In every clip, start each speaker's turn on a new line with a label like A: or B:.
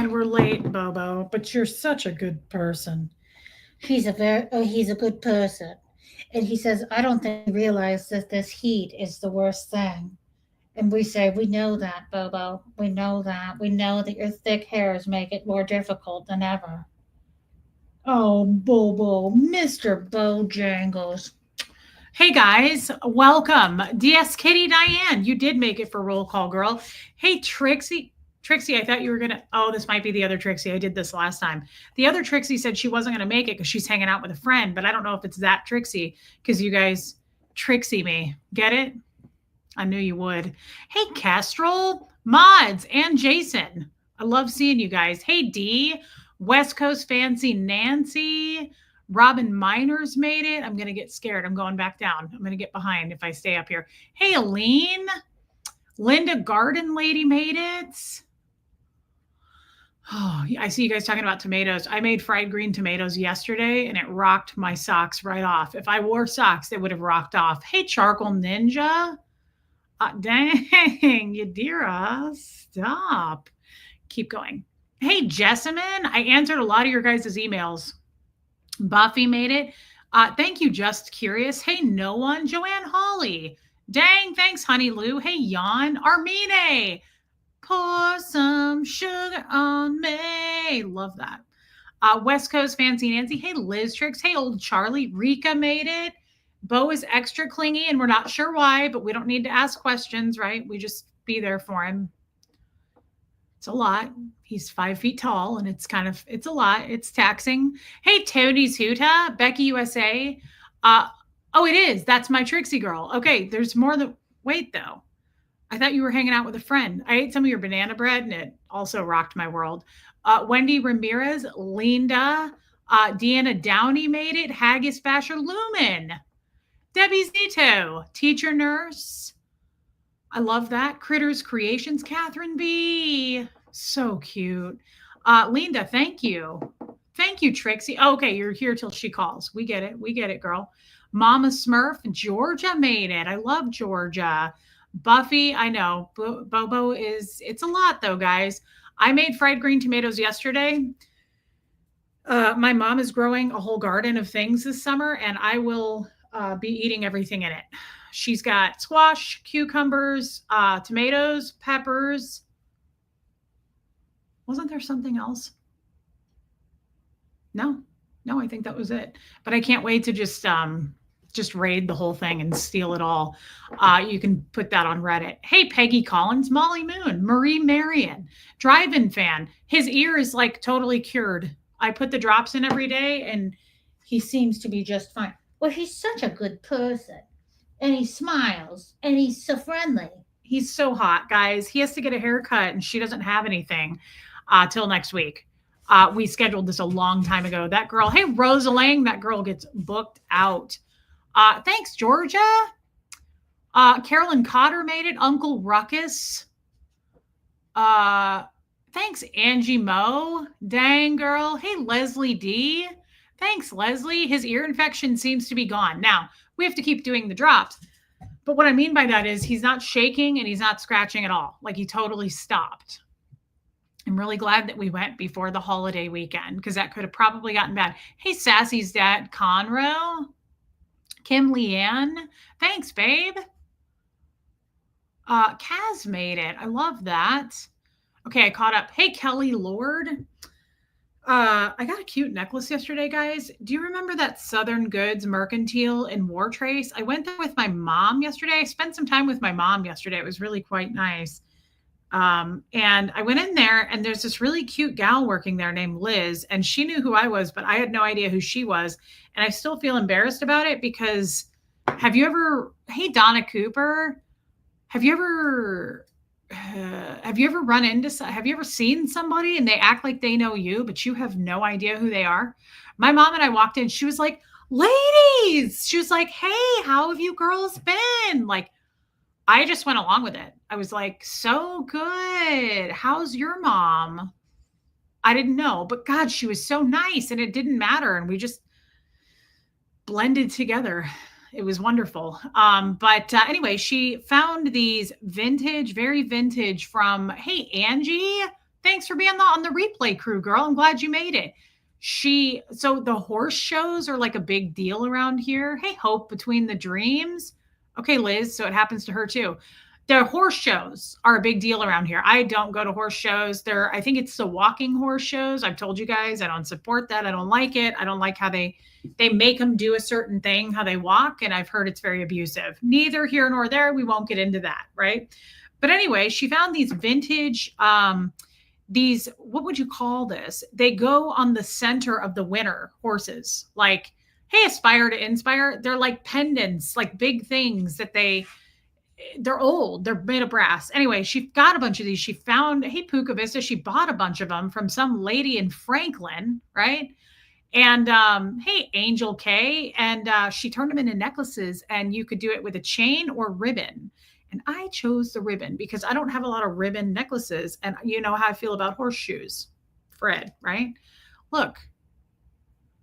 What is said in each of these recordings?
A: And we're late, Bobo, but you're such a good person.
B: He's a good person. And he says, I don't think you realize that this heat is the worst thing. And we say, we know that, Bobo. We know that. We know that your thick hairs make it more difficult than ever. Oh, Bobo, Mr. Bojangles.
A: Hey guys, welcome. DS Kitty Diane, you did make it for roll call, girl. Hey Trixie. Trixie, I thought you were gonna. Oh, this might be the other Trixie. I did this last time. The other Trixie said she wasn't gonna make it because she's hanging out with a friend, but I don't know if it's that Trixie because you guys Trixie me. Get it? I knew you would. Hey, Kestrel, Mods, and Jason. I love seeing you guys. Hey, D, West Coast Fancy Nancy, Robin Miners made it. I'm going to get scared. I'm going back down. I'm going to get behind if I stay up here. Hey, Aline, Linda Garden Lady made it. Oh, I see you guys talking about tomatoes. I made fried green tomatoes yesterday and it rocked my socks right off. If I wore socks, they would have rocked off. Hey, Charcoal Ninja. Dang, Yadira, stop. Keep going. Hey, Jessamine, I answered a lot of your guys' emails. Buffy made it. Thank you, Just Curious. Hey, no one. Joanne Hawley. Dang, thanks, Honey Lou. Hey, Jan. Armine. Pour some sugar on me. Love that. West Coast Fancy Nancy. Hey, Liz Tricks. Hey, old Charlie. Rika made it. Bo is extra clingy and we're not sure why, but we don't need to ask questions, right? We just be there for him. It's a lot. He's 5 feet tall and it's a lot. It's taxing. Hey, Tony's Huta, Becky USA. Oh, it is. That's my Trixie girl. Okay, there's more than, wait though. I thought you were hanging out with a friend. I ate some of your banana bread and it also rocked my world. Wendy Ramirez, Linda, Deanna Downey made it. Haggis Basher Lumen. Debbie Zito, teacher nurse. I love that. Critters Creations, Catherine B. So cute. Linda, thank you. Thank you, Trixie. Okay, you're here till she calls. We get it. We get it, girl. Mama Smurf, Georgia made it. I love Georgia. Buffy, I know. Bobo it's a lot though, guys. I made fried green tomatoes yesterday. My mom is growing a whole garden of things this summer, and I will be eating everything in it. She's got squash, cucumbers, tomatoes, peppers. Wasn't there something else? No, I think that was it. But I can't wait to just raid the whole thing and steal it all. You can put that on Reddit. Hey, Peggy Collins, Molly Moon, Marie Marion, drive-in fan. His ear is like totally cured. I put the drops in every day and he seems to be just fine.
B: Well, he's such a good person. And he smiles. And he's so friendly.
A: He's so hot, guys. He has to get a haircut and she doesn't have anything till next week. We scheduled this a long time ago. That girl, hey, Rosa Lang, that girl gets booked out. Thanks, Georgia. Carolyn Cotter made it. Uncle Ruckus. Thanks, Angie Moe. Dang, girl. Hey, Leslie D. Thanks, Leslie. His ear infection seems to be gone. Now, we have to keep doing the drops. But what I mean by that is he's not shaking and he's not scratching at all. Like he totally stopped. I'm really glad that we went before the holiday weekend because that could have probably gotten bad. Hey, Sassy's dad, Conroe. Kim Leanne. Thanks, babe. Kaz made it. I love that. Okay, I caught up. Hey, Kelly Lord. I got a cute necklace yesterday, guys. Do you remember that Southern Goods Mercantile in Wartrace? I went there with my mom yesterday. I spent some time with my mom yesterday. It was really quite nice. And I went in there and there's this really cute gal working there named Liz, and she knew who I was, but I had no idea who she was. And I still feel embarrassed about it because hey, Donna Cooper, have you ever seen somebody and they act like they know you, but you have no idea who they are? My mom and I walked in, she was like, ladies, she was like, hey, how have you girls been? Like, I just went along with it. I was like, so good. How's your mom? I didn't know, but God, she was so nice and it didn't matter. And we just blended together. It was wonderful. But anyway, she found these vintage, very vintage from, hey, Angie, Thanks for being on the replay crew, girl. I'm glad you made it. So the horse shows are like a big deal around here. Hey, Hope between the dreams. Okay, Liz, so it happens to her too. The horse shows are a big deal around here. I don't go to horse shows. I think it's the walking horse shows. I've told you guys I don't support that. I don't like it. I don't like how they make them do a certain thing, how they walk, and I've heard it's very abusive. Neither here nor there. We won't get into that, right? But anyway, she found these vintage these, what would you call this? They go on the center of the winner horses. Like, hey, aspire to inspire. They're like pendants, like big things that they're old. They're made of brass. Anyway, she got a bunch of these. She found, hey, Puka Vista, she bought a bunch of them from some lady in Franklin, right? And hey, Angel K. And she turned them into necklaces, and you could do it with a chain or ribbon. And I chose the ribbon because I don't have a lot of ribbon necklaces. And you know how I feel about horseshoes, Fred, right? Look.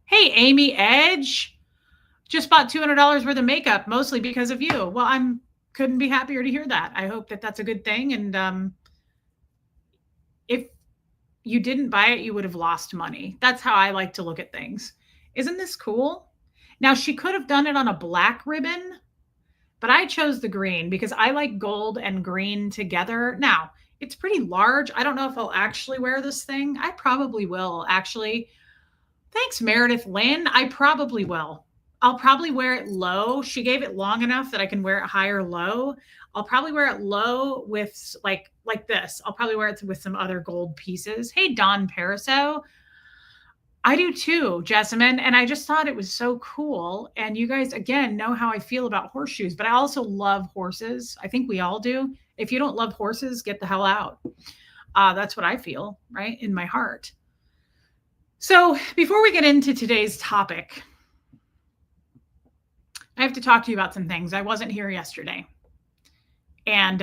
A: Hey, Amy Edge. Just bought $200 worth of makeup, mostly because of you. Well, I'm couldn't be happier to hear that. I hope that that's a good thing. And if you didn't buy it, you would have lost money. That's how I like to look at things. Isn't this cool? Now, she could have done it on a black ribbon, but I chose the green because I like gold and green together. Now, it's pretty large. I don't know if I'll actually wear this thing. I probably will, actually. Thanks, Meredith Lynn. I probably will. I'll probably wear it low. She gave it long enough that I can wear it high or low. I'll probably wear it low with like this. I'll probably wear it with some other gold pieces. Hey, Don Pariso. I do too, Jessamine. And I just thought it was so cool. And you guys, again, know how I feel about horseshoes, but I also love horses. I think we all do. If you don't love horses, get the hell out. That's what I feel, right? In my heart. So before we get into today's topic, I have to talk to you about some things. I wasn't here yesterday. And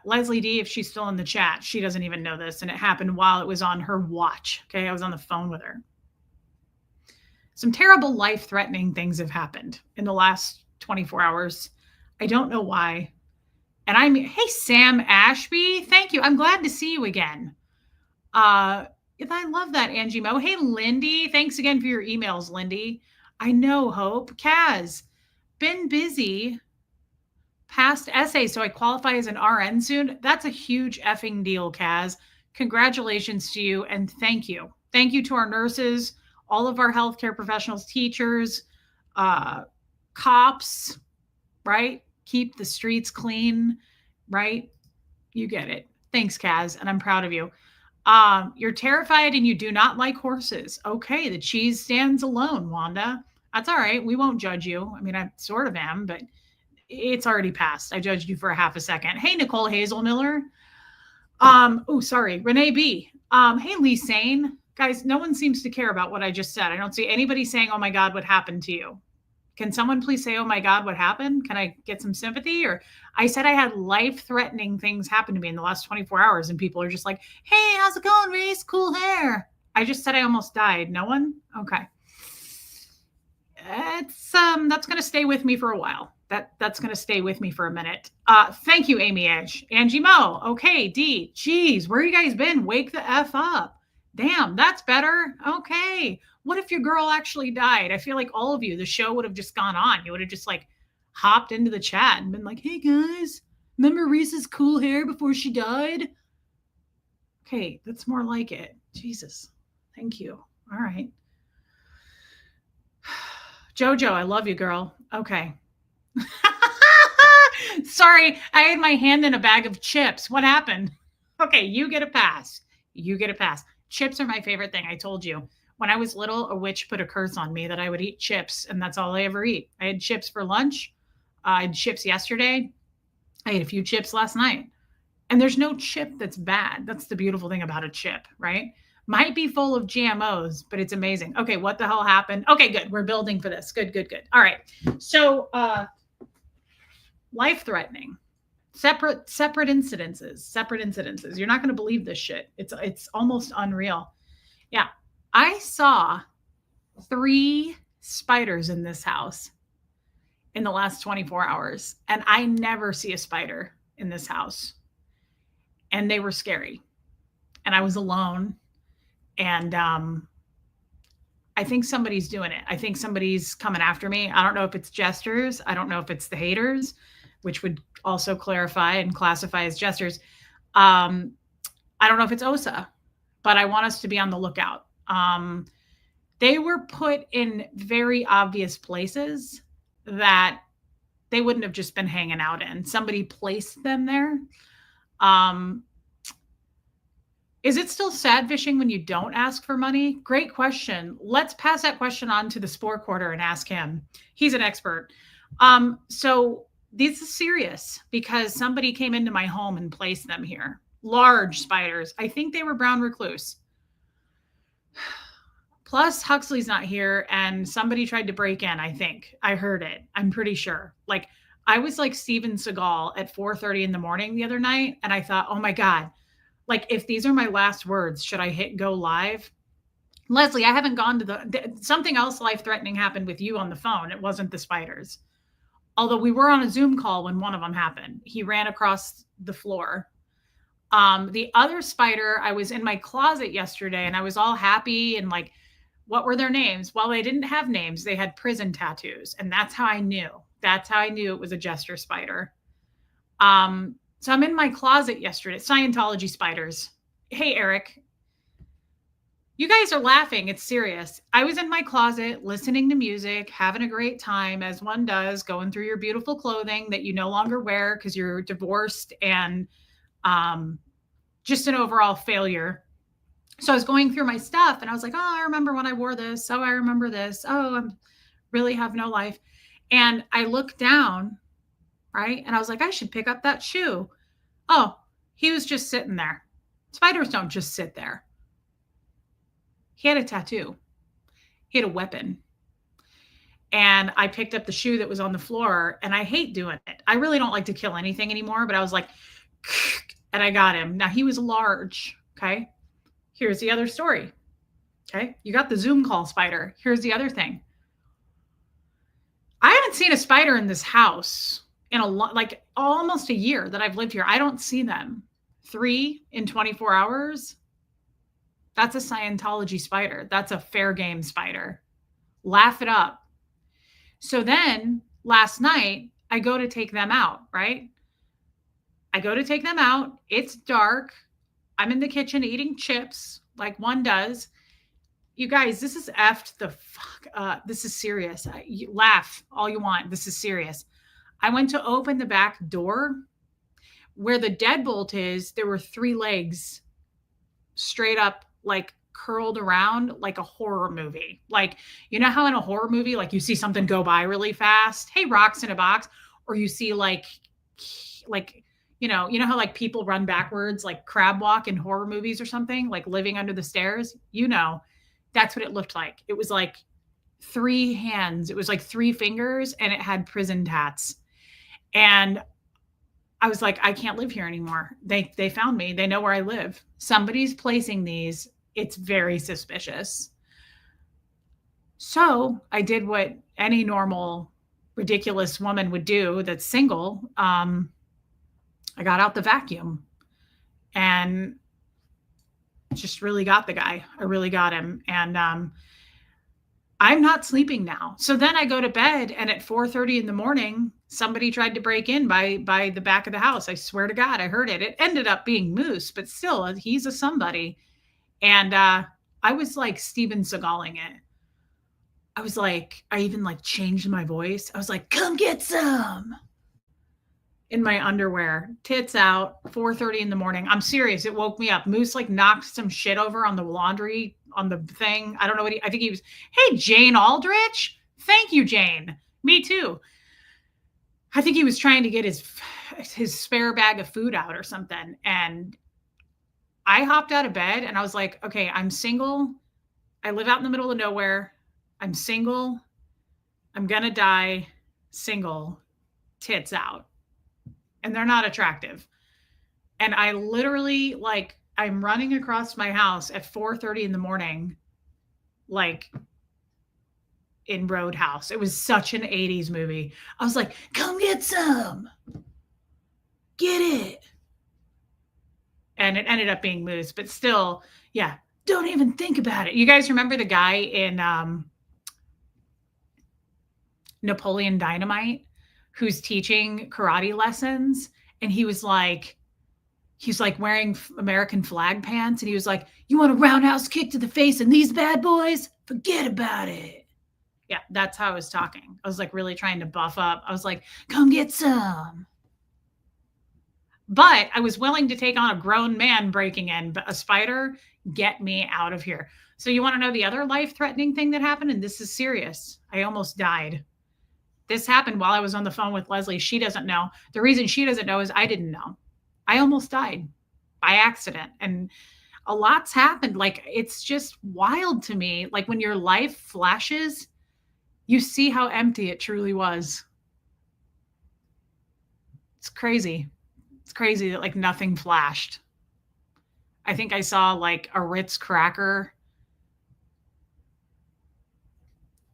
A: Leslie D, if she's still in the chat, she doesn't even know this. And it happened while it was on her watch. Okay. I was on the phone with her. Some terrible life-threatening things have happened in the last 24 hours. I don't know why. And hey, Sam Ashby. Thank you. I'm glad to see you again. I love that, Angie Mo. Hey, Lindy. Thanks again for your emails, Lindy. I know, Hope. Kaz. Been busy past essay, so I qualify as an RN soon. That's a huge effing deal, Kaz. Congratulations to you, and thank you. Thank you to our nurses, all of our healthcare professionals, teachers, cops, right? Keep the streets clean, right? You get it. Thanks, Kaz, and I'm proud of you. You're terrified and you do not like horses. Okay, the cheese stands alone, Wanda. That's all right. We won't judge you. I mean, I sort of am, but it's already passed. I judged you for a half a second. Hey, Nicole Hazel Miller. Sorry, Renee B. Hey, Lee Sane. Guys, no one seems to care about what I just said. I don't see anybody saying, oh my God, what happened to you? Can someone please say, oh my God, what happened? Can I get some sympathy? Or I said I had life-threatening things happen to me in the last 24 hours, and people are just like, hey, how's it going, Reese? Cool hair. I just said I almost died. No one? Okay. That's going to stay with me for a while. That's going to stay with me for a minute. Thank you, Amy Edge. Angie Mo. Okay, D. Geez, where you guys been? Wake the F up. Damn, that's better. Okay. What if your girl actually died? I feel like all of you, the show would have just gone on. You would have just like hopped into the chat and been like, hey guys, remember Reese's cool hair before she died? Okay, that's more like it. Jesus. Thank you. All right. Jojo, I love you, girl. Okay. Sorry, I had my hand in a bag of chips. What happened? Okay, you get a pass. You get a pass. Chips are my favorite thing. I told you. When I was little, a witch put a curse on me that I would eat chips, and that's all I ever eat. I had chips for lunch. I had chips yesterday. I ate a few chips last night. And there's no chip that's bad. That's the beautiful thing about a chip, right? Might be full of GMOs, but it's amazing. Okay, what the hell happened? Okay, good. We're building for this. Good. All right. So, life-threatening. Separate incidences. You're not going to believe this shit. It's almost unreal. Yeah. I saw 3 spiders in this house in the last 24 hours, and I never see a spider in this house. And they were scary. and I was alone. And I think somebody's doing it. I think somebody's coming after me. I don't know if it's jesters. I don't know if it's the haters, which would also clarify and classify as jesters. Um, I don't know if it's OSA, but I want us to be on the lookout. They were put in very obvious places that they wouldn't have just been hanging out in. Somebody placed them there. Um, is it still sad fishing when you don't ask for money? Great question. Let's pass that question on to the spore quarter and ask him. He's an expert. So this is serious because somebody came into my home and placed them here. Large spiders. I think they were brown recluse. Plus, Huxley's not here, and somebody tried to break in. I think I heard it. I'm pretty sure. Like I was like Steven Seagal at 4:30 in the morning the other night, and I thought, oh my god, like if these are my last words, should I hit go live? Leslie, I haven't gone to something else life threatening happened with you on the phone. It wasn't the spiders. Although we were on a Zoom call when one of them happened. He ran across the floor. The other spider, I was in my closet yesterday and I was all happy and like, what were their names? Well, they didn't have names. They had prison tattoos. And that's how I knew. That's how I knew it was a jester spider. So I'm in my closet yesterday. Scientology spiders. Hey, Eric. You guys are laughing. It's serious. I was in my closet listening to music, having a great time, as one does, going through your beautiful clothing that you no longer wear because you're divorced and just an overall failure. So I was going through my stuff and I was like, oh, I remember when I wore this. Oh, I remember this. Oh, I really have no life. And I looked down, right? And I was like, I should pick up that shoe. Oh, he was just sitting there. Spiders don't just sit there. He had a tattoo. He had a weapon. And I picked up the shoe that was on the floor and I hate doing it. I really don't like to kill anything anymore, but I was like, and I got him. Now he was large. Okay. Here's the other story. Okay. You got the Zoom call spider. Here's the other thing. I haven't seen a spider in this house in like almost a year that I've lived here. I don't see them. 3 in 24 hours. That's a Scientology spider. That's a fair game spider. Laugh it up. So then last night, I go to take them out, right? I go to take them out. It's dark. I'm in the kitchen eating chips like one does. You guys, this is effed the fuck up. This is serious. You laugh all you want. This is serious. I went to open the back door. Where the deadbolt is, there were 3 legs straight up, like curled around like a horror movie. Like, you know how in a horror movie, like you see something go by really fast? Hey, rocks in a box. Or you see like, you know how like people run backwards, like crab walk in horror movies or something, like living under the stairs? You know, that's what it looked like. It was like 3 hands. It was like 3 fingers and it had prison tats. And I was like, I can't live here anymore. They found me. They know where I live. Somebody's placing these. It's very suspicious. So I did what any normal, ridiculous woman would do that's single. I got out the vacuum and just really got the guy. I really got him. And I'm not sleeping now. So then I go to bed and at 4:30 in the morning, somebody tried to break in by the back of the house. I swear to God, I heard it. It ended up being Moose, but still, he's a somebody. And I was like Steven Seagaling it. I was like, I even like changed my voice. I was like, come get some. In my underwear, tits out, 4:30 in the morning. I'm serious. It woke me up. Moose like knocked some shit over on the laundry on the thing. I don't know what I think he was. Hey, Jane Aldrich. Thank you, Jane. Me too. I think he was trying to get his spare bag of food out or something. And I hopped out of bed and I was like, okay, I'm single. I live out in the middle of nowhere. I'm single. I'm going to die single, tits out. And they're not attractive. And I literally, like, I'm running across my house at 4:30 in the morning, like in Roadhouse. It was such an 80s movie. I was like, come get some. Get it. and it ended up being moose, but still, yeah, don't even think about it. You guys remember the guy in Napoleon Dynamite who's teaching karate lessons, and he's like wearing American flag pants, and he was like, "You want a roundhouse kick to the face and these bad boys? Forget about it." Yeah, that's how I was talking. I was like really trying to buff up. I was like, "Come get some." But I was willing to take on a grown man breaking in, but a spider, get me out of here. So you want to know the other life-threatening thing that happened, and this is serious. I almost died. This happened while I was on the phone with Leslie. She doesn't know. The reason she doesn't know is I didn't know. I almost died by accident. And a lot's happened. Like, it's just wild to me. Like, when your life flashes, you see how empty it truly was. It's crazy. It's crazy that like nothing flashed. I think I saw like a Ritz cracker,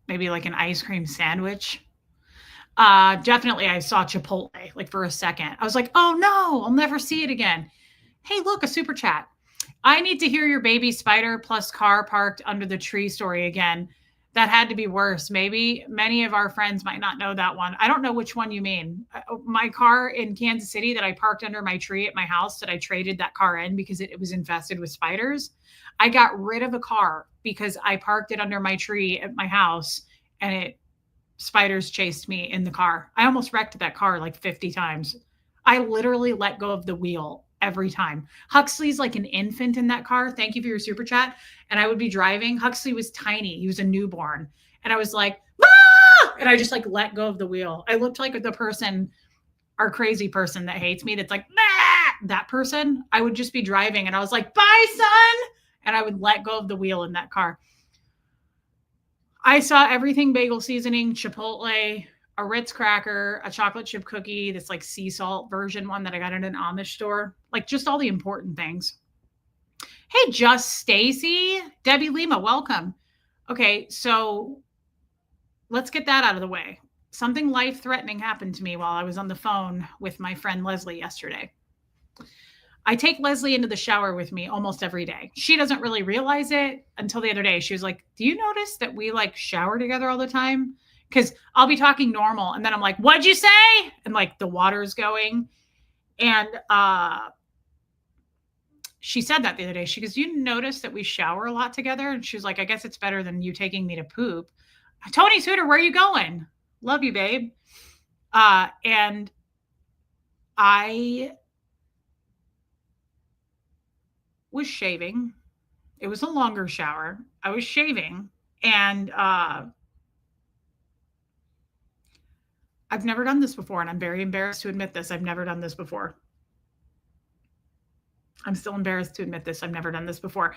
A: maybe like an ice cream sandwich. Definitely I saw Chipotle like for a second. I was like, oh no, I'll never see it again. Hey, look, a super chat. I need to hear your baby spider plus car parked under the tree story again. That had to be worse. Maybe many of our friends might not know that one. I don't know which one you mean. My car in Kansas City that I parked under my tree at my house, that I traded that car in because it was infested with spiders. I got rid of a car because I parked it under my tree at my house, and spiders chased me in the car. I almost wrecked that car like 50 times. I literally let go of the wheel every time. Huxley's like an infant in that car. Thank you for your super chat. And I would be driving. Huxley was tiny. He was a newborn. And I was like, ah! And I just like let go of the wheel. I looked like the person, our crazy person that hates me, that's like, bah! That person. I would just be driving and I was like, bye, son. And I would let go of the wheel in that car. I saw everything bagel seasoning, Chipotle, a Ritz cracker, a chocolate chip cookie, this like sea salt version one that I got at an Amish store, like just all the important things. Hey, Just Stacy, Debbie Lima, welcome. Okay, so let's get that out of the way. Something life-threatening happened to me while I was on the phone with my friend Leslie yesterday. I take Leslie into the shower with me almost every day. She doesn't really realize it until the other day. She was like, do you notice that we like shower together all the time? Because I'll be talking normal and then I'm like, what'd you say? And like the water's going. And she said that the other day. She goes, you notice that we shower a lot together? And she was like, I guess it's better than you taking me to poop. Tony Suter, where are you going? Love you, babe. And I was shaving. It was a longer shower. I was shaving, and I've never done this before, and I'm very embarrassed to admit this. I've never done this before. I'm still embarrassed to admit this. I've never done this before.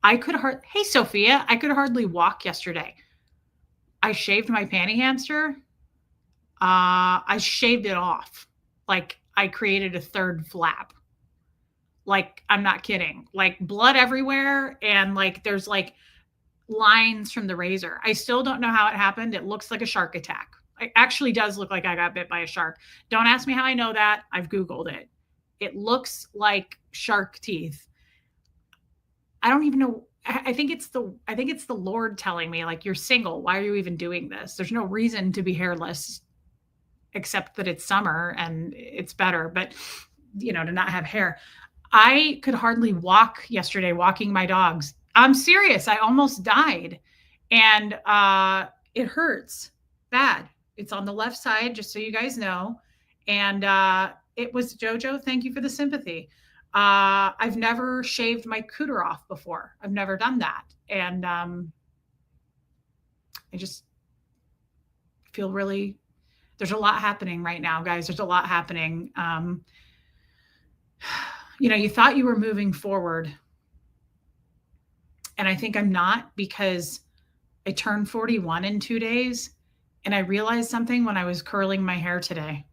A: Hey, Sophia, I could hardly walk yesterday. I shaved my panty hamster. I shaved it off. Like I created a third flap. Like, I'm not kidding. Like blood everywhere. And like, there's like lines from the razor. I still don't know how it happened. It looks like a shark attack. It actually does look like I got bit by a shark. Don't ask me how I know that. I've Googled it. It looks like shark teeth. I don't even know. I think it's the Lord telling me, like, you're single. Why are you even doing this? There's no reason to be hairless except that it's summer and it's better, but you know, to not have hair. I could hardly walk yesterday walking my dogs. I'm serious. I almost died. And it hurts bad. It's on the left side, just so you guys know. And it was JoJo. Thank you for the sympathy. I've never shaved my cooter off before. I've never done that. And I just feel really, there's a lot happening right now, guys. There's a lot happening. You know, you thought you were moving forward. And I think I'm not, because I turned 41 in 2 days. And I realized something when I was curling my hair today.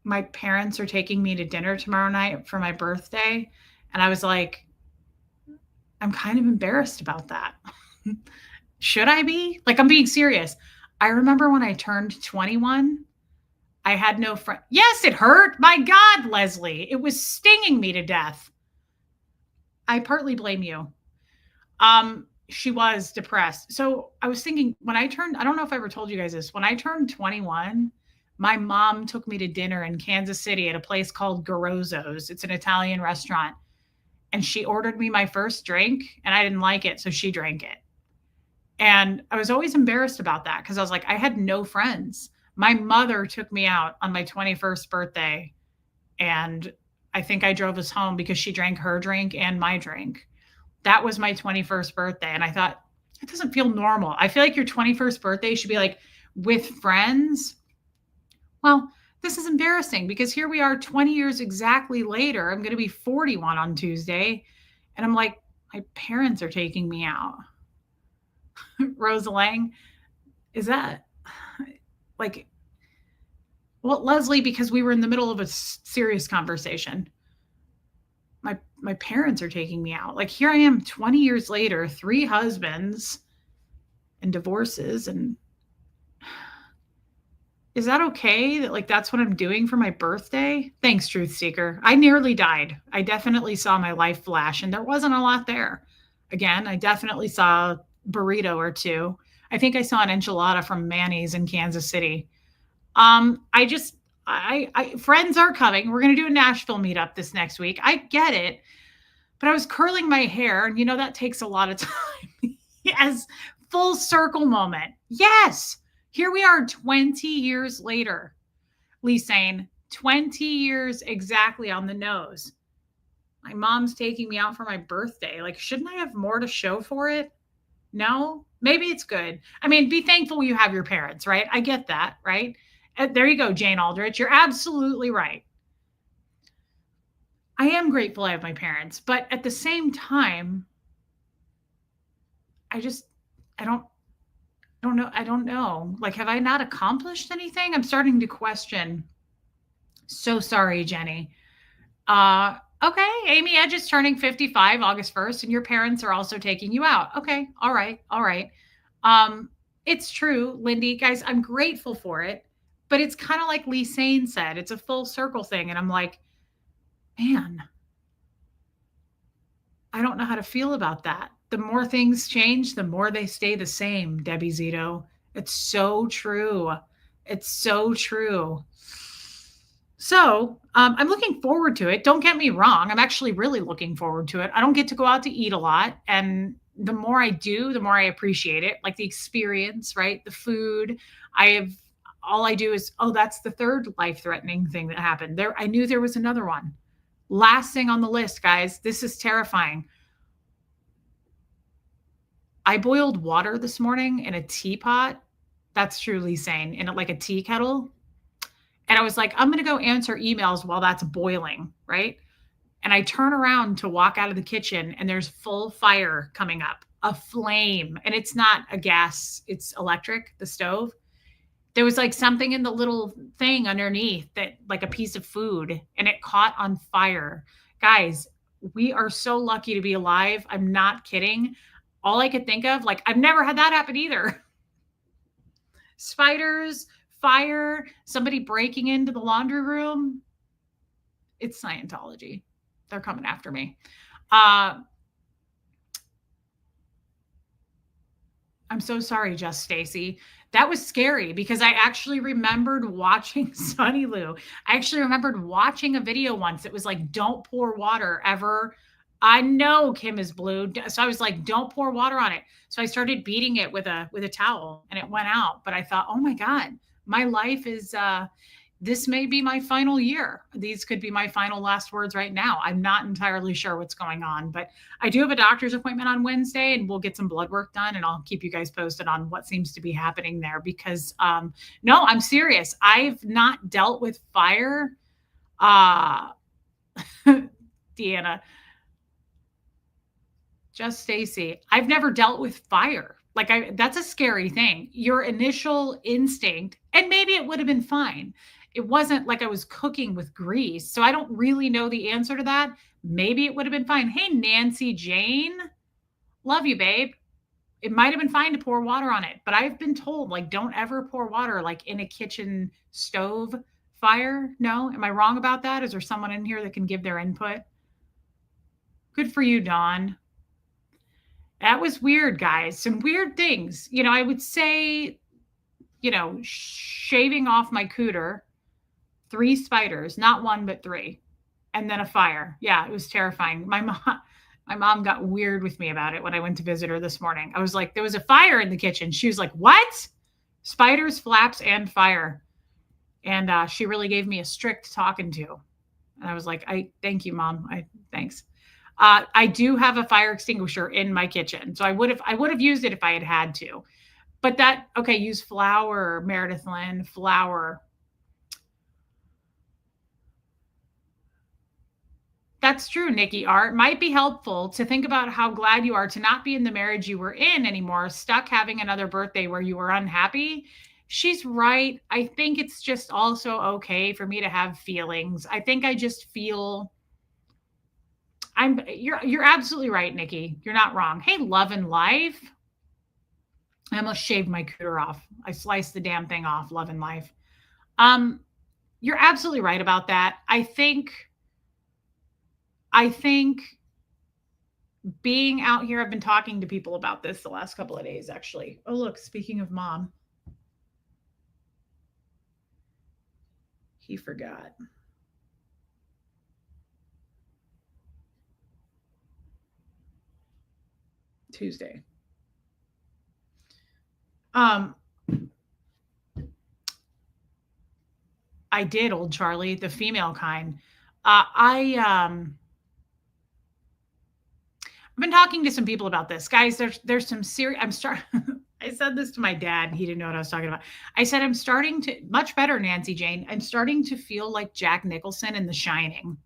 A: My parents are taking me to dinner tomorrow night for my birthday. And I was like, I'm kind of embarrassed about that. Should I be? Like, I'm being serious. I remember when I turned 21, I had no friend. Yes, it hurt. My God, Leslie, it was stinging me to death. I partly blame you. She was depressed. So I was thinking when I turned, I don't know if I ever told you guys this, when I turned 21, my mom took me to dinner in Kansas City at a place called Garozzo's. It's an Italian restaurant. And she ordered me my first drink and I didn't like it. So she drank it. And I was always embarrassed about that because I was like, I had no friends. My mother took me out on my 21st birthday and I think I drove us home because she drank her drink and my drink. That was my 21st birthday. And I thought, it doesn't feel normal. I feel like your 21st birthday should be like with friends. Well, this is embarrassing because here we are 20 years exactly later. I'm going to be 41 on Tuesday. And I'm like, my parents are taking me out. Rosa Lang, is that like, well, Leslie, because we were in the middle of a serious conversation. My parents are taking me out. Like here I am 20 years later, 3 husbands and divorces, and is that okay that like that's what I'm doing for my birthday? Thanks, Truth Seeker. I nearly died. I definitely saw my life flash and there wasn't a lot there. Again, I definitely saw a burrito or two. I think I saw an enchilada from Manny's in Kansas City. I just I friends are coming. We're gonna do a Nashville meetup this next week. I get it, but I was curling my hair, and you know that takes a lot of time. Yes, full circle moment. Yes, here we are 20 years later. Lisane, 20 years exactly on the nose. My mom's taking me out for my birthday. Like, shouldn't I have more to show for it? No, maybe it's good. I mean, be thankful you have your parents, right? I get that, right? There you go, Jane Aldrich. You're absolutely right. I am grateful I have my parents, but at the same time, I just I don't know. I don't know. Like, have I not accomplished anything? I'm starting to question. So sorry, Jenny. Okay, Amy Edge is turning 55 August 1st, and your parents are also taking you out. Okay, all right, all right. Um, it's true, Lindy, guys, I'm grateful for it, but it's kind of like Lee Sane said, it's a full circle thing. And I'm like, man, I don't know how to feel about that. The more things change, the more they stay the same, Debbie Zito. It's so true. It's so true. So I'm looking forward to it. Don't get me wrong. I'm actually really looking forward to it. I don't get to go out to eat a lot. And the more I do, the more I appreciate it. Like the experience, right? The food. I have all I do is, oh, that's the third life threatening thing that happened. There, I knew there was another one. Last thing on the list, guys. This is terrifying. I boiled water this morning in a teapot. That's truly sane. In like a tea kettle. And I was like, I'm going to go answer emails while that's boiling, right? And I turn around to walk out of the kitchen and there's full fire coming up, a flame. And it's not a gas, it's electric, the stove. There was like something in the little thing underneath that, like a piece of food, and it caught on fire. Guys, we are so lucky to be alive. I'm not kidding. All I could think of, like, I've never had that happen either. Spiders, fire, somebody breaking into the laundry room. It's Scientology. They're coming after me. I'm so sorry, Just Stacy. That was scary because I actually remembered watching Sunny Lou. I actually remembered watching a video once. It was like, don't pour water ever. I know Kim is blue. So I was like, don't pour water on it. So I started beating it with a towel and it went out. But I thought, oh my God, my life is this may be my final year. These could be my final last words right now. I'm not entirely sure what's going on, but I do have a doctor's appointment on Wednesday and we'll get some blood work done and I'll keep you guys posted on what seems to be happening there because no, I'm serious. I've not dealt with fire. Deanna, Just Stacy, I've never dealt with fire. Like that's a scary thing. Your initial instinct, and maybe it would have been fine. It wasn't like I was cooking with grease. So I don't really know the answer to that. Maybe it would have been fine. Hey, Nancy Jane, love you, babe. It might have been fine to pour water on it, but I've been told, like, don't ever pour water like in a kitchen stove fire? No? Am I wrong about that? Is there someone in here that can give their input? Good for you, Dawn. That was weird, guys. Some weird things. I would say, shaving off my cooter, 3 spiders, not 1, but 3, and then a fire. Yeah, it was terrifying. My mom got weird with me about it when I went to visit her this morning. I was like, there was a fire in the kitchen. She was like, what? Spiders, flaps, and fire. And she really gave me a strict talking to. And I was like, thank you, Mom. Thanks. I do have a fire extinguisher in my kitchen. So I would have used it if I had to. But use flour, Meredith Lynn, flour. That's true, Nikki Art. Might be helpful to think about how glad you are to not be in the marriage you were in anymore, stuck having another birthday where you were unhappy. She's right. I think it's just also okay for me to have feelings. I think I just feel you're absolutely right, Nikki. You're not wrong. Hey, love and life. I almost shaved my cooter off. I sliced the damn thing off, love and life. You're absolutely right about that. I think being out here, I've been talking to people about this the last couple of days, actually. Oh, look, speaking of Mom, he forgot. Tuesday. I did, old Charlie, the female kind. I've been talking to some people about this, guys. There's some serious. I said this to my dad. He didn't know what I was talking about. I said I'm starting to much better, Nancy Jane. I'm starting to feel like Jack Nicholson in The Shining.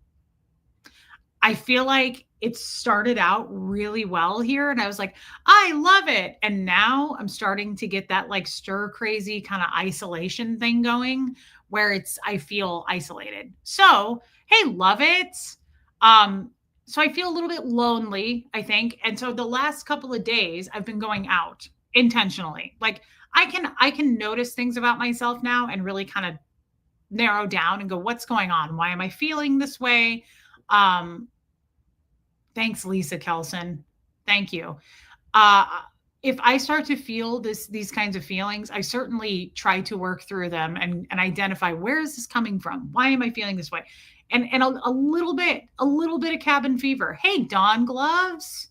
A: I feel like it started out really well here, and I was like, I love it. And now I'm starting to get that like stir crazy kind of isolation thing going, where I feel isolated. So hey, love it. So I feel a little bit lonely, I think. And so the last couple of days I've been going out intentionally. Like I can notice things about myself now and really kind of narrow down and go, what's going on? Why am I feeling this way? Thanks, Lisa Kelson. Thank you. If I start to feel these kinds of feelings, I certainly try to work through them and identify, where is this coming from? Why am I feeling this way? And a little bit of cabin fever. Hey, Dawn Gloves.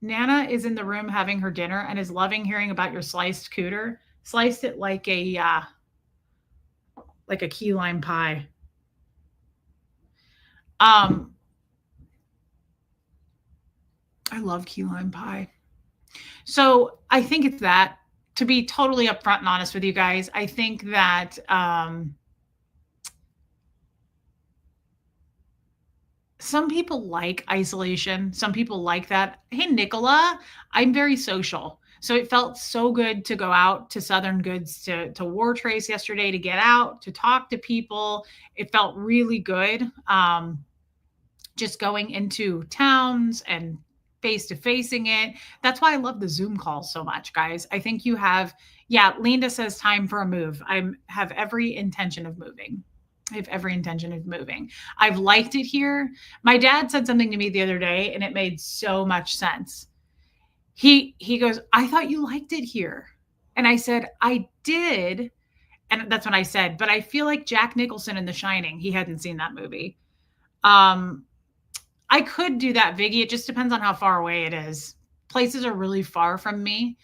A: Nana is in the room having her dinner and is loving hearing about your sliced cooter. Sliced it like a key lime pie. I love key lime pie. So I think it's that, to be totally upfront and honest with you guys, I think that some people like isolation. Some people like that. Hey, Nicola, I'm very social. So it felt so good to go out to Southern Goods to War Trace yesterday, to get out, to talk to people. It felt really good. Just going into towns and face-to-facing it. That's why I love the Zoom calls so much, guys. I think you have, Linda says time for a move. I have every intention of moving. I've liked it here. My dad said something to me the other day and it made so much sense. He goes, I thought you liked it here. And I said, I did. And that's when I said, but I feel like Jack Nicholson in The Shining. He hadn't seen that movie. I could do that, Viggy. It just depends on how far away it is. Places are really far from me.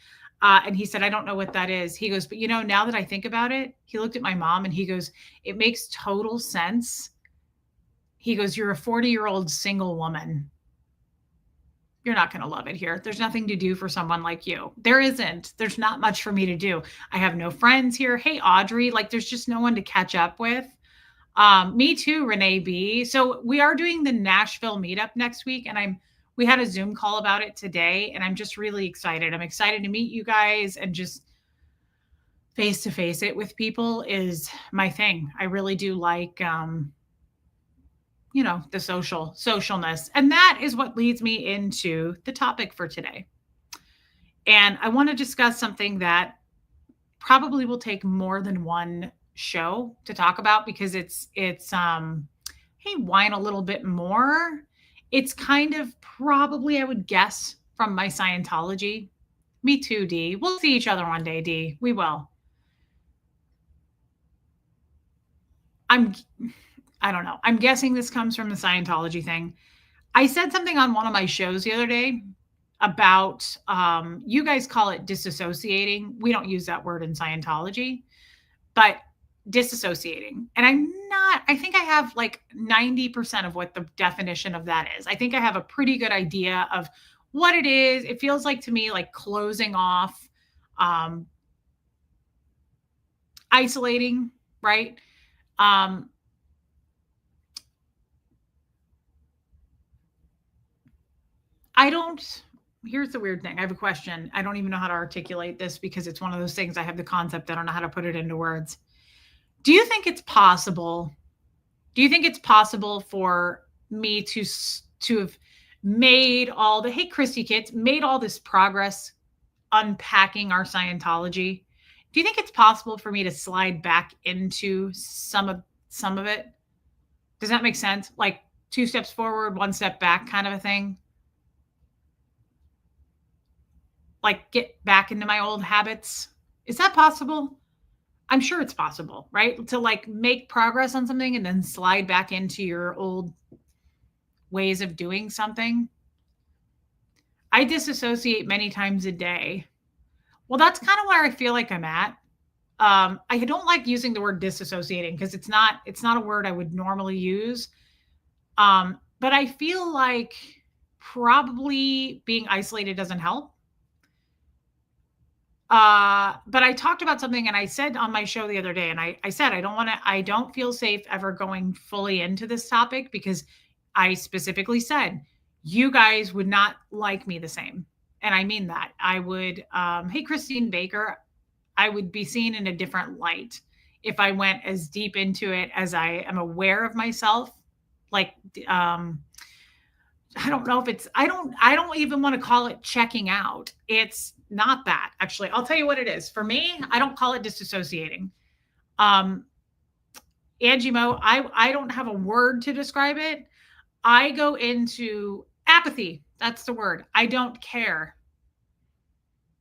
A: And he said, I don't know what that is. He goes, but now that I think about it, he looked at my mom and he goes, it makes total sense. He goes, you're a 40-year-old single woman. You're not going to love it here. There's nothing to do for someone like you. There isn't. There's not much for me to do. I have no friends here. Hey, Audrey, there's just no one to catch up with. Me too, Renee B. So we are doing the Nashville meetup next week, and we had a Zoom call about it today, and I'm just really excited. I'm excited to meet you guys, and just face to face it with people is my thing. I really do like, the socialness. And that is what leads me into the topic for today. And I want to discuss something that probably will take more than one show to talk about because hey, whine a little bit more. It's kind of probably, I would guess, from my Scientology. Me too, D. We'll see each other one day, D. We will. I'm I don't know. I'm guessing this comes from the Scientology thing. I said something on one of my shows the other day about you guys call it disassociating. We don't use that word in Scientology, but disassociating. And I think I have like 90% of what the definition of that is. I think I have a pretty good idea of what it is. It feels like to me like closing off, isolating, right? Um, I don't. Here's the weird thing. I have a question. I don't even know how to articulate this because it's one of those things I have the concept. I don't know how to put it into words. Do you think it's possible? Do you think it's possible for me to have made all the, hey, Christy kids, made all this progress unpacking our Scientology? Do you think it's possible for me to slide back into some of it? Does that make sense? Like 2 steps forward, 1 step back kind of a thing? Like get back into my old habits? Is that possible? I'm sure it's possible, right? To like make progress on something and then slide back into your old ways of doing something. I disassociate many times a day. Well, that's kind of where I feel like I'm at. I don't like using the word disassociating because it's not a word I would normally use. But I feel like probably being isolated doesn't help. But I talked about something and I said on my show the other day, and I said, I don't feel safe ever going fully into this topic because I specifically said, you guys would not like me the same. And I mean that. I would, hey, Christine Baker, I would be seen in a different light if I went as deep into it as I am aware of myself. Like, I don't know if it's, I don't even want to call it checking out. It's not that, actually. I'll tell you what it is. For me, I don't call it disassociating. Angie Mo, I don't have a word to describe it. I go into apathy. That's the word. I don't care.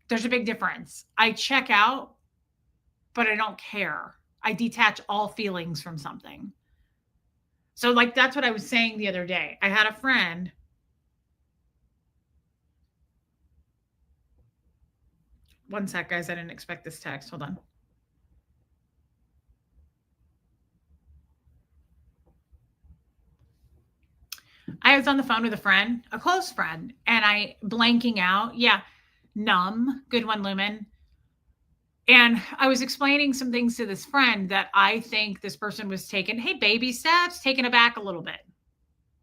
A: There's a big difference. I check out, but I don't care. I detach all feelings from something. So, like, that's what I was saying the other day. I had a friend. One sec, guys. I didn't expect this text. Hold on. I was on the phone with a friend, a close friend, and I blanking out. Yeah, numb. Good one, Lumen. And I was explaining some things to this friend that I think this person was taking, hey, baby steps, taking it back a little bit.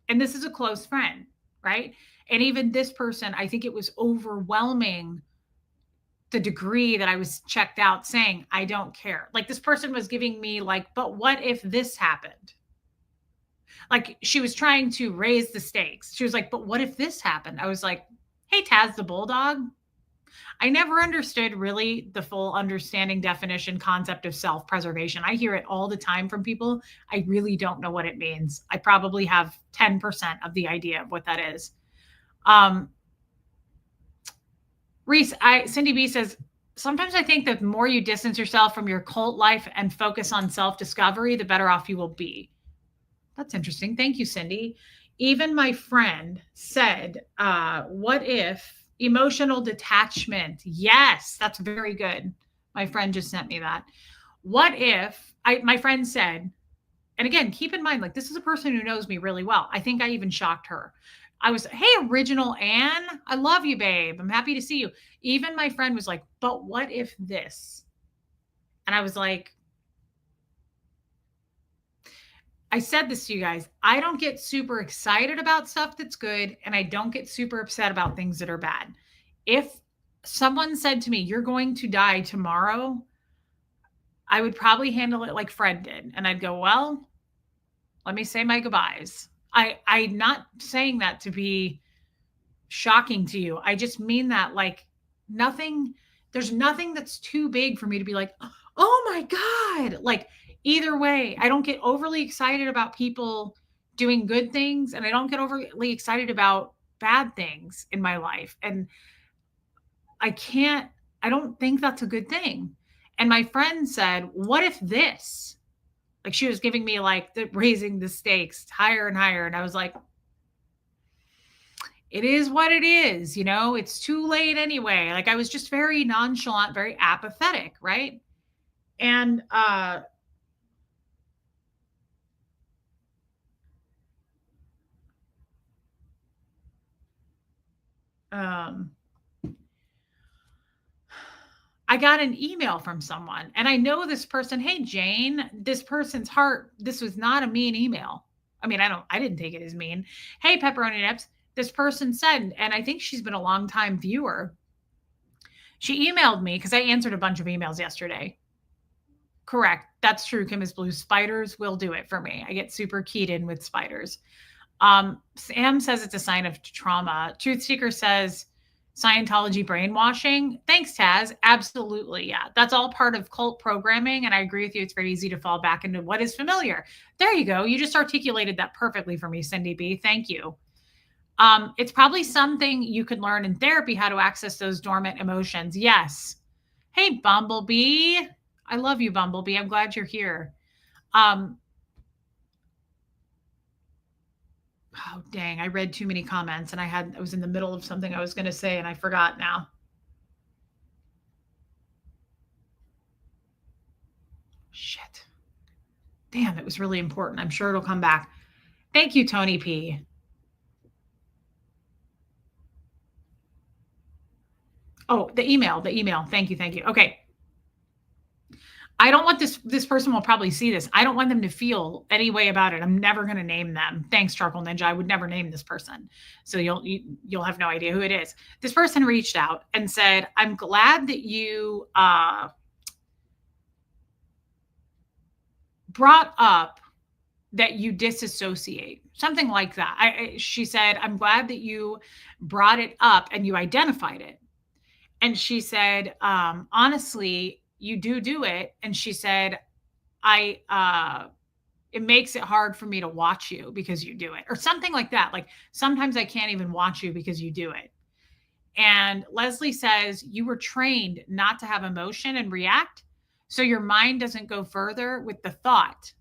A: And this is a close friend, right? And even this person, I think it was overwhelming the degree that I was checked out saying, I don't care. Like this person was giving me like, but what if this happened? Like she was trying to raise the stakes. She was like, but what if this happened? I was like, hey, Taz the Bulldog, I never understood really the full understanding definition concept of self-preservation. I hear it all the time from people. I really don't know what it means. I probably have 10% of the idea of what that is. Reese, Cindy B says, sometimes I think that the more you distance yourself from your cult life and focus on self-discovery, the better off you will be. That's interesting. Thank you, Cindy. Even my friend said, what if emotional detachment? Yes, that's very good. My friend just sent me that. What if my friend said, and again, keep in mind, like this is a person who knows me really well. I think I even shocked her. I was, hey, original Anne, I love you, babe. I'm happy to see you. Even my friend was like, but what if this? And I was like, I said this to you guys. I don't get super excited about stuff that's good, and I don't get super upset about things that are bad. If someone said to me, you're going to die tomorrow, I would probably handle it like Fred did. And I'd go, well, let me say my goodbyes. I'm not saying that to be shocking to you. I just mean that like there's nothing that's too big for me to be like, oh my God. Like Either way, I don't get overly excited about people doing good things, and I don't get overly excited about bad things in my life. And I can't, I don't think that's a good thing. And my friend said, "What if this?" Like she was giving me like raising the stakes higher and higher. And I was like, it is what it is. It's too late anyway. Like I was just very nonchalant, very apathetic. Right. And, um, I got an email from someone and I know this person. Hey, Jane, this person's heart. This was not a mean email. I mean, I didn't take it as mean. Hey, Pepperoni Nips, this person said, and I think she's been a long time viewer. She emailed me because I answered a bunch of emails yesterday. Correct. That's true. Kim is blue. Spiders will do it for me. I get super keyed in with spiders. Sam says it's a sign of trauma. Truth Seeker says Scientology brainwashing. Thanks, Taz. Absolutely. Yeah. That's all part of cult programming. And I agree with you. It's very easy to fall back into what is familiar. There you go. You just articulated that perfectly for me, Cindy B. Thank you. It's probably something you could learn in therapy, how to access those dormant emotions. Yes. Hey, Bumblebee. I love you, Bumblebee. I'm glad you're here. Oh, dang. I read too many comments and I was in the middle of something I was going to say and I forgot now. Shit. Damn, it was really important. I'm sure it'll come back. Thank you, Tony P. Oh, the email. Thank you. Okay. I don't want this person will probably see this. I don't want them to feel any way about it. I'm never going to name them. Thanks, Charcoal Ninja. I would never name this person. So you'll have no idea who it is. This person reached out and said, "I'm glad that you brought up that you disassociate." Something like that. She said, "I'm glad that you brought it up and you identified it." And she said, "Honestly, you do it." And she said, it makes it hard for me to watch you because you do it," or something like that. Like sometimes I can't even watch you because you do it. And Leslie says, "You were trained not to have emotion and react, so your mind doesn't go further with the thought.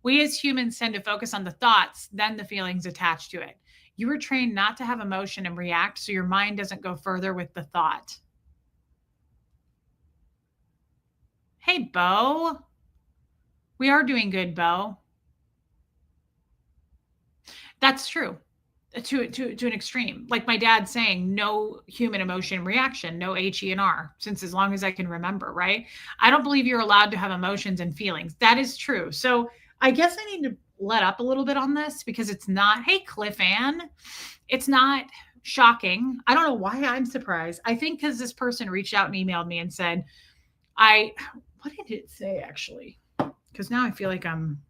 A: We as humans tend to focus on the thoughts, then the feelings attached to it. You were trained not to have emotion and react, so your mind doesn't go further with the thought." Hey, Bo. We are doing good, Bo. That's true. To an extreme. Like my dad saying, no human emotion reaction, no HE and R, since as long as I can remember, right? I don't believe you're allowed to have emotions and feelings. That is true. So I guess I need to let up a little bit on this because it's not, hey, Cliff Ann, it's not shocking. I don't know why I'm surprised. I think because this person reached out and emailed me and said, what did it say actually? Because now I feel like I'm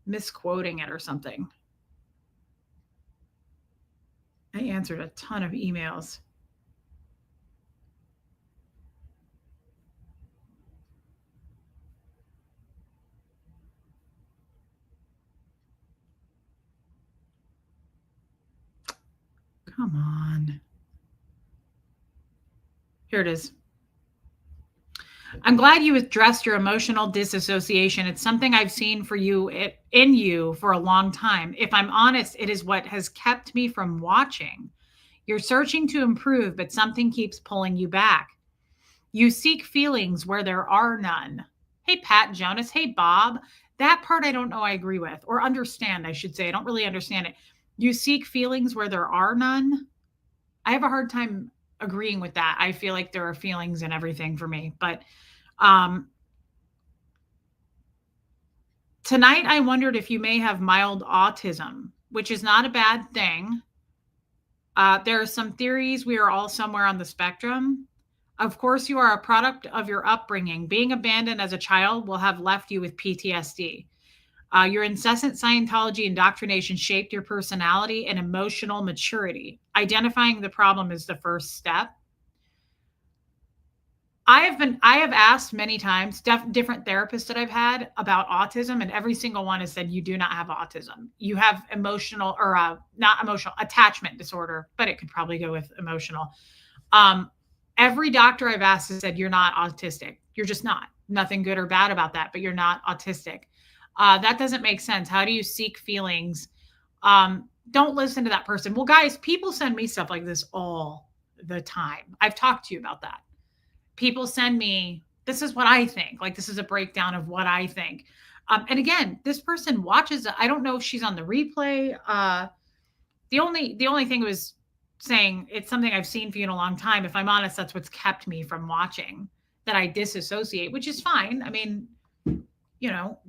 A: misquoting it or something. I answered a ton of emails. Come on. Here it is. "I'm glad you addressed your emotional disassociation. It's something I've seen for you in you for a long time. If I'm honest, it is what has kept me from watching. You're searching to improve, but something keeps pulling you back. You seek feelings where there are none." Hey, Pat Jonas. Hey, Bob. That part I don't know I agree with or understand, I should say. I don't really understand it. You seek feelings where there are none. I have a hard time agreeing with that. I feel like there are feelings in everything for me. But tonight I wondered if you may have mild autism, which is not a bad thing. There are some theories we are all somewhere on the spectrum. Of course, you are a product of your upbringing. Being abandoned as a child will have left you with PTSD. Your incessant Scientology indoctrination shaped your personality and emotional maturity. Identifying the problem is the first step. I have asked many times different therapists that I've had about autism, and every single one has said you do not have autism. You have emotional or not emotional attachment disorder, but it could probably go with emotional. Um, every doctor I've asked has said you're not autistic. You're just not. Nothing good or bad about that, but you're not autistic. That doesn't make sense. How do you seek feelings? Don't listen to that person. Well, guys, people send me stuff like this all the time. I've talked to you about that. People send me, this is what I think. Like, this is a breakdown of what I think. And again, this person watches. I don't know if she's on the replay. The only thing was saying it's something I've seen for you in a long time. If I'm honest, that's what's kept me from watching. That I disassociate, which is fine. I mean,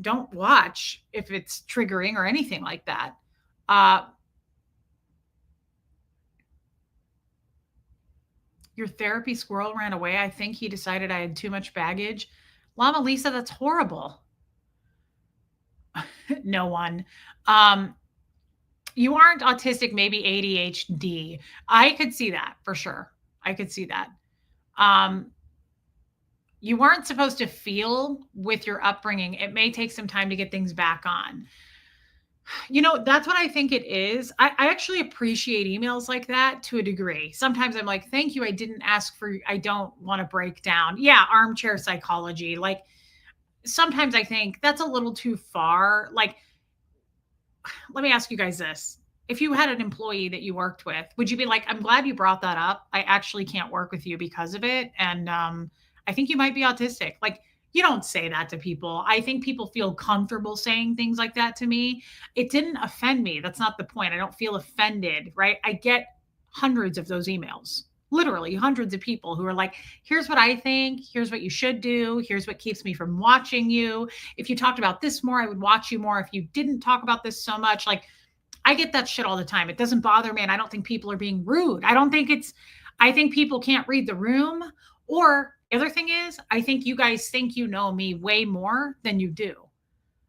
A: don't watch if it's triggering or anything like that. Uh, your therapy squirrel ran away. I think he decided I had too much baggage. Llama Lisa, that's horrible. No one. Um, you aren't autistic, maybe ADHD. I could see that for sure. I could see that. Um, you weren't supposed to feel with your upbringing. It may take some time to get things back on. That's what I think it is. I actually appreciate emails like that to a degree. Sometimes I'm like, thank you. I didn't ask for, I don't want to break down. Yeah, armchair psychology. Like, sometimes I think that's a little too far. Like, let me ask you guys this. If you had an employee that you worked with, would you be like, I'm glad you brought that up. I actually can't work with you because of it. And I think you might be autistic. Like, you don't say that to people. I think people feel comfortable saying things like that to me. It didn't offend me. That's not the point. I don't feel offended, right? I get hundreds of those emails, literally hundreds of people who are like, here's what I think. Here's what you should do. Here's what keeps me from watching you. If you talked about this more, I would watch you more. If you didn't talk about this so much, like, I get that shit all the time. It doesn't bother me. And I don't think people are being rude. I think people can't read the room. Or the other thing is, I think you guys think you know me way more than you do.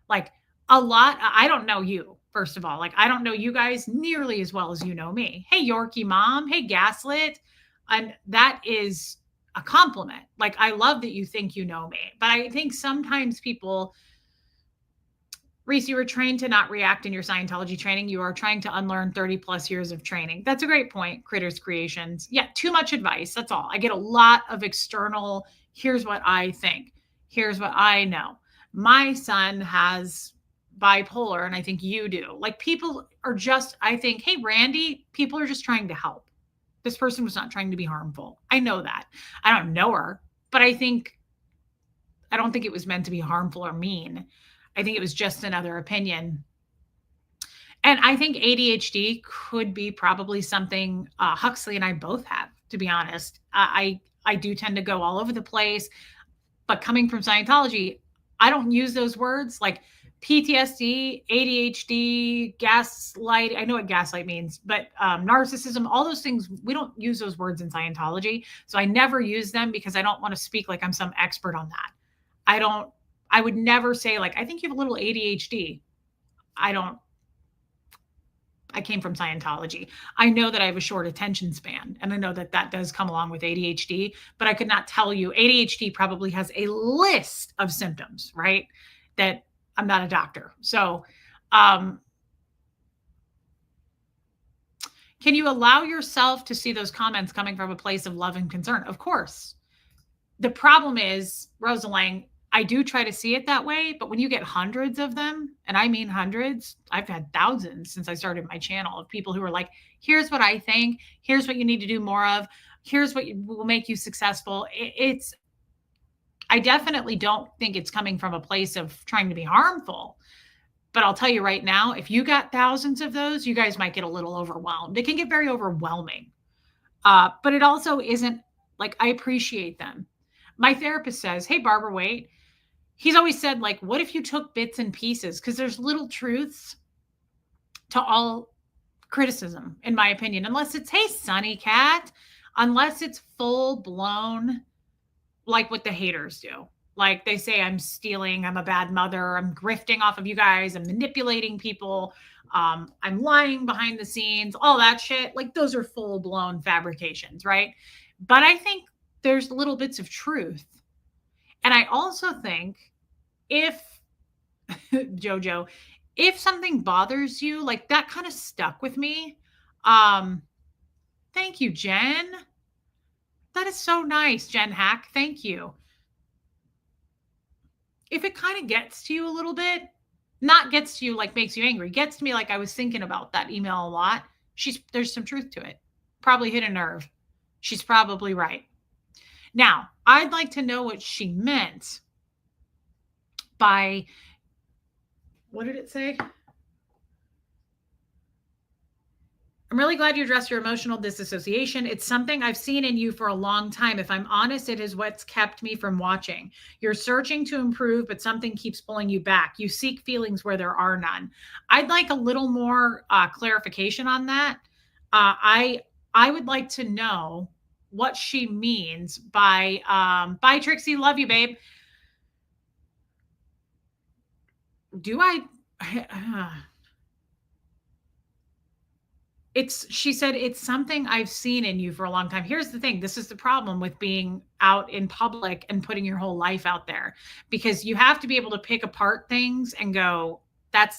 A: Like, a lot. I don't know you, first of all. Like, I don't know you guys nearly as well as you know me. Hey, Yorkie mom. Hey, Gaslit. And that is a compliment. Like, I love that you think you know me. But I think sometimes people, Reese, you were trained to not react in your Scientology training. You are trying to unlearn 30 plus years of training. That's a great point, Critters Creations. Yeah, too much advice. That's all. I get a lot of external, here's what I think, here's what I know. My son has bipolar, and I think you do. Like, people are just, I think, hey, Randy, people are just trying to help. This person was not trying to be harmful. I know that. I don't know her, but I don't think it was meant to be harmful or mean. I think it was just another opinion. And I think ADHD could be probably something Huxley and I both have, to be honest. I do tend to go all over the place, but coming from Scientology, I don't use those words like PTSD, ADHD, gaslight. I know what gaslight means, but narcissism, all those things, we don't use those words in Scientology. So I never use them because I don't want to speak like I'm some expert on that. I would never say, like, I think you have a little ADHD. I don't, I came from Scientology. I know that I have a short attention span, and I know that that does come along with ADHD, but I could not tell you. ADHD probably has a list of symptoms, right? That I'm not a doctor. So, um, can you allow yourself to see those comments coming from a place of love and concern? Of course. The problem is, Rosa Lang, I do try to see it that way, but when you get hundreds of them, and I mean hundreds, I've had thousands since I started my channel of people who are like, here's what I think, here's what you need to do more of, here's what will make you successful. I definitely don't think it's coming from a place of trying to be harmful. But I'll tell you right now, if you got thousands of those, you guys might get a little overwhelmed. It can get very overwhelming. But it also isn't like, I appreciate them. My therapist says, hey, Barbara, wait. He's always said, like, what if you took bits and pieces? Because there's little truths to all criticism, in my opinion, unless it's, hey, Sunny Cat, unless it's full blown, like what the haters do. Like, they say I'm stealing, I'm a bad mother, I'm grifting off of you guys, I'm manipulating people, I'm lying behind the scenes, all that shit. Like, those are full blown fabrications, right? But I think there's little bits of truth. And I also think if Jojo, if something bothers you, like that kind of stuck with me. Um, Thank you, Jen. That is so nice, Jen Hack. Thank you. If it kind of gets to you a little bit, not gets to you like makes you angry, gets to me like I was thinking about that email a lot. There's some truth to it. Probably hit a nerve. She's probably right. Now, I'd like to know what she meant by, what did it say? I'm really glad you addressed your emotional disassociation. It's something I've seen in you for a long time. If I'm honest, it is what's kept me from watching. You're searching to improve, but something keeps pulling you back. You seek feelings where there are none. I'd like a little more clarification on that. I would like to know what she means by bye Trixie, love you, babe. Do I she said it's something I've seen in you for a long time. Here's the thing, this is the problem with being out in public and putting your whole life out there, because you have to be able to pick apart things and go, that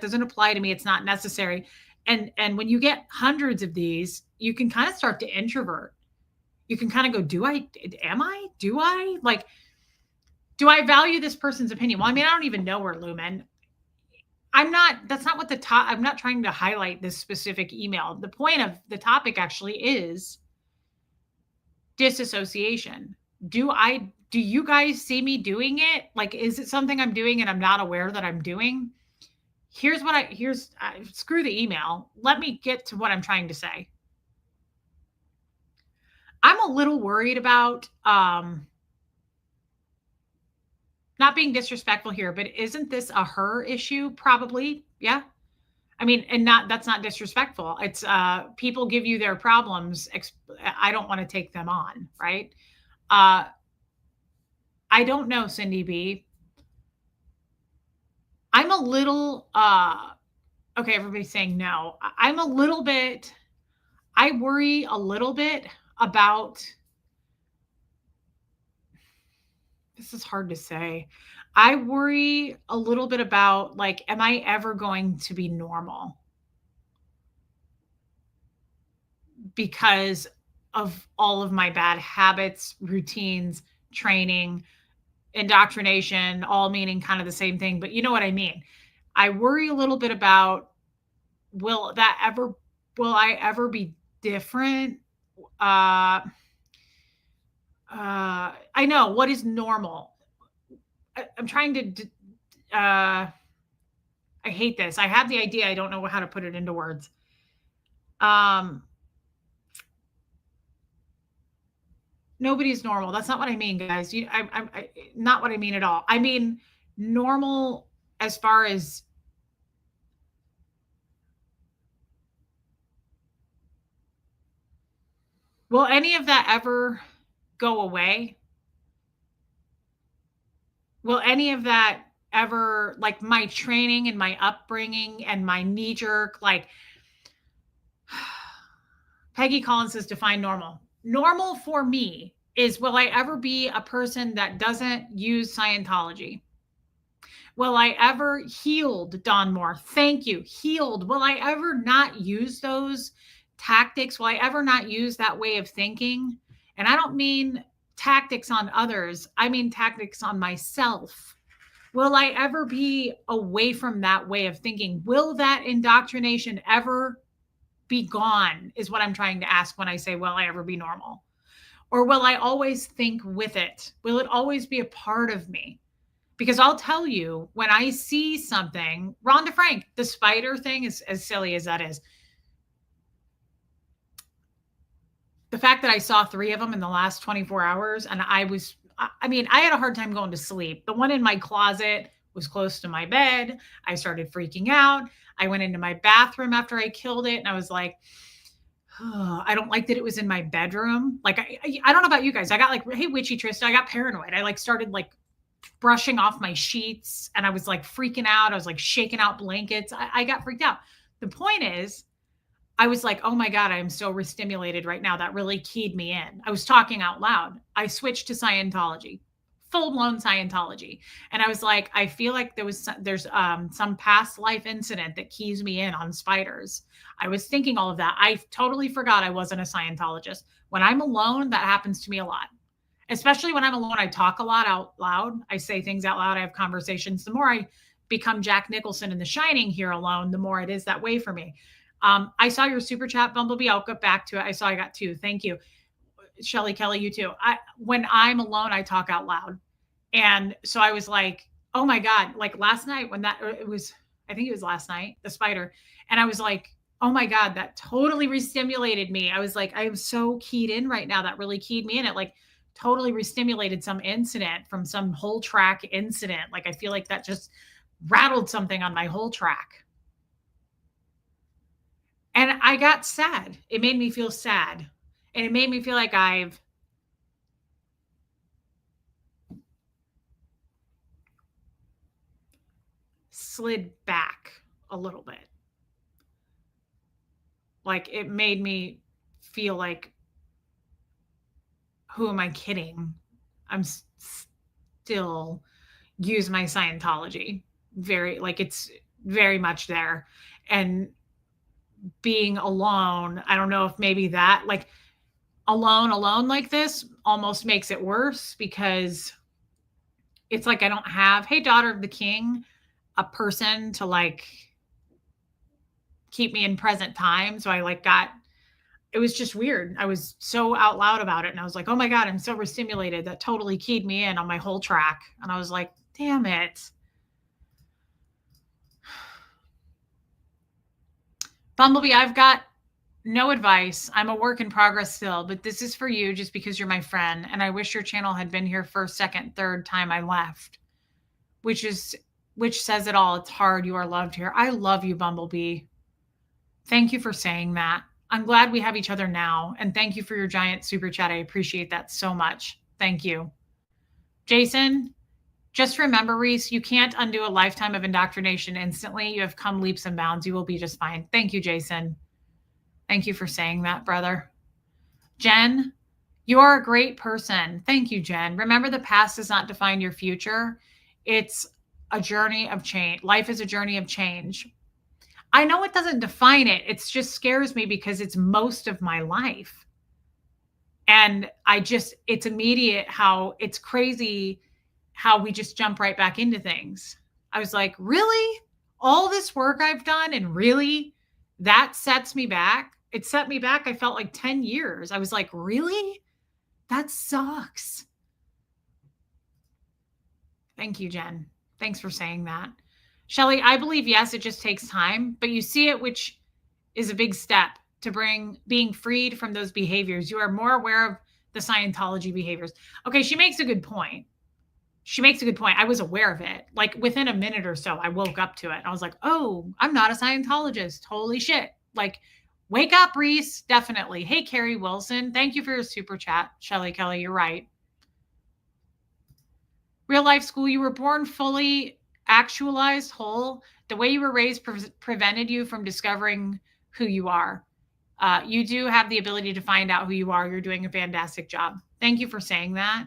A: doesn't apply to me, it's not necessary. And when you get hundreds of these, you can kind of start to introvert. You can kind of go, do I value this person's opinion? Well, I mean, I don't even know her, Lumen. That's not what I'm not trying to highlight this specific email. The point of the topic actually is disassociation. Do you guys see me doing it? Like, is it something I'm doing and I'm not aware that I'm doing? Screw the email. Let me get to what I'm trying to say. I'm a little worried about, not being disrespectful here, but isn't this a her issue? Probably. Yeah. I mean, that's not disrespectful. It's people give you their problems. I don't want to take them on, right? I don't know, Cindy B. I'm a little okay, everybody's saying no. I worry a little bit about, this is hard to say. I worry a little bit about, like, am I ever going to be normal? Because of all of my bad habits, routines, training, indoctrination, all meaning kind of the same thing, but you know what I mean. I worry a little bit about, will I ever be different? I know, what is normal? I'm trying to, I hate this. I have the idea. I don't know how to put it into words. Nobody's normal. That's not what I mean, guys. Not what I mean at all. I mean normal as far as, will any of that ever go away? Will any of that ever, like my training and my upbringing and my knee jerk, like Peggy Collins says, define normal. Normal for me is, will I ever be a person that doesn't use Scientology? Will I ever, healed, Don Moore? Thank you. Healed. Will I ever not use those tactics? Will I ever not use that way of thinking? And I don't mean tactics on others. I mean tactics on myself. Will I ever be away from that way of thinking? Will that indoctrination ever be gone, is what I'm trying to ask when I say, will I ever be normal? Or will I always think with it? Will it always be a part of me? Because I'll tell you, when I see something, Rhonda Frank, the spider thing, is as silly as that is. The fact that I saw 3 of them in the last 24 hours, and I had a hard time going to sleep. The one in my closet was close to my bed. I started freaking out. I went into my bathroom after I killed it, and I was like, oh, I don't like that it was in my bedroom. Like, I don't know about you guys. I got like, hey, witchy Trista, I got paranoid. I like started like brushing off my sheets, and I was like freaking out. I was like shaking out blankets. I got freaked out. The point is, I was like, oh my God, I'm so overstimulated right now. That really keyed me in. I was talking out loud. I switched to Scientology, full blown Scientology. And I was like, I feel like there's some past life incident that keys me in on spiders. I was thinking all of that. I totally forgot I wasn't a Scientologist. When I'm alone, that happens to me a lot. Especially when I'm alone, I talk a lot out loud. I say things out loud. I have conversations. The more I become Jack Nicholson in The Shining here alone, the more it is that way for me. I saw your super chat, Bumblebee. I'll get back to it. I saw I got two. Thank you. Shelly Kelly, you too. When I'm alone, I talk out loud. And so I was like, oh my God, like last night when it was, I think it was last night, the spider. And I was like, oh my God, that totally restimulated me. I was like, I am so keyed in right now. That really keyed me in. It like totally restimulated some incident from some whole track incident. Like I feel like that just rattled something on my whole track. And I got sad. It made me feel sad. And it made me feel like I've slid back a little bit. Like it made me feel like, who am I kidding? I'm still use my Scientology. Very, like it's very much there. And being alone, I don't know if maybe that, like alone like this almost makes it worse because it's like I don't have, hey, daughter of the king, a person to like keep me in present time. So I like it was just weird. I was so out loud about it. And I was like, oh my God, I'm so overstimulated. That totally keyed me in on my whole track. And I was like, damn it. Bumblebee, I've got no advice. I'm a work in progress still, but this is for you just because you're my friend. And I wish your channel had been here first, second, third time I left, which says it all. It's hard. You are loved here. I love you, Bumblebee. Thank you for saying that. I'm glad we have each other now. And thank you for your giant super chat. I appreciate that so much. Thank you. Jason, just remember, Reese, you can't undo a lifetime of indoctrination instantly. You have come leaps and bounds. You will be just fine. Thank you, Jason. Thank you for saying that, brother. Jen, you are a great person. Thank you, Jen. Remember, the past does not define your future. It's a journey of change. Life is a journey of change. I know it doesn't define it. It just scares me because it's most of my life. And it's immediate how it's crazy how we just jump right back into things. I was like, really? All this work I've done and really that sets me back? It set me back. I felt like 10 years. I was like, really? That sucks. Thank you, Jen. Thanks for saying that. Shelly, I believe, yes, it just takes time, but you see it, which is a big step to being freed from those behaviors. You are more aware of the Scientology behaviors. Okay, she makes a good point. I was aware of it. Like within a minute or so, I woke up to it. I was like, oh, I'm not a Scientologist. Holy shit. Like, wake up, Reese. Definitely. Hey, Carrie Wilson. Thank you for your super chat. Shelly Kelly, you're right. Real life school, you were born fully actualized, whole. The way you were raised prevented you from discovering who you are. You do have the ability to find out who you are. You're doing a fantastic job. Thank you for saying that.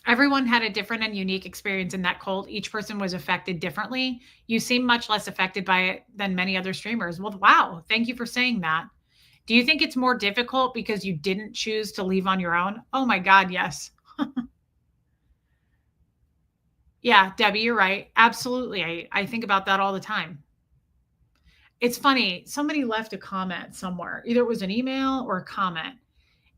A: Everyone had a different and unique experience in that cult. Each person was affected differently. You seem much less affected by it than many other streamers. Well, wow. Thank you for saying that. Do you think it's more difficult because you didn't choose to leave on your own? Oh my God, yes. Yeah, Debbie, you're right. Absolutely. I think about that all the time. It's funny. Somebody left a comment somewhere. Either it was an email or a comment.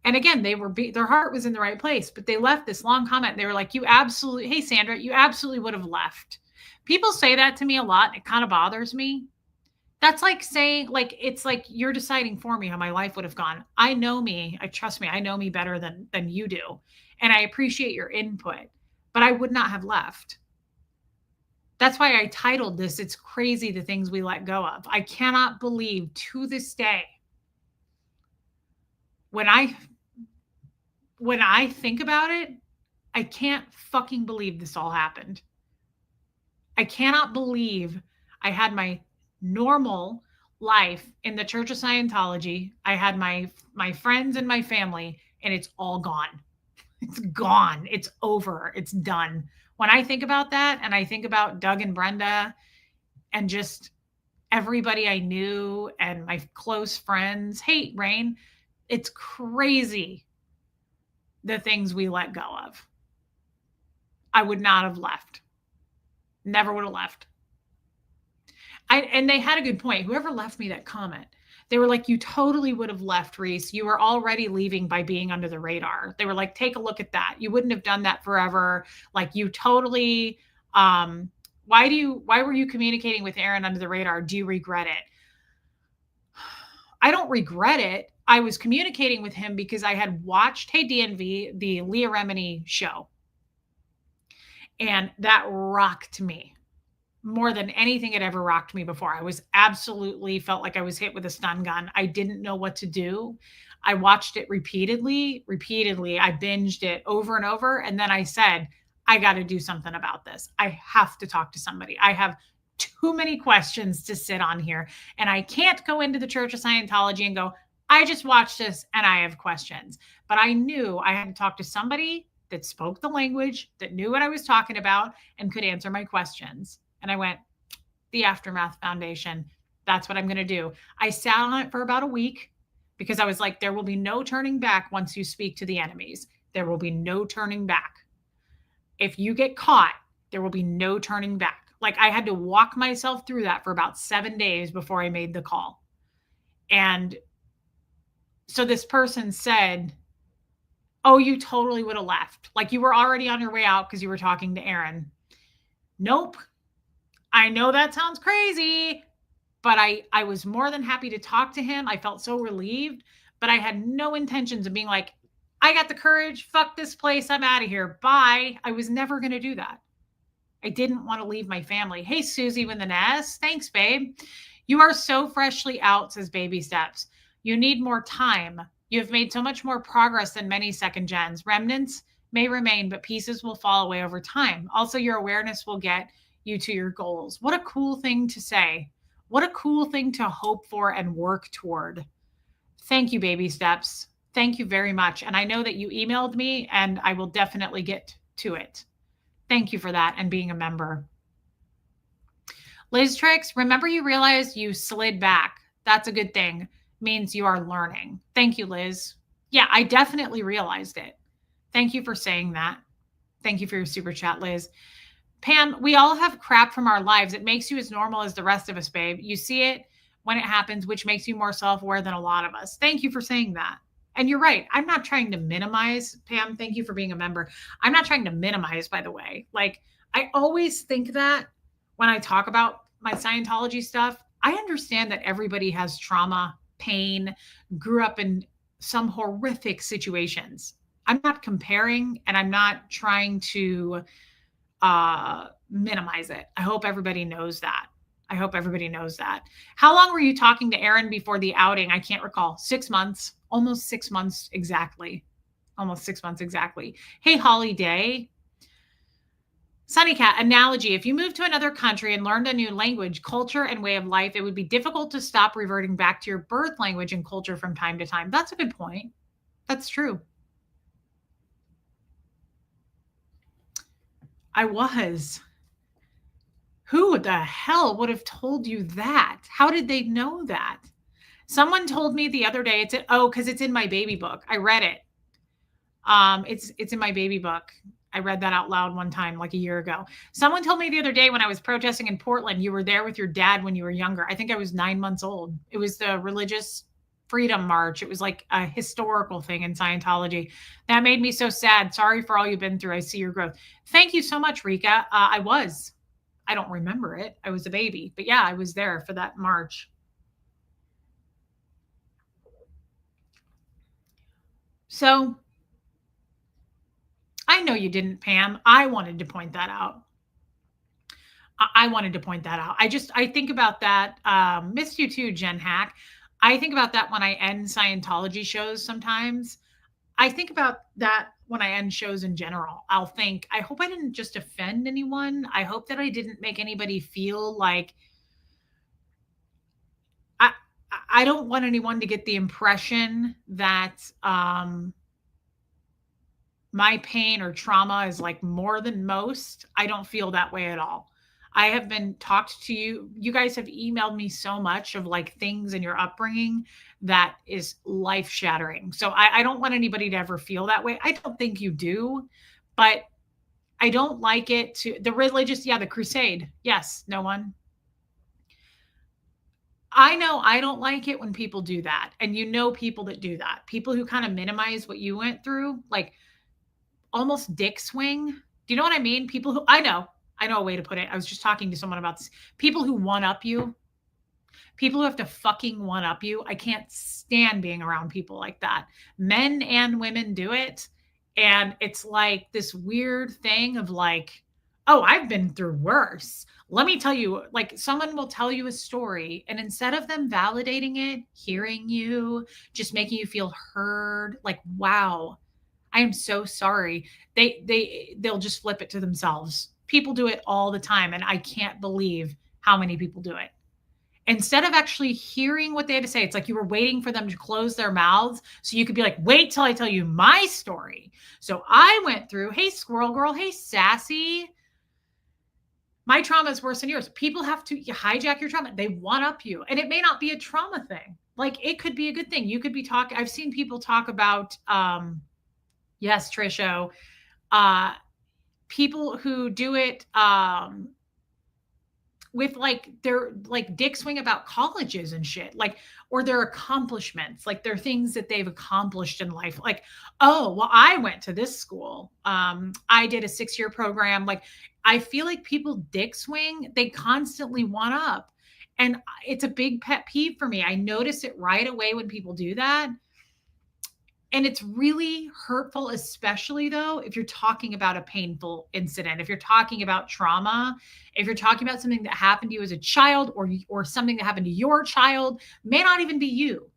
A: And again, their heart was in the right place, but they left this long comment. They were like, hey, Sandra, you absolutely would have left. People say that to me a lot. It kind of bothers me. That's like saying, like, it's like you're deciding for me how my life would have gone. I know me. Trust me. I know me better than you do. And I appreciate your input, but I would not have left. That's why I titled this, It's Crazy the Things We Let Go of. I cannot believe to this day, when I think about it, I can't fucking believe this all happened. I cannot believe I had my normal life in the Church of Scientology. I had my friends and my family, and it's all gone. It's gone. It's over. It's done. When I think about that, and I think about Doug and Brenda and just everybody I knew and my close friends, hey, Rain, it's crazy the things we let go of. I would not have left. Never would have left. And they had a good point. Whoever left me that comment, they were like, you totally would have left, Reese. You were already leaving by being under the radar. They were like, take a look at that. You wouldn't have done that forever. Like you totally, why were you communicating with Aaron under the radar? Do you regret it? I don't regret it. I was communicating with him because I had watched Hey DNV, the Leah Remini show. And that rocked me more than anything had ever rocked me before. I was absolutely felt like I was hit with a stun gun. I didn't know what to do. I watched it repeatedly. I binged it over and over. And then I said, I got to do something about this. I have to talk to somebody. I have too many questions to sit on here. And I can't go into the Church of Scientology and go, I just watched this and I have questions. But I knew I had to talk to somebody that spoke the language, that knew what I was talking about, and could answer my questions. And I went, the Aftermath Foundation. That's what I'm going to do. I sat on it for about a week because I was like, there will be no turning back once you speak to the enemies. There will be no turning back. If you get caught, there will be no turning back. Like I had to walk myself through that for about 7 days before I made the call. And so this person said, oh, you totally would have left. Like you were already on your way out because you were talking to Aaron. Nope. I know that sounds crazy, but I was more than happy to talk to him. I felt so relieved, but I had no intentions of being like, I got the courage. Fuck this place. I'm out of here. Bye. I was never going to do that. I didn't want to leave my family. Hey, Susie with an S. Thanks, babe. You are so freshly out, says Baby Steps. You need more time. You have made so much more progress than many second gens. Remnants may remain, but pieces will fall away over time. Also, your awareness will get you to your goals. What a cool thing to say. What a cool thing to hope for and work toward. Thank you, Baby Steps. Thank you very much. And I know that you emailed me and I will definitely get to it. Thank you for that and being a member. Liz Tricks, remember you realized you slid back. That's a good thing. Means you are learning. Thank you, Liz. Yeah, I definitely realized it. Thank you for saying that. Thank you for your super chat, Liz. Pam, we all have crap from our lives. It makes you as normal as the rest of us, babe. You see it when it happens, which makes you more self-aware than a lot of us. Thank you for saying that. And you're right. I'm not trying to minimize, Pam. Thank you for being a member. I'm not trying to minimize, by the way. Like, I always think that when I talk about my Scientology stuff, I understand that everybody has trauma, pain, grew up in some horrific situations. I'm not comparing and I'm not trying to minimize it. I hope everybody knows that. I hope everybody knows that. How long were you talking to Aaron before the outing? I can't recall. 6 months, almost 6 months exactly. Almost 6 months exactly. Hey, Holly Day. Sunny Cat, analogy. If you moved to another country and learned a new language, culture, and way of life, it would be difficult to stop reverting back to your birth language and culture from time to time. That's a good point. That's true. I was. Who the hell would have told you that? How did they know that? Someone told me the other day, because it's in my baby book. I read it. It's in my baby book. I read that out loud one time, like a year ago. Someone told me the other day when I was protesting in Portland, you were there with your dad when you were younger. I think I was 9 months old. It was the Religious Freedom March. It was like a historical thing in Scientology. That made me so sad. Sorry for all you've been through. I see your growth. Thank you so much, Rika. I don't remember it. I was a baby, but yeah, I was there for that march. So I know you didn't, Pam. I wanted to point that out. I think about that. Missed you too, Jen Hack. I think about that when I end Scientology shows sometimes. I think about that when I end shows in general. I'll think, I hope I didn't just offend anyone. I hope that I didn't make anybody feel like I don't want anyone to get the impression that my pain or trauma is like more than most. I don't feel that way at all. I have been talked to you. You guys have emailed me so much of like things in your upbringing that is life shattering. So I don't want anybody to ever feel that way. I don't think you do, but I don't like it to the religious, yeah, the crusade. Yes, no one. I know I don't like it when people do that. And you know people that do that. People who kind of minimize what you went through, like almost dick swing. Do you know what I mean? People who I know a way to put it. I was just talking to someone about this. People who one up you, people who have to fucking one up you. I can't stand being around people like that. Men and women do it. And it's like this weird thing of like, oh, I've been through worse. Let me tell you, like, someone will tell you a story, and instead of them validating it, hearing you, just making you feel heard, like, wow, I am so sorry. They'll just flip it to themselves. People do it all the time, and I can't believe how many people do it. Instead of actually hearing what they had to say, it's like you were waiting for them to close their mouths so you could be like, wait till I tell you my story. So I went through, hey, squirrel girl, hey, sassy. My trauma is worse than yours. People have to hijack your trauma. They one up you. And it may not be a trauma thing. Like it could be a good thing. You could be talking. I've seen people talk about, yes, Trisho, uh, people who do it with like their like dick swing about colleges and shit, like, or their accomplishments, like their things that they've accomplished in life. Like, oh, well, I went to this school. I did a 6-year program. Like, I feel like people dick swing, they constantly one up. And it's a big pet peeve for me. I notice it right away when people do that. And it's really hurtful, especially though, if you're talking about a painful incident, if you're talking about trauma, if you're talking about something that happened to you as a child or something that happened to your child, may not even be you,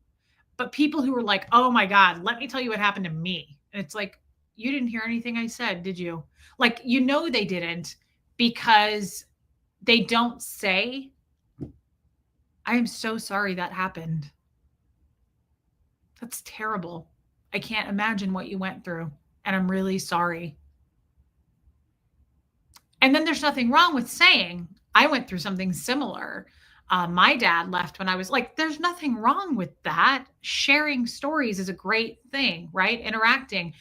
A: but people who are like, oh my God, let me tell you what happened to me. And it's like, you didn't hear anything I said, did you? Like, you know, they didn't because they don't say, I am so sorry that happened. That's terrible. I can't imagine what you went through, and I'm really sorry. And then there's nothing wrong with saying, I went through something similar. My dad left when I was like, there's nothing wrong with that. Sharing stories is a great thing, right? Interacting.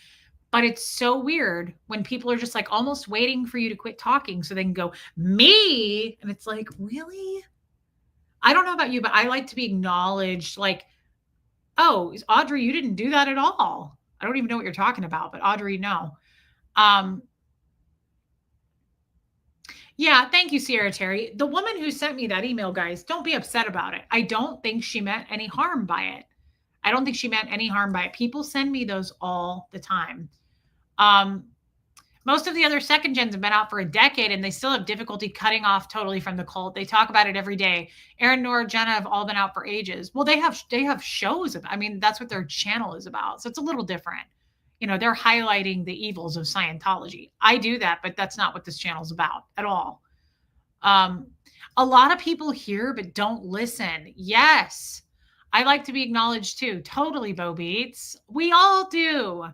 A: But it's so weird when people are just like almost waiting for you to quit talking so they can go, me. And it's like, really? I don't know about you, but I like to be acknowledged like, oh, Audrey, you didn't do that at all. I don't even know what you're talking about, but Audrey, no. Um, yeah, thank you, Sierra Terry. The woman who sent me that email, guys, don't be upset about it. I don't think she meant any harm by it. I don't think she meant any harm by it. People send me those all the time. Um, Most of the other second gens have been out for a decade and they still have difficulty cutting off totally from the cult. They talk about it every day. Aaron, Nora, Jenna have all been out for ages. Well, they have shows. I mean, that's what their channel is about. So it's a little different. You know, they're highlighting the evils of Scientology. I do that, but that's not what this channel is about at all. Um, a lot of people hear but don't listen. Yes. I like to be acknowledged too. Totally, Bo Beats. We all do.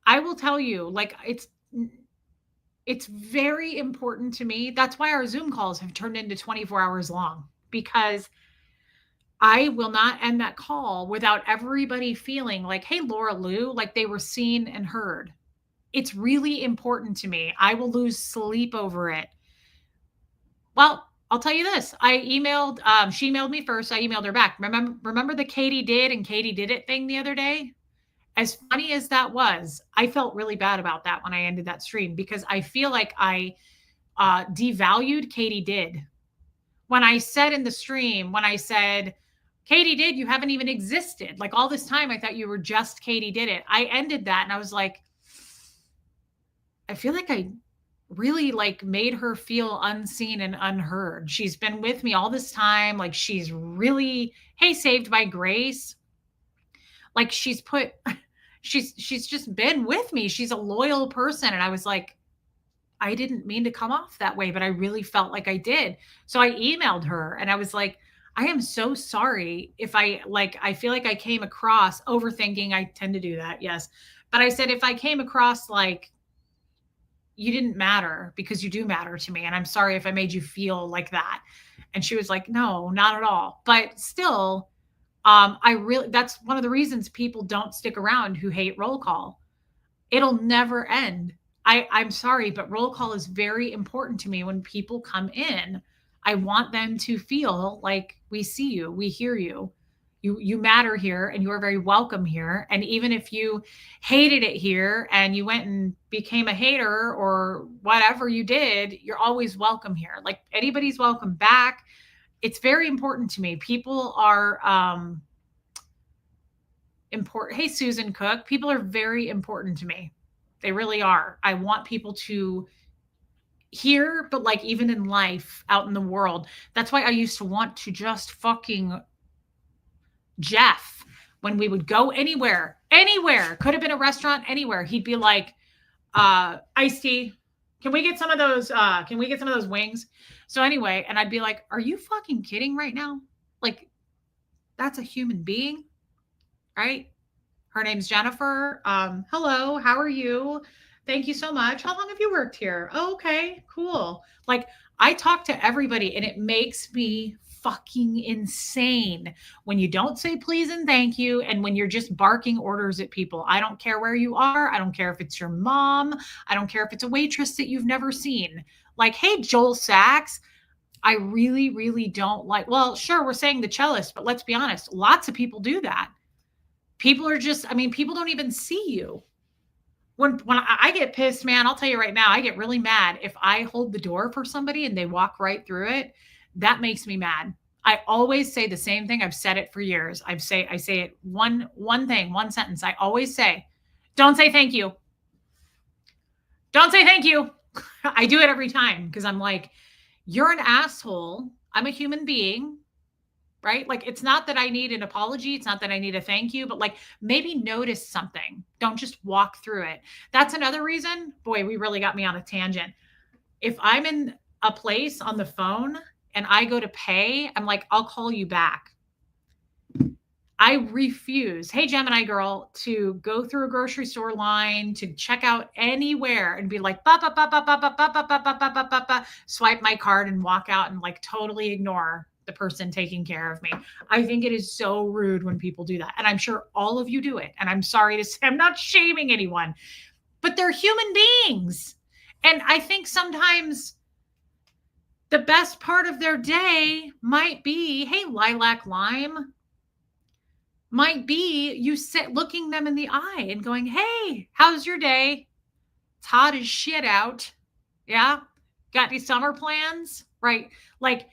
A: I will tell you, like it's very important to me. That's why our Zoom calls have turned into 24 hours long because I will not end that call without everybody feeling like, hey, Laura Lou, like they were seen and heard. It's really important to me. I will lose sleep over it. Well, I'll tell you this. I emailed, she emailed me first. I emailed her back. Remember the Katie did and Katie did it thing the other day? As funny as that was, I felt really bad about that when I ended that stream because I feel like I devalued Katie did. When I said in the stream, when I said, Katie did, you haven't even existed. Like all this time, I thought you were just Katie did it. I ended that and I was like, I feel like I really like made her feel unseen and unheard. She's been with me all this time. Like she's really, hey, saved by grace. Like she's just been with me. She's a loyal person. And I was like, I didn't mean to come off that way, but I really felt like I did. So I emailed her and I was like, I am so sorry if I feel like I came across overthinking. I tend to do that. Yes. But I said, if I came across like you didn't matter, because you do matter to me. And I'm sorry if I made you feel like that. And she was like, no, not at all. But still, I really, that's one of the reasons people don't stick around who hate roll call. It'll never end. I'm sorry, but roll call is very important to me when people come in. I want them to feel like we see you, we hear you. You matter here and you are very welcome here. And even if you hated it here and you went and became a hater or whatever you did, you're always welcome here. Like anybody's welcome back. It's very important to me. People are important. Hey, Susan Cook, people are very important to me. They really are. I want people to hear, but like even in life, out in the world. That's why I used to want to just fucking Jeff, when we would go anywhere, could have been a restaurant, anywhere. He'd be like, iced tea. Can we get some of those? Can we get some of those wings? So anyway, and I'd be like, are you fucking kidding right now? Like, that's a human being, right? Her name's Jennifer. Hello, how are you? Thank you so much. How long have you worked here? Oh, okay, cool. Like, I talk to everybody and it makes me fucking insane when you don't say please and thank you and when you're just barking orders at people. I don't care where you are. I don't care if it's your mom. I don't care if it's a waitress that you've never seen. Like, hey, Joel Sachs, I really, really don't like, well, sure, we're saying the cellist, but let's be honest, lots of people do that. People are just, I mean, people don't even see you. When I get pissed, man, I'll tell you right now, I get really mad if I hold the door for somebody and they walk right through it. That makes me mad. I always say the same thing. I've said it for years. I say it one thing, one sentence. I always say, don't say thank you. Don't say thank you. I do it every time because I'm like, you're an asshole. I'm a human being, right? Like, it's not that I need an apology. It's not that I need a thank you, but like maybe notice something. Don't just walk through it. That's another reason. Boy, we really got me on a tangent. If I'm in a place on the phone and I go to pay, I'm like, I'll call you back. I refuse, hey, Gemini girl, to go through a grocery store line, to check out anywhere and be like, swipe my card and walk out and like totally ignore the person taking care of me. I think it is so rude when people do that. And I'm sure all of you do it. And I'm sorry to say, I'm not shaming anyone, but they're human beings. And I think sometimes the best part of their day might be, hey, Lilac Lime, might be you sit looking them in the eye and going, hey, how's your day? It's hot as shit out. Yeah. Got any summer plans? Right. Like,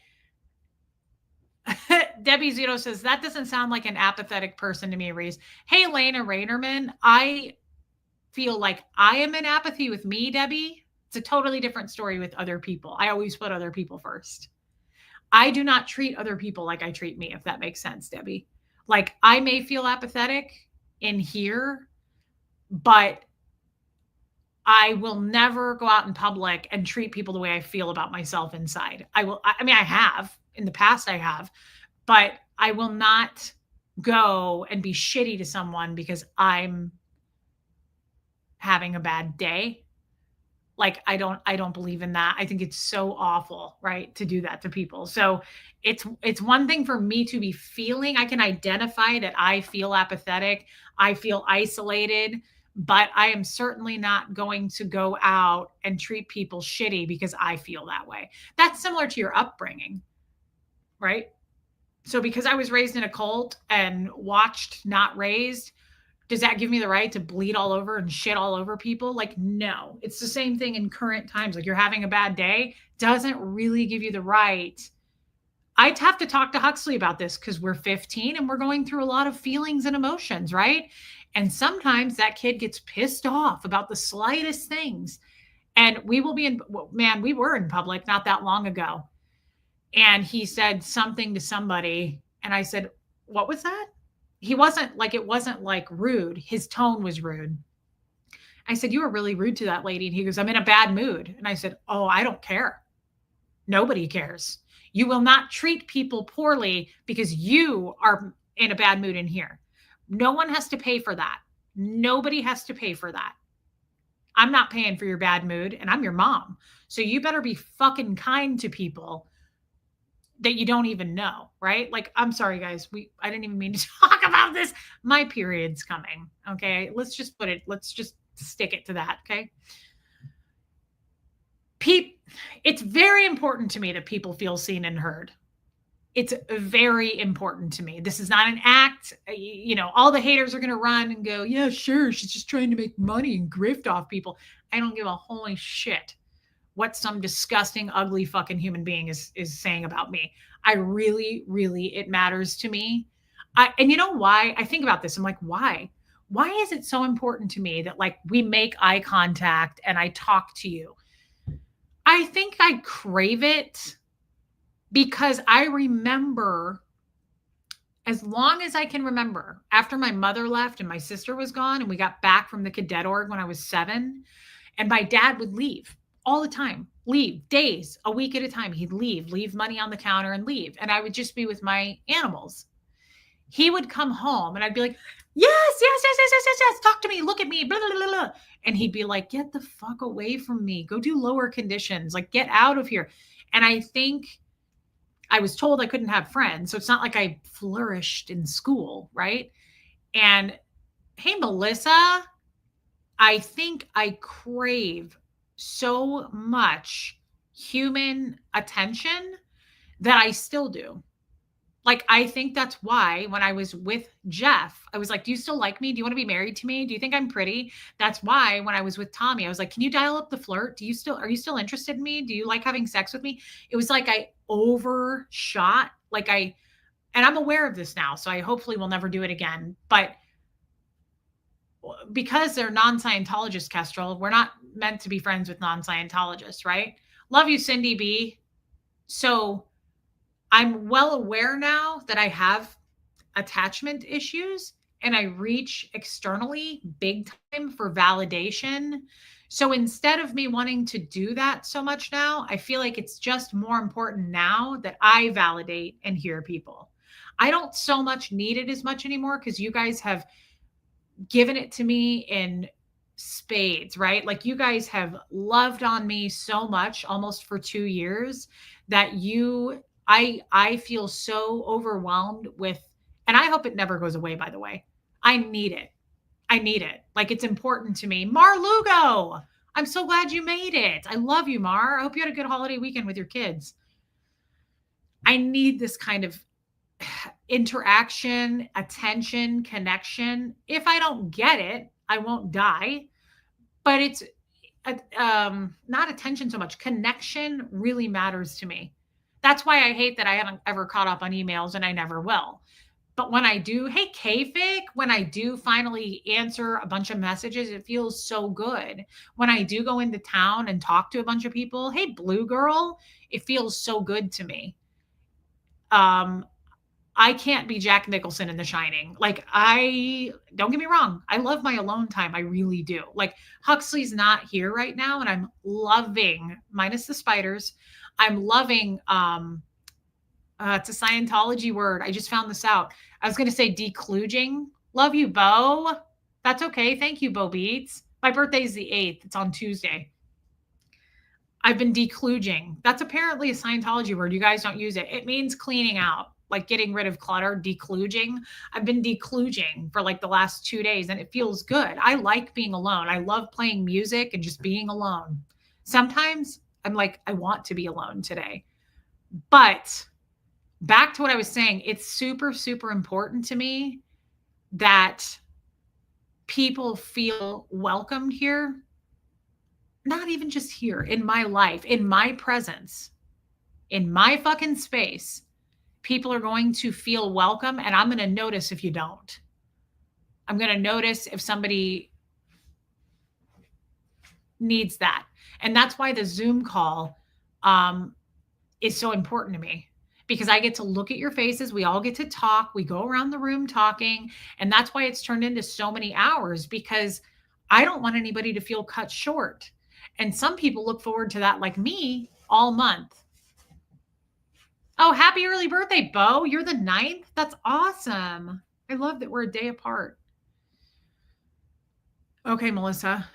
A: Debbie Zito says, that doesn't sound like an apathetic person to me, Reese. Hey, Lena Rainerman, I feel like I am in apathy with me, Debbie. It's a totally different story with other people. I always put other people first. I do not treat other people like I treat me, if that makes sense, Debbie. Like, I may feel apathetic in here, but I will never go out in public and treat people the way I feel about myself inside. I mean, I have in the past, I have, but I will not go and be shitty to someone because I'm having a bad day. Like, I don't believe in that. I think it's so awful, right, to do that to people. So it's one thing for me to be feeling, I can identify that I feel apathetic, I feel isolated, but I am certainly not going to go out and treat people shitty because I feel that way. That's similar to your upbringing, right? So because I was raised in a cult and watched, not raised, does that give me the right to bleed all over and shit all over people? Like, no. It's the same thing in current times. Like, you're having a bad day, doesn't really give you the right. I'd have to talk to Huxley about this because we're 15 and we're going through a lot of feelings and emotions, right? And sometimes that kid gets pissed off about the slightest things. And we will be in, man, we were in public not that long ago. And he said something to somebody. And I said, what was that? It wasn't like rude. His tone was rude. I said, you were really rude to that lady. And he goes, I'm in a bad mood. And I said, oh, I don't care. Nobody cares. You will not treat people poorly because you are in a bad mood in here. No one has to pay for that. Nobody has to pay for that. I'm not paying for your bad mood, and I'm your mom. So you better be fucking kind to people that you don't even know, right? Like, I'm sorry, guys. I didn't even mean to talk about this. My period's coming. Okay. Let's just stick it to that. Okay. It's very important to me that people feel seen and heard. It's very important to me. This is not an act. All the haters are going to run and go, yeah, sure. She's just trying to make money and grift off people. I don't give a holy shit what some disgusting, ugly fucking human being is saying about me. I really, really, it matters to me. And you know why? I think about this. I'm like, why? Why is it so important to me that like we make eye contact and I talk to you? I think I crave it because I remember, as long as I can remember, after my mother left and my sister was gone and we got back from the cadet org when I was 7, and my dad would leave all the time, leave days, a week at a time. He'd leave money on the counter and leave. And I would just be with my animals. He would come home and I'd be like, yes, yes, yes, yes, yes, yes, yes. Talk to me. Look at me. Blah, blah, blah, blah. And he'd be like, get the fuck away from me. Go do lower conditions. Like, get out of here. And I think I was told I couldn't have friends. So it's not like I flourished in school, right? And hey, Melissa, I think I crave so much human attention that I still do. Like, I think that's why when I was with Jeff, I was like, do you still like me? Do you want to be married to me? Do you think I'm pretty? That's why when I was with Tommy, I was like, can you dial up the flirt? Are you still interested in me? Do you like having sex with me? It was like I overshot. And I'm aware of this now. So I hopefully will never do it again. But because they're non-Scientologists, Kestrel, we're not meant to be friends with non-Scientologists, right? Love you, Cindy B. So I'm well aware now that I have attachment issues and I reach externally big time for validation. So instead of me wanting to do that so much now, I feel like it's just more important now that I validate and hear people. I don't so much need it as much anymore because you guys have given it to me in spades, right? Like you guys have loved on me so much almost for 2 years that I feel so overwhelmed with, and I hope it never goes away, by the way. I need it. I need it. Like it's important to me. Mar Lugo, I'm so glad you made it. I love you, Mar. I hope you had a good holiday weekend with your kids. I need this kind of interaction, attention, connection. If I don't get it, I won't die. But it's not attention so much. Connection really matters to me. That's why I hate that I haven't ever caught up on emails and I never will. But when I do, hey, K-Fig, when I do finally answer a bunch of messages, it feels so good. When I do go into town and talk to a bunch of people, hey, Blue Girl, it feels so good to me. I can't be Jack Nicholson in The Shining. Like, don't get me wrong, I love my alone time. I really do. Like, Huxley's not here right now, and I'm loving, minus the spiders, I'm loving, it's a Scientology word. I just found this out. I was going to say decluging. Love you, Bo. That's okay. Thank you, Bo Beats. My birthday's the 8th. It's on Tuesday. I've been decluging. That's apparently a Scientology word. You guys don't use it. It means cleaning out, like getting rid of clutter, decluging. I've been decluging for like the last 2 days and it feels good. I like being alone. I love playing music and just being alone. Sometimes I'm like, I want to be alone today. But back to what I was saying, it's super, super important to me that people feel welcomed here. Not even just here, in my life, in my presence, in my fucking space. People are going to feel welcome, and I'm going to notice if you don't. I'm going to notice if somebody needs that. And that's why the Zoom call is so important to me, because I get to look at your faces. We all get to talk. We go around the room talking. And that's why it's turned into so many hours, because I don't want anybody to feel cut short. And some people look forward to that, like me, all month. Oh, happy early birthday, Bo. You're the ninth? That's awesome. I love that we're a day apart. Okay, Melissa.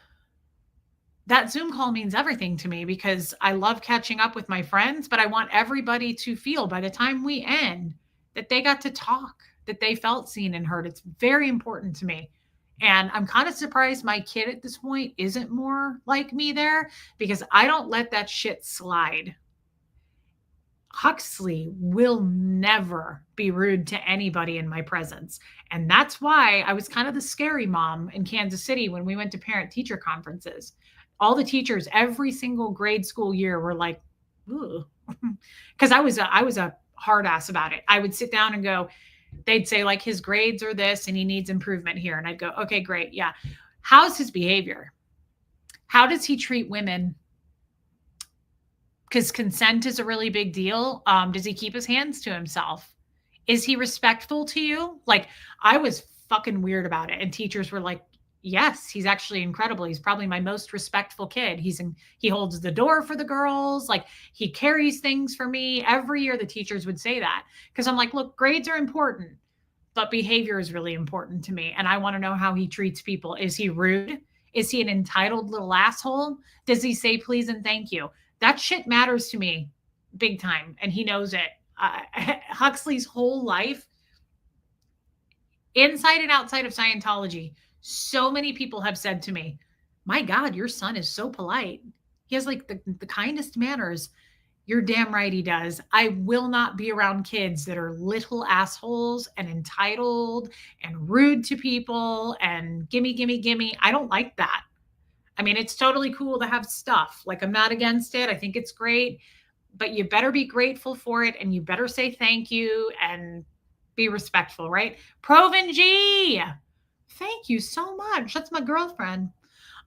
A: That Zoom call means everything to me because I love catching up with my friends, but I want everybody to feel by the time we end that they got to talk, that they felt seen and heard. It's very important to me. And I'm kind of surprised my kid at this point isn't more like me there because I don't let that shit slide. Huxley will never be rude to anybody in my presence. And that's why I was kind of the scary mom in Kansas City when we went to parent teacher conferences. All the teachers every single grade school year were like, ooh, because I was a hard ass about it. I would sit down and go, they'd say like his grades are this and he needs improvement here. And I'd go, okay, great. Yeah. How's his behavior? How does he treat women? Because consent is a really big deal. Does he keep his hands to himself? Is he respectful to you? Like, I was fucking weird about it. And teachers were like, yes, he's actually incredible. He's probably my most respectful kid. He holds the door for the girls. Like, he carries things for me. Every year the teachers would say that. Because I'm like, look, grades are important, but behavior is really important to me. And I want to know how he treats people. Is he rude? Is he an entitled little asshole? Does he say please and thank you? That shit matters to me big time. And he knows it. Huxley's whole life, inside and outside of Scientology, so many people have said to me, my God, your son is so polite. He has like the kindest manners. You're damn right he does. I will not be around kids that are little assholes and entitled and rude to people and gimme, gimme, gimme. I don't like that. I mean, it's totally cool to have stuff. Like, I'm not against it. I think it's great, but you better be grateful for it and you better say thank you and be respectful, right? Proven G. Thank you so much. That's my girlfriend.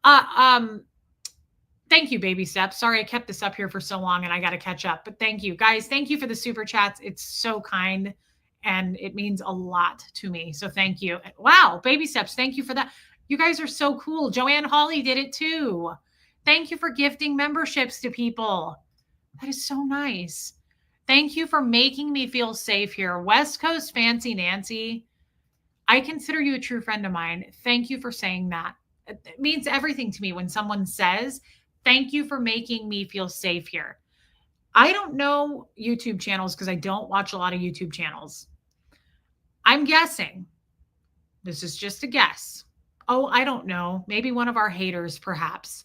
A: Uh, um, Thank you, baby steps. Sorry I kept this up here for so long and I got to catch up, but thank you guys. Thank you for the super chats. It's so kind and it means a lot to me. So thank you. Wow, baby steps. Thank you for that. You guys are so cool. Joanne Hawley did it too. Thank you for gifting memberships to people. That is so nice. Thank you for making me feel safe here. West Coast Fancy Nancy, I consider you a true friend of mine. Thank you for saying that. It means everything to me when someone says, thank you for making me feel safe here. I don't know YouTube channels because I don't watch a lot of YouTube channels. I'm guessing, this is just a guess. Oh, I don't know. Maybe one of our haters, perhaps.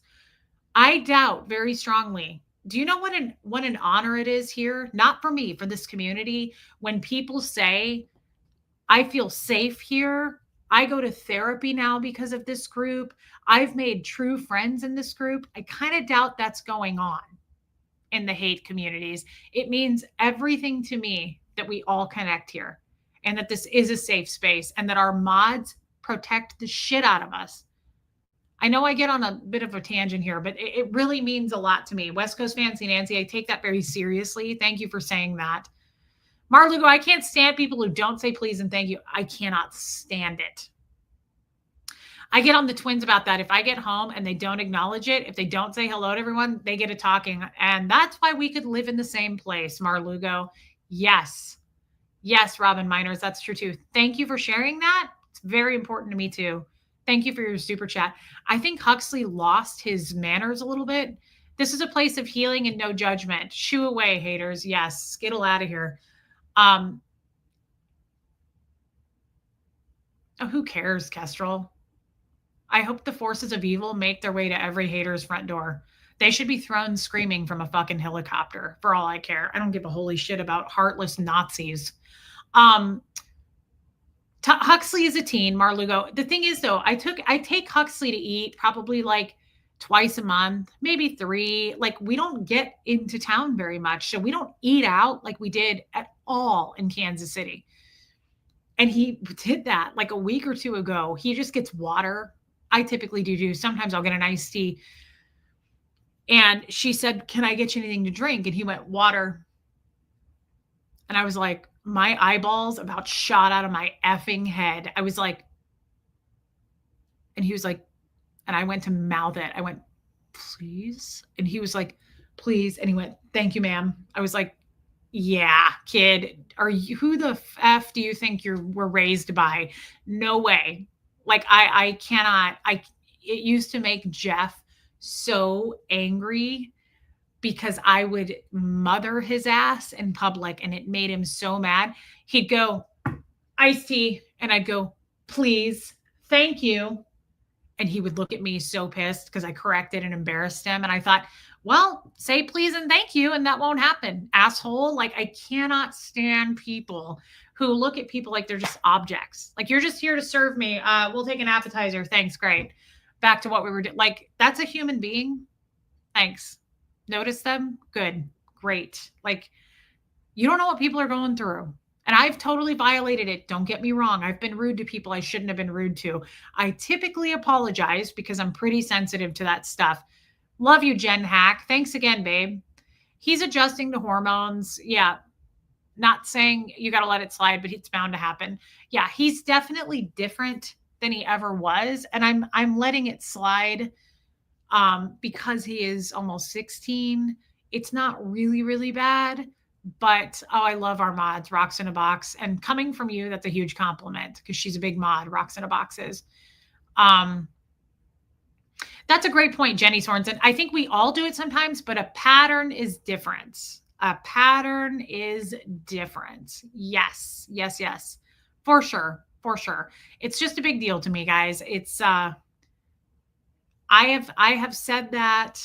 A: I doubt very strongly. Do you know what an honor it is here? Not for me, for this community. When people say, I feel safe here. I go to therapy now because of this group. I've made true friends in this group. I kind of doubt that's going on in the hate communities. It means everything to me that we all connect here and that this is a safe space and that our mods protect the shit out of us. I know I get on a bit of a tangent here, but it really means a lot to me. West Coast Fancy Nancy, I take that very seriously. Thank you for saying that. Marlugo, I can't stand people who don't say please and thank you. I cannot stand it. I get on the twins about that. If I get home and they don't acknowledge it, if they don't say hello to everyone, they get a talking. And that's why we could live in the same place, Marlugo. Yes. Yes, Robin Miners, that's true too. Thank you for sharing that. It's very important to me too. Thank you for your super chat. I think Huxley lost his manners a little bit. This is a place of healing and no judgment. Shoo away, haters. Yes, skittle out of here. Oh, who cares, Kestrel? I hope the forces of evil make their way to every hater's front door. They should be thrown screaming from a fucking helicopter for all I care. I don't give a holy shit about heartless Nazis. Huxley is a teen, Marlugo. The thing is, though, I take Huxley to eat probably like twice a month, maybe 3. Like, we don't get into town very much, so we don't eat out like we did at all in Kansas City. And he did that like a week or 2 ago. He just gets water. I typically do too. Sometimes I'll get an iced tea. And she said, can I get you anything to drink? And he went, water. And I was like, my eyeballs about shot out of my effing head. I was like, and he was like, and I went to mouth it. I went, please. And he was like, please. And he went, thank you, ma'am. I was like, Yeah, kid, are you who the f do you think you were raised by? No way. Like I cannot. I It used to make Jeff so angry because I would mother his ass in public and it made him so mad. He'd go, "Iced tea," and I'd go, "Please. Thank you." And he would look at me so pissed because I corrected and embarrassed him. And I thought, well, say please and thank you, and that won't happen, asshole. Like, I cannot stand people who look at people like they're just objects. Like, you're just here to serve me. We'll take an appetizer. Thanks. Great. Back to what we were doing. Like, that's a human being. Thanks. Notice them. Good. Great. Like, you don't know what people are going through. And I've totally violated it. Don't get me wrong. I've been rude to people I shouldn't have been rude to. I typically apologize because I'm pretty sensitive to that stuff. Love you, Jen Hack. Thanks again, babe. He's adjusting to hormones. Yeah. Not saying you got to let it slide, but it's bound to happen. Yeah, he's definitely different than he ever was, and I'm letting it slide because he is almost 16. It's not really, really bad, but oh, I love our mods, Rocks in a Box. And coming from you, that's a huge compliment because she's a big mod, Rocks in a Boxes. Um, that's a great point, Jenny Sorensen. I think we all do it sometimes, but a pattern is different. A pattern is different. Yes, yes, yes. For sure. For sure. It's just a big deal to me, guys. It's I have said that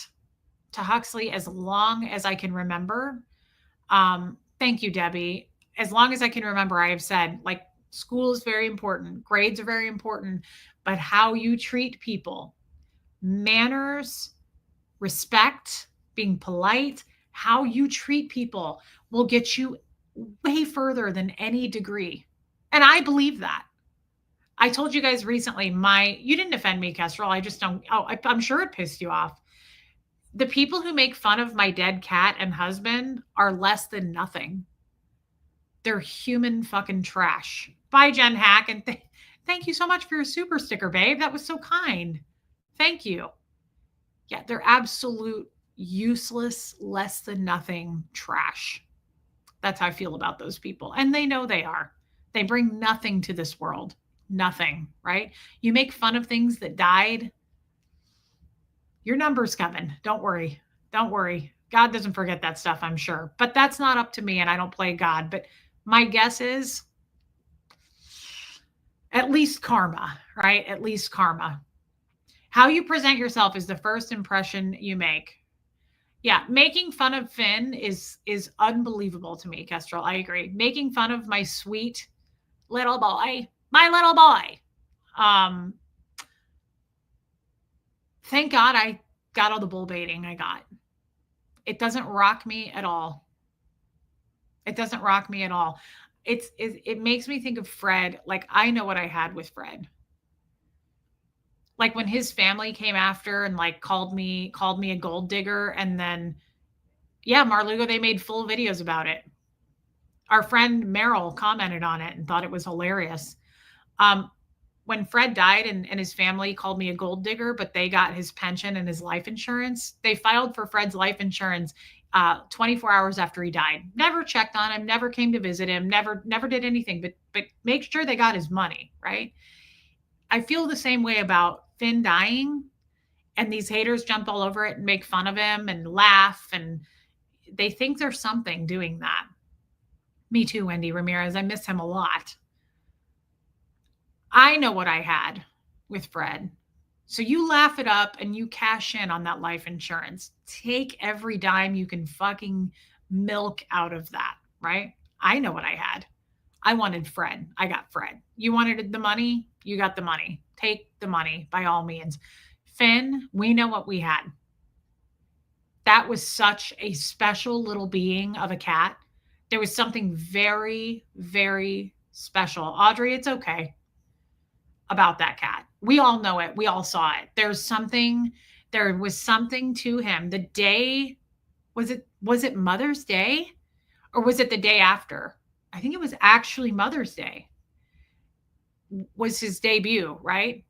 A: to Huxley as long as I can remember. Thank you, Debbie. As long as I can remember, I have said, like, school is very important, grades are very important, but how you treat people, manners, respect, being polite, how you treat people will get you way further than any degree. And I believe that. I told you guys recently, you didn't offend me, Kestrel. I just don't, oh, I'm sure it pissed you off. The people who make fun of my dead cat and husband are less than nothing. They're human fucking trash. Bye, Jen Hack. And thank you so much for your super sticker, babe. That was so kind. Thank you. Yeah, they're absolute useless, less than nothing trash. That's how I feel about those people. And they know they are. They bring nothing to this world. Nothing, right? You make fun of things that died. Your number's coming. Don't worry. Don't worry. God doesn't forget that stuff, I'm sure. But that's not up to me, and I don't play God. But my guess is at least karma, right? At least karma. How you present yourself is the first impression you make. Yeah, making fun of Finn is unbelievable to me, Kestrel. I agree. Making fun of my sweet little boy, my little boy. Um, thank God I got all the bull baiting I got. It doesn't rock me at all. It doesn't rock me at all. It makes me think of Fred. Like, I know what I had with Fred. Like when his family came after and like called me a gold digger, and then yeah, Marlugo, they made full videos about it. Our friend Meryl commented on it and thought it was hilarious. Um, when Fred died and his family called me a gold digger, but they got his pension and his life insurance, they filed for Fred's life insurance 24 hours after he died. Never checked on him, never came to visit him, never did anything, but make sure they got his money, right? I feel the same way about Finn dying, and these haters jump all over it and make fun of him and laugh, and they think there's something doing that. Me too, Wendy Ramirez. I miss him a lot. I know what I had with Fred. So you laugh it up and you cash in on that life insurance. Take every dime you can fucking milk out of that, right? I know what I had. I wanted Fred. I got Fred. You wanted the money? You got the money. Take the money by all means. Finn, we know what we had. That was such a special little being of a cat. There was something very, very special. Audrey, it's okay about that cat. We all know it. We all saw it. There was something to him. The day, was it Mother's Day or was it the day after? I think it was actually Mother's Day. Was his debut, right?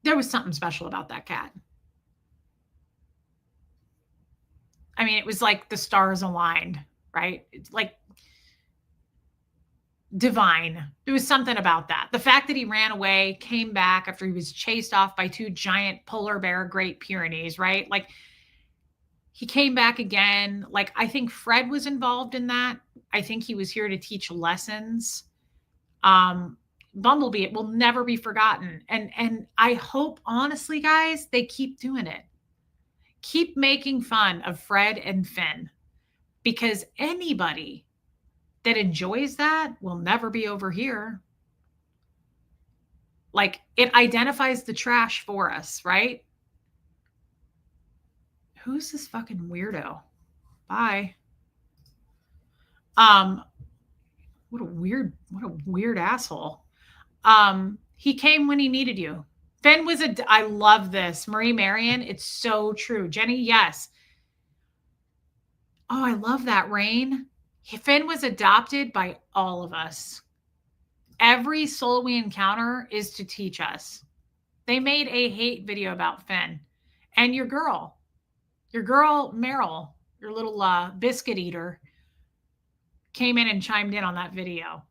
A: There was something special about that cat. I mean, it was like the stars aligned, right? It's like divine. There was something about that. The fact that he ran away, came back after he was chased off by two giant polar bear Great Pyrenees, right? Like he came back again. Like I think Fred was involved in that. I think he was here to teach lessons. Um Bumblebee, it will never be forgotten. And I hope honestly guys, they keep doing it. Keep making fun of Fred and Finn because anybody that enjoys that will never be over here. Like it identifies the trash for us, right? Who's this fucking weirdo? Bye. Um, what a weird asshole. He came when he needed you. Finn was I love this. Marie Marion, it's so true. Jenny, yes. Oh, I love that, Rain. Finn was adopted by all of us. Every soul we encounter is to teach us. They made a hate video about Finn and your girl Meryl, your little biscuit eater, came in and chimed in on that video,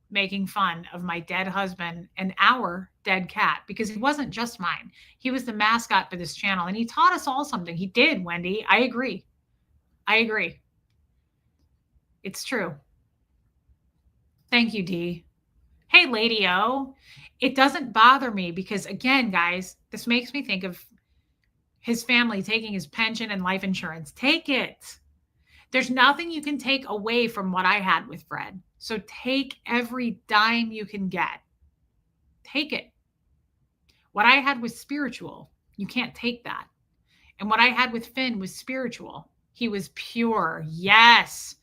A: making fun of my dead husband and our dead cat because he wasn't just mine. He was the mascot for this channel and he taught us all something. He did, Wendy. I agree. It's true. Thank you, Dee. Hey, Lady O. It doesn't bother me because, again, guys, this makes me think of his family taking his pension and life insurance. Take it. There's nothing you can take away from what I had with Fred. So take every dime you can get. Take it. What I had was spiritual. You can't take that. And what I had with Finn was spiritual. He was pure. Yes.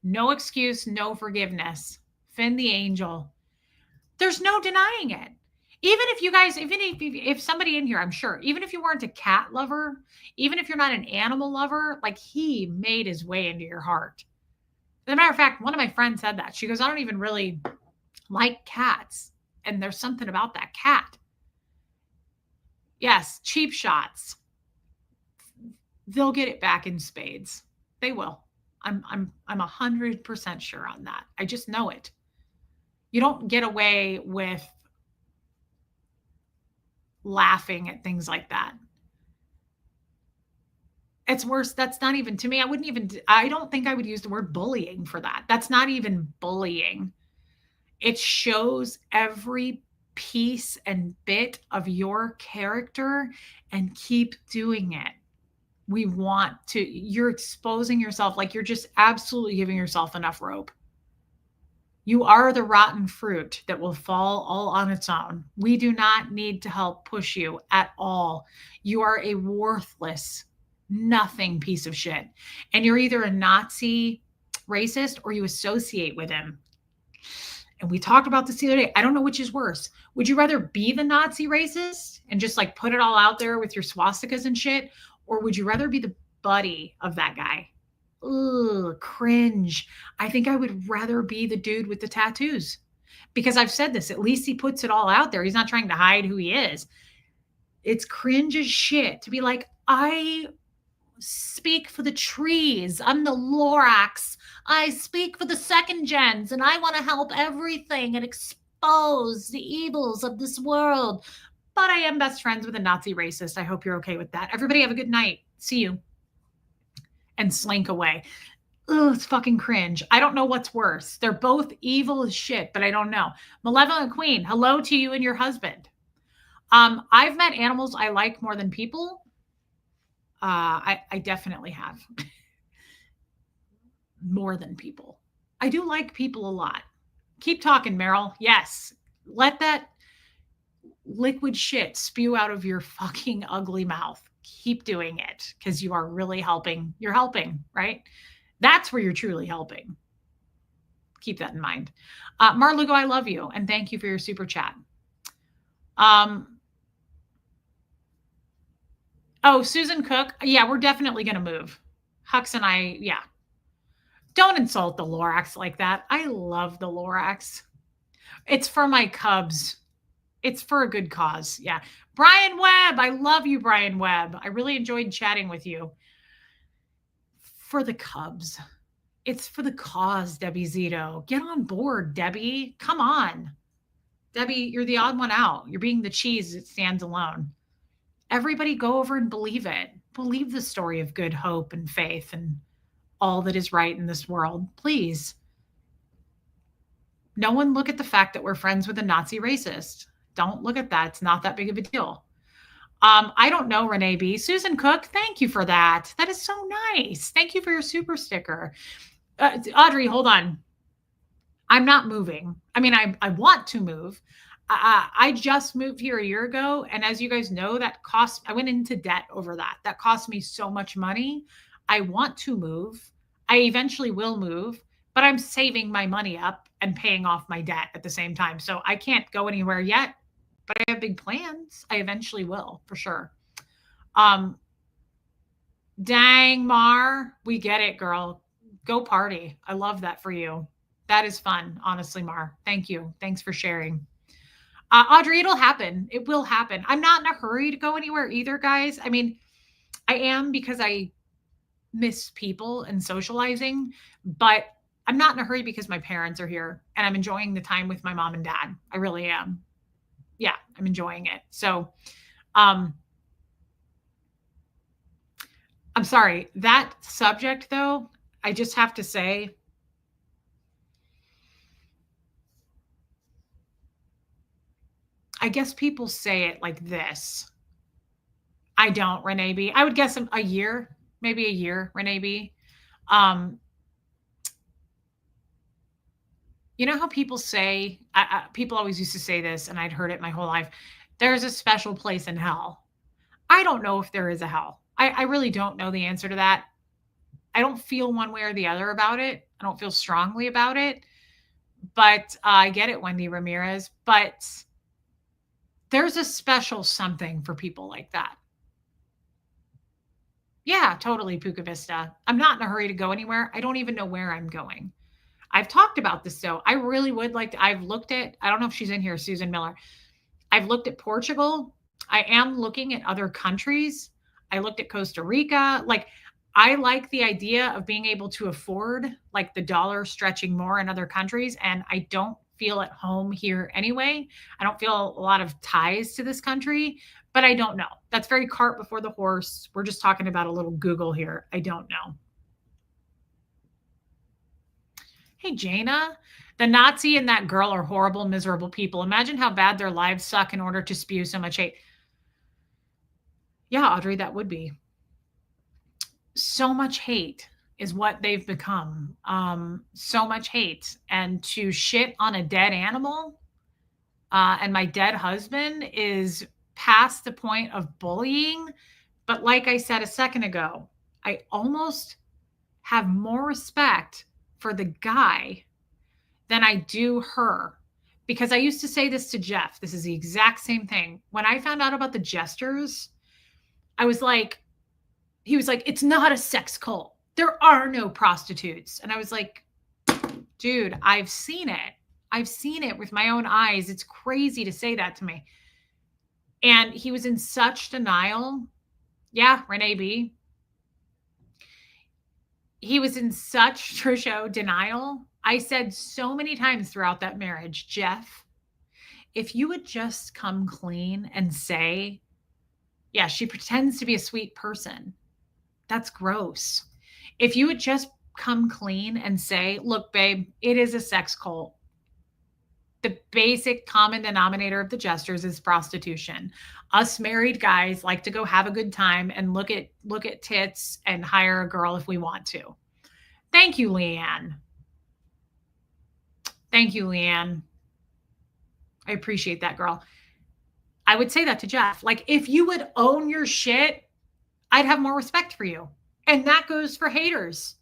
A: No excuse, no forgiveness. Finn the angel. There's no denying it. Even if you guys, even if somebody in here, I'm sure, even if you weren't a cat lover, even if you're not an animal lover, like he made his way into your heart. As a matter of fact, one of my friends said that. She goes, I don't even really like cats. And there's something about that cat. Yes, cheap shots. They'll get it back in spades. They will. I'm 100% sure on that. I just know it. You don't get away with laughing at things like that. It's worse. That's not even, to me, I don't think I would use the word bullying for that. That's not even bullying. It shows every piece and bit of your character and keep doing it. You're exposing yourself, like you're just absolutely giving yourself enough rope. You are the rotten fruit that will fall all on its own. We do not need to help push you at all. You are a worthless, nothing piece of shit. And you're either a Nazi racist or you associate with him. And we talked about this the other day. I don't know which is worse. Would you rather be the Nazi racist and just like put it all out there with your swastikas and shit? Or would you rather be the buddy of that guy? Ugh, cringe. I think I would rather be the dude with the tattoos because I've said this. At least he puts it all out there. He's not trying to hide who he is. It's cringe as shit to be like, I speak for the trees. I'm the Lorax. I speak for the second gens and I want to help everything and expose the evils of this world. But I am best friends with a Nazi racist. I hope you're okay with that. Everybody have a good night. See you. And slink away. Ugh, it's fucking cringe. I don't know what's worse. They're both evil as shit, but I don't know. Malevolent Queen, hello to you and your husband. I've met animals I like more than people. I definitely have. More than people. I do like people a lot. Keep talking, Meryl. Yes. Let that liquid shit spew out of your fucking ugly mouth. Keep doing it because you are really helping. You're helping, right? That's where you're truly helping. Keep that in mind. Marlugo, I love you. And thank you for your super chat. Oh, Susan Cook. Yeah, we're definitely going to move. Hux and I, yeah. Don't insult the Lorax like that. I love the Lorax. It's for my cubs. It's for a good cause. Yeah. Brian Webb. I love you, Brian Webb. I really enjoyed chatting with you. for the Cubs. It's for the cause, Debbie Zito. Get on board, Debbie. Come on. Debbie, you're the odd one out. You're being the cheese that stands alone. Everybody go over and believe it. Believe the story of good hope and faith and all that is right in this world. Please. No one look at the fact that we're friends with a Nazi racist. Don't look at that. It's not that big of a deal. I don't know, Renee B. Susan Cook, thank you for that. That is so nice. Thank you for your super sticker. Audrey, hold on. I'm not moving. I mean, I want to move. I just moved here a year ago. And as you guys know, I went into debt over that. That cost me so much money. I want to move. I eventually will move, but I'm saving my money up and paying off my debt at the same time. So I can't go anywhere yet, but I have big plans. I eventually will, for sure. Dang, Mar, we get it, girl. Go party. I love that for you. That is fun, honestly, Mar. Thank you. Thanks for sharing. Audrey, it'll happen. It will happen. I'm not in a hurry to go anywhere either, guys. I mean, I am because I miss people and socializing, but I'm not in a hurry because my parents are here and I'm enjoying the time with my mom and dad. I really am. Yeah, I'm enjoying it. So, I'm sorry. That subject, though, I just have to say, I guess people say it like this. I don't, Renee B. I would guess a year, maybe a year, Renee B. You know how people say, people always used to say this, and I'd heard it my whole life. There's a special place in hell. I don't know if there is a hell. I really don't know the answer to that. I don't feel one way or the other about it. I don't feel strongly about it. But I get it, Wendy Ramirez. But there's a special something for people like that. Yeah, totally, Puka Vista. I'm not in a hurry to go anywhere. I don't even know where I'm going. I've talked about this, though. I really would like to. I've looked at, I don't know if she's in here, Susan Miller. I've looked at Portugal. I am looking at other countries. I looked at Costa Rica. Like, I like the idea of being able to afford like the dollar stretching more in other countries. And I don't feel at home here anyway. I don't feel a lot of ties to this country, but I don't know. That's very cart before the horse. We're just talking about a little Google here. I don't know. Hey, Jaina, the Nazi and that girl are horrible, miserable people. Imagine how bad their lives suck in order to spew so much hate. Yeah, Audrey, that would be. So much hate is what they've become. So much hate. And to shit on a dead animal and my dead husband is past the point of bullying. But like I said a second ago, I almost have more respect for the guy than I do her. Because I used to say this to Jeff. This is the exact same thing. When I found out about the jesters, I was like, he was like, it's not a sex cult. There are no prostitutes. And I was like, dude, I've seen it. I've seen it with my own eyes. It's crazy to say that to me. And he was in such denial. Yeah, Renee B. He was in such Trisha denial. I said so many times throughout that marriage, Jeff, if you would just come clean and say, yeah, she pretends to be a sweet person. That's gross. If you would just come clean and say, look, babe, it is a sex cult. The basic common denominator of the jesters is prostitution. Us married guys like to go have a good time and look at tits and hire a girl if we want to. Thank you, Leanne. Thank you, Leanne. I appreciate that, girl. I would say that to Jeff. Like, if you would own your shit, I'd have more respect for you. And that goes for haters.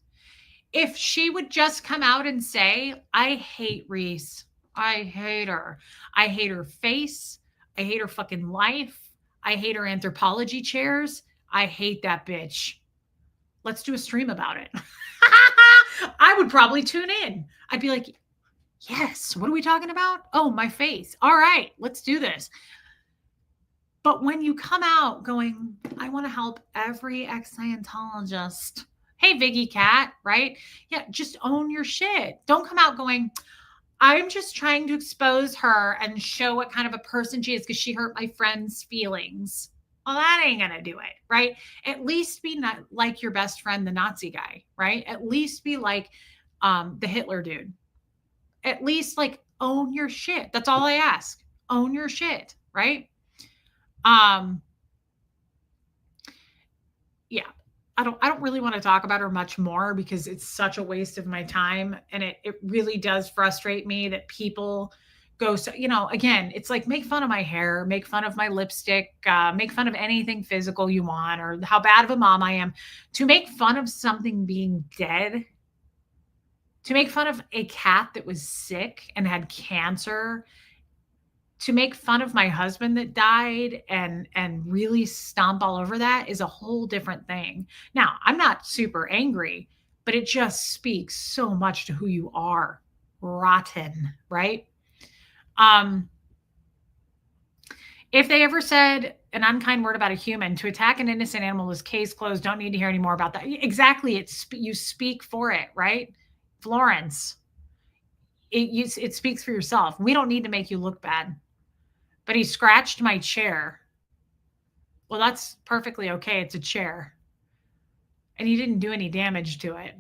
A: If she would just come out and say, I hate Reese. I hate her. I hate her face. I hate her fucking life. I hate her anthropology chairs. I hate that bitch. Let's do a stream about it. I would probably tune in. I'd be like, yes, what are we talking about? Oh, my face. All right, let's do this. But when you come out going, I want to help every ex-Scientologist Hey, Viggy Cat, right? Yeah, just own your shit. Don't come out going, I'm just trying to expose her and show what kind of a person she is because she hurt my friend's feelings. Well, that ain't gonna do it, right? At least be not like your best friend, the Nazi guy, right? At least be like the Hitler dude. At least like own your shit. That's all I ask. Own your shit, right? Um, yeah. I don't really want to talk about her much more because it's such a waste of my time. And it really does frustrate me that people go so, again, it's like make fun of my hair, make fun of my lipstick, make fun of anything physical you want, or how bad of a mom I am. To make fun of something being dead, to make fun of a cat that was sick and had cancer, to make fun of my husband that died and really stomp all over that is a whole different thing. Now, I'm not super angry, but it just speaks so much to who you are. Rotten, right? Um, if they ever said an unkind word about a human, to attack an innocent animal is case closed. Don't need to hear any more about that. Exactly. You speak for it, right? Florence, it speaks for yourself. We don't need to make you look bad. But he scratched my chair. Well, that's perfectly okay. It's a chair. And he didn't do any damage to it.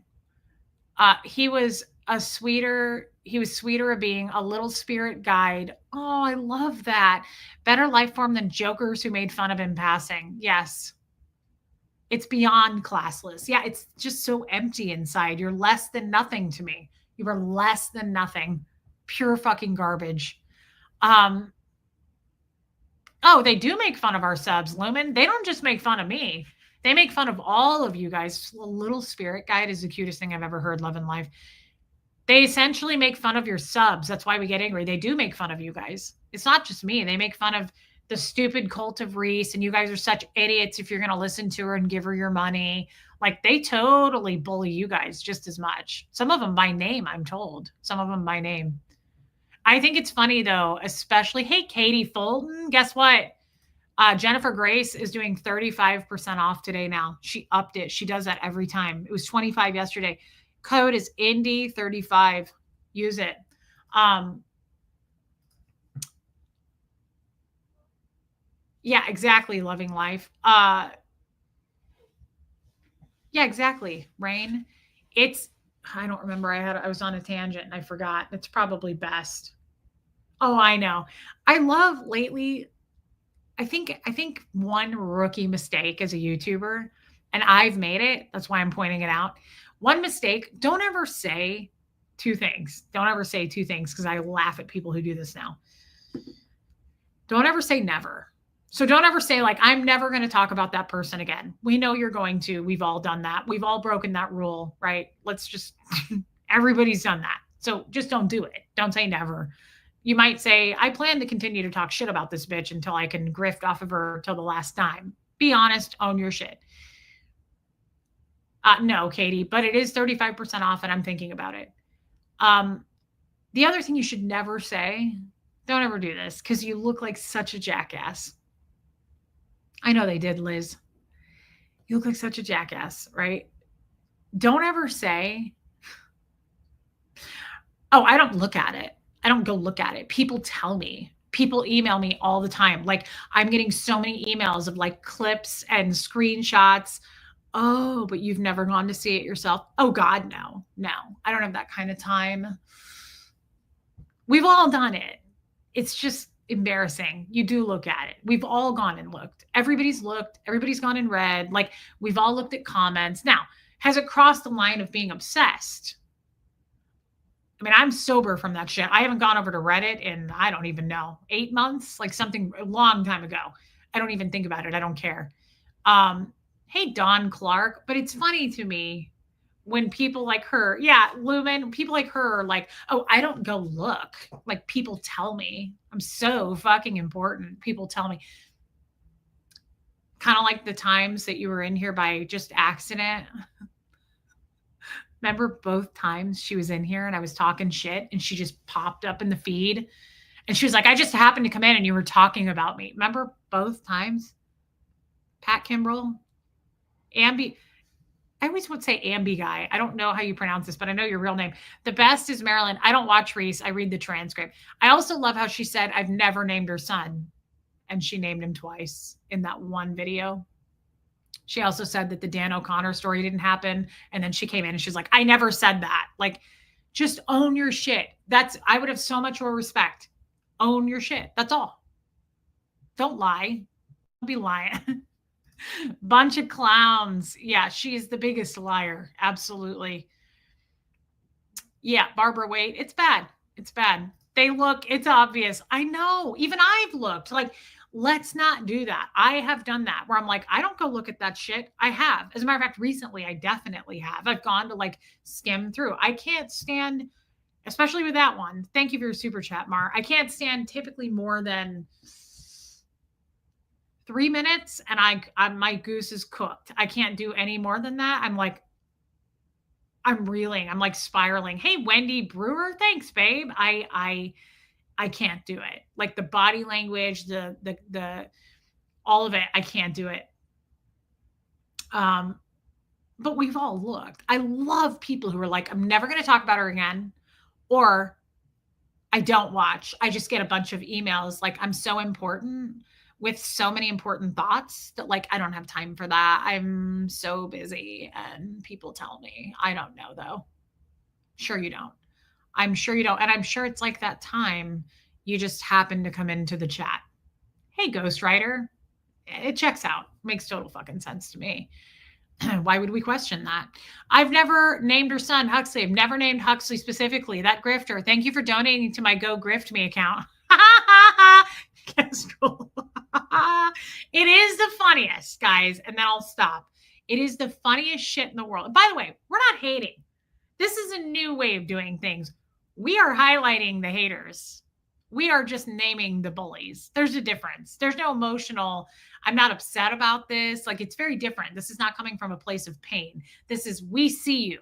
A: He was sweeter of being a little spirit guide. Oh, I love that. Better life form than jokers who made fun of him passing. Yes. It's beyond classless. Yeah, it's just so empty inside. You're less than nothing to me. You are less than nothing. Pure fucking garbage. Um, Oh, they do make fun of our subs, Lumen. They don't just make fun of me. They make fun of all of you guys. Little spirit guide is the cutest thing I've ever heard, love and life. They essentially make fun of your subs. That's why we get angry. They do make fun of you guys. It's not just me. They make fun of the stupid cult of Reese, and you guys are such idiots if you're going to listen to her and give her your money. Like they totally bully you guys just as much. Some of them by name, I'm told. Some of them by name. I think it's funny though, especially, hey, Katie Fulton, guess what? Jennifer Grace is doing 35% off today now. She upped it. She does that every time. It was 25 yesterday. Code is Indy35. Use it. Um, yeah, exactly. Loving life. Yeah, exactly. Rain. It's, I don't remember. I was on a tangent and I forgot. It's probably best. Oh, I know. I love lately I think one rookie mistake as a YouTuber, and I've made it, that's why I'm pointing it out. One mistake, don't ever say two things. Don't ever say two things because I laugh at people who do this now. Don't ever say never. So don't ever say, like, I'm never going to talk about that person again. We know you're going to. We've all done that. We've all broken that rule, right? Let's just, everybody's done that. So just don't do it. Don't say never. You might say, I plan to continue to talk shit about this bitch until I can grift off of her till the last time. Be honest, own your shit. No, Katie, but it is 35% off and I'm thinking about it. The other thing you should never say, don't ever do this because you look like such a jackass. I know they did, Liz. You look like such a jackass, right? Don't ever say, oh, I don't look at it. I don't go look at it. People tell me. People email me all the time. Like I'm getting so many emails of like clips and screenshots. Oh, but you've never gone to see it yourself. Oh God, no. No. I don't have that kind of time. We've all done it. It's just embarrassing. You do look at it. We've all gone and looked. Everybody's looked. Everybody's gone and read. Like we've all looked at comments. Now, has it crossed the line of being obsessed? I mean, I'm sober from that shit. I haven't gone over to Reddit in, I don't even know, 8 months, like something a long time ago. I don't even think about it. I don't care. Hey, Dawn Clark, but it's funny to me when people like her, yeah, Lumen, people like her are like, oh, I don't go look. Like people tell me I'm so fucking important. People tell me. Kind of like the times that you were in here by just accident. Remember both times she was in here and I was talking shit and she just popped up in the feed and she was like, I just happened to come in and you were talking about me. Remember both times? Pat Kimbrell, Ambi. I always would say Ambi guy. I don't know how you pronounce this, but I know your real name. The best is Marilyn. I don't watch Reese. I read the transcript. I also love how she said, I've never named her son. And she named him twice in that one video. She also said that the Dan O'Connor story didn't happen. And then she came in and she's like, I never said that. Like, just own your shit. I would have so much more respect. Own your shit. That's all. Don't lie. Don't be lying. Bunch of clowns. Yeah, she is the biggest liar. Absolutely. Yeah, Barbara Waite. It's bad. It's bad. It's obvious. I know. Even I've looked. Like, let's not do that. I have done that where I'm like, I don't go look at that shit. I have. As a matter of fact, recently, I definitely have. I've gone to like skim through. I can't stand, especially with that one. Thank you for your super chat, Mar. I can't stand typically more than 3 minutes and my goose is cooked. I can't do any more than that. I'm reeling. I'm like spiraling. Hey, Wendy Brewer. Thanks, babe. I can't do it. Like the body language, the all of it. I can't do it. But we've all looked. I love people who are like, I'm never going to talk about her again. Or I don't watch. I just get a bunch of emails. Like, I'm so important with so many important thoughts that like, I don't have time for that. I'm so busy. And people tell me, I don't know though. Sure you don't. I'm sure you don't. And I'm sure it's like that time you just happen to come into the chat. Hey, ghostwriter. It checks out. Makes total fucking sense to me. Why would we question that? I've never named her son Huxley. I've never named Huxley specifically. That grifter. Thank you for donating to my Go Grift Me account. It is the funniest, guys. And then I'll stop. It is the funniest shit in the world. By the way, we're not hating. This is a new way of doing things. We are highlighting the haters. We are just naming the bullies. There's a difference. There's no emotional, I'm not upset about this. Like, it's very different. This is not coming from a place of pain. This is, we see you.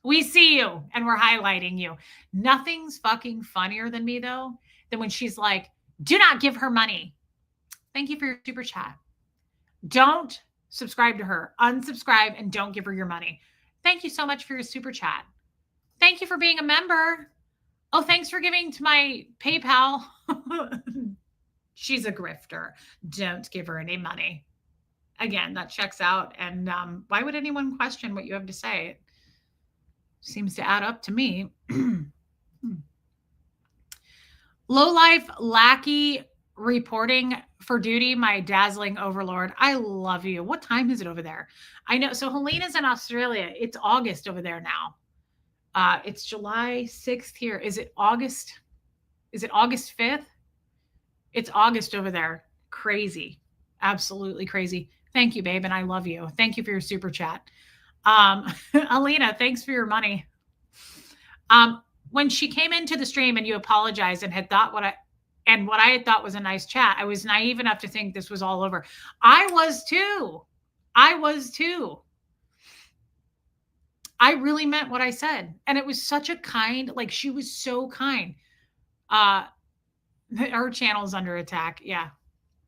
A: We see you and we're highlighting you. Nothing's fucking funnier than me, though, than when she's like, do not give her money. Thank you for your super chat. Don't subscribe to her. Unsubscribe and don't give her your money. Thank you so much for your super chat. Thank you for being a member. Oh, thanks for giving to my PayPal. She's a grifter. Don't give her any money. Again, that checks out. And why would anyone question what you have to say? It seems to add up to me. Low life lackey reporting for duty, my dazzling overlord. I love you. What time is it over there? I know. So Helena's in Australia. It's August over there now. It's July 6th here. Is it August? Is it August 5th? It's August over there. Crazy. Absolutely crazy. Thank you, babe. And I love you. Thank you for your super chat. Alina, thanks for your money. When she came into the stream and you apologized and had thought what I had thought was a nice chat, I was naive enough to think this was all over. I was too. I really meant what I said. And it was such a kind, like she was so kind. Her channel's under attack. Yeah.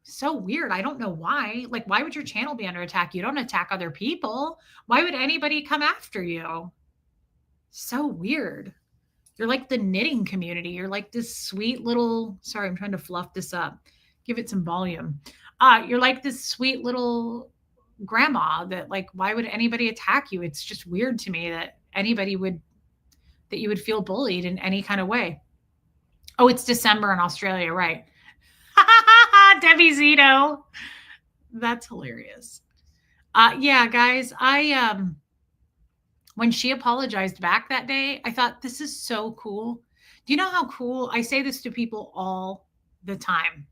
A: So weird. I don't know why. Like, why would your channel be under attack? You don't attack other people. Why would anybody come after you? So weird. You're like the knitting community. You're like this sweet little, sorry, I'm trying to fluff this up. Give it some volume. You're like this sweet little grandma that like, why would anybody attack you? It's just weird to me that that you would feel bullied in any kind of way. Oh, it's December in Australia, right? Debbie Zito. That's hilarious. Yeah, guys, when she apologized back that day, I thought, this is so cool. Do you know how cool? I say this to people all the time.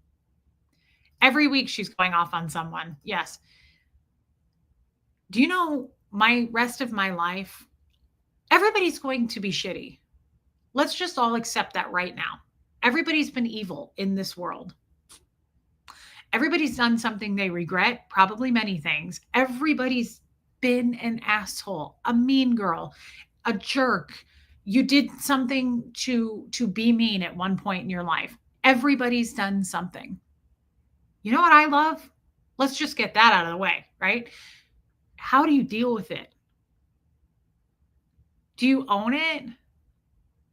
A: Every week she's going off on someone. Yes. Do you know my rest of my life? Everybody's going to be shitty. Let's just all accept that right now. Everybody's been evil in this world. Everybody's done something they regret, probably many things. Everybody's been an asshole, a mean girl, a jerk. You did something to be mean at one point in your life. Everybody's done something. You know what I love? Let's just get that out of the way, right? How do you deal with it? Do you own it?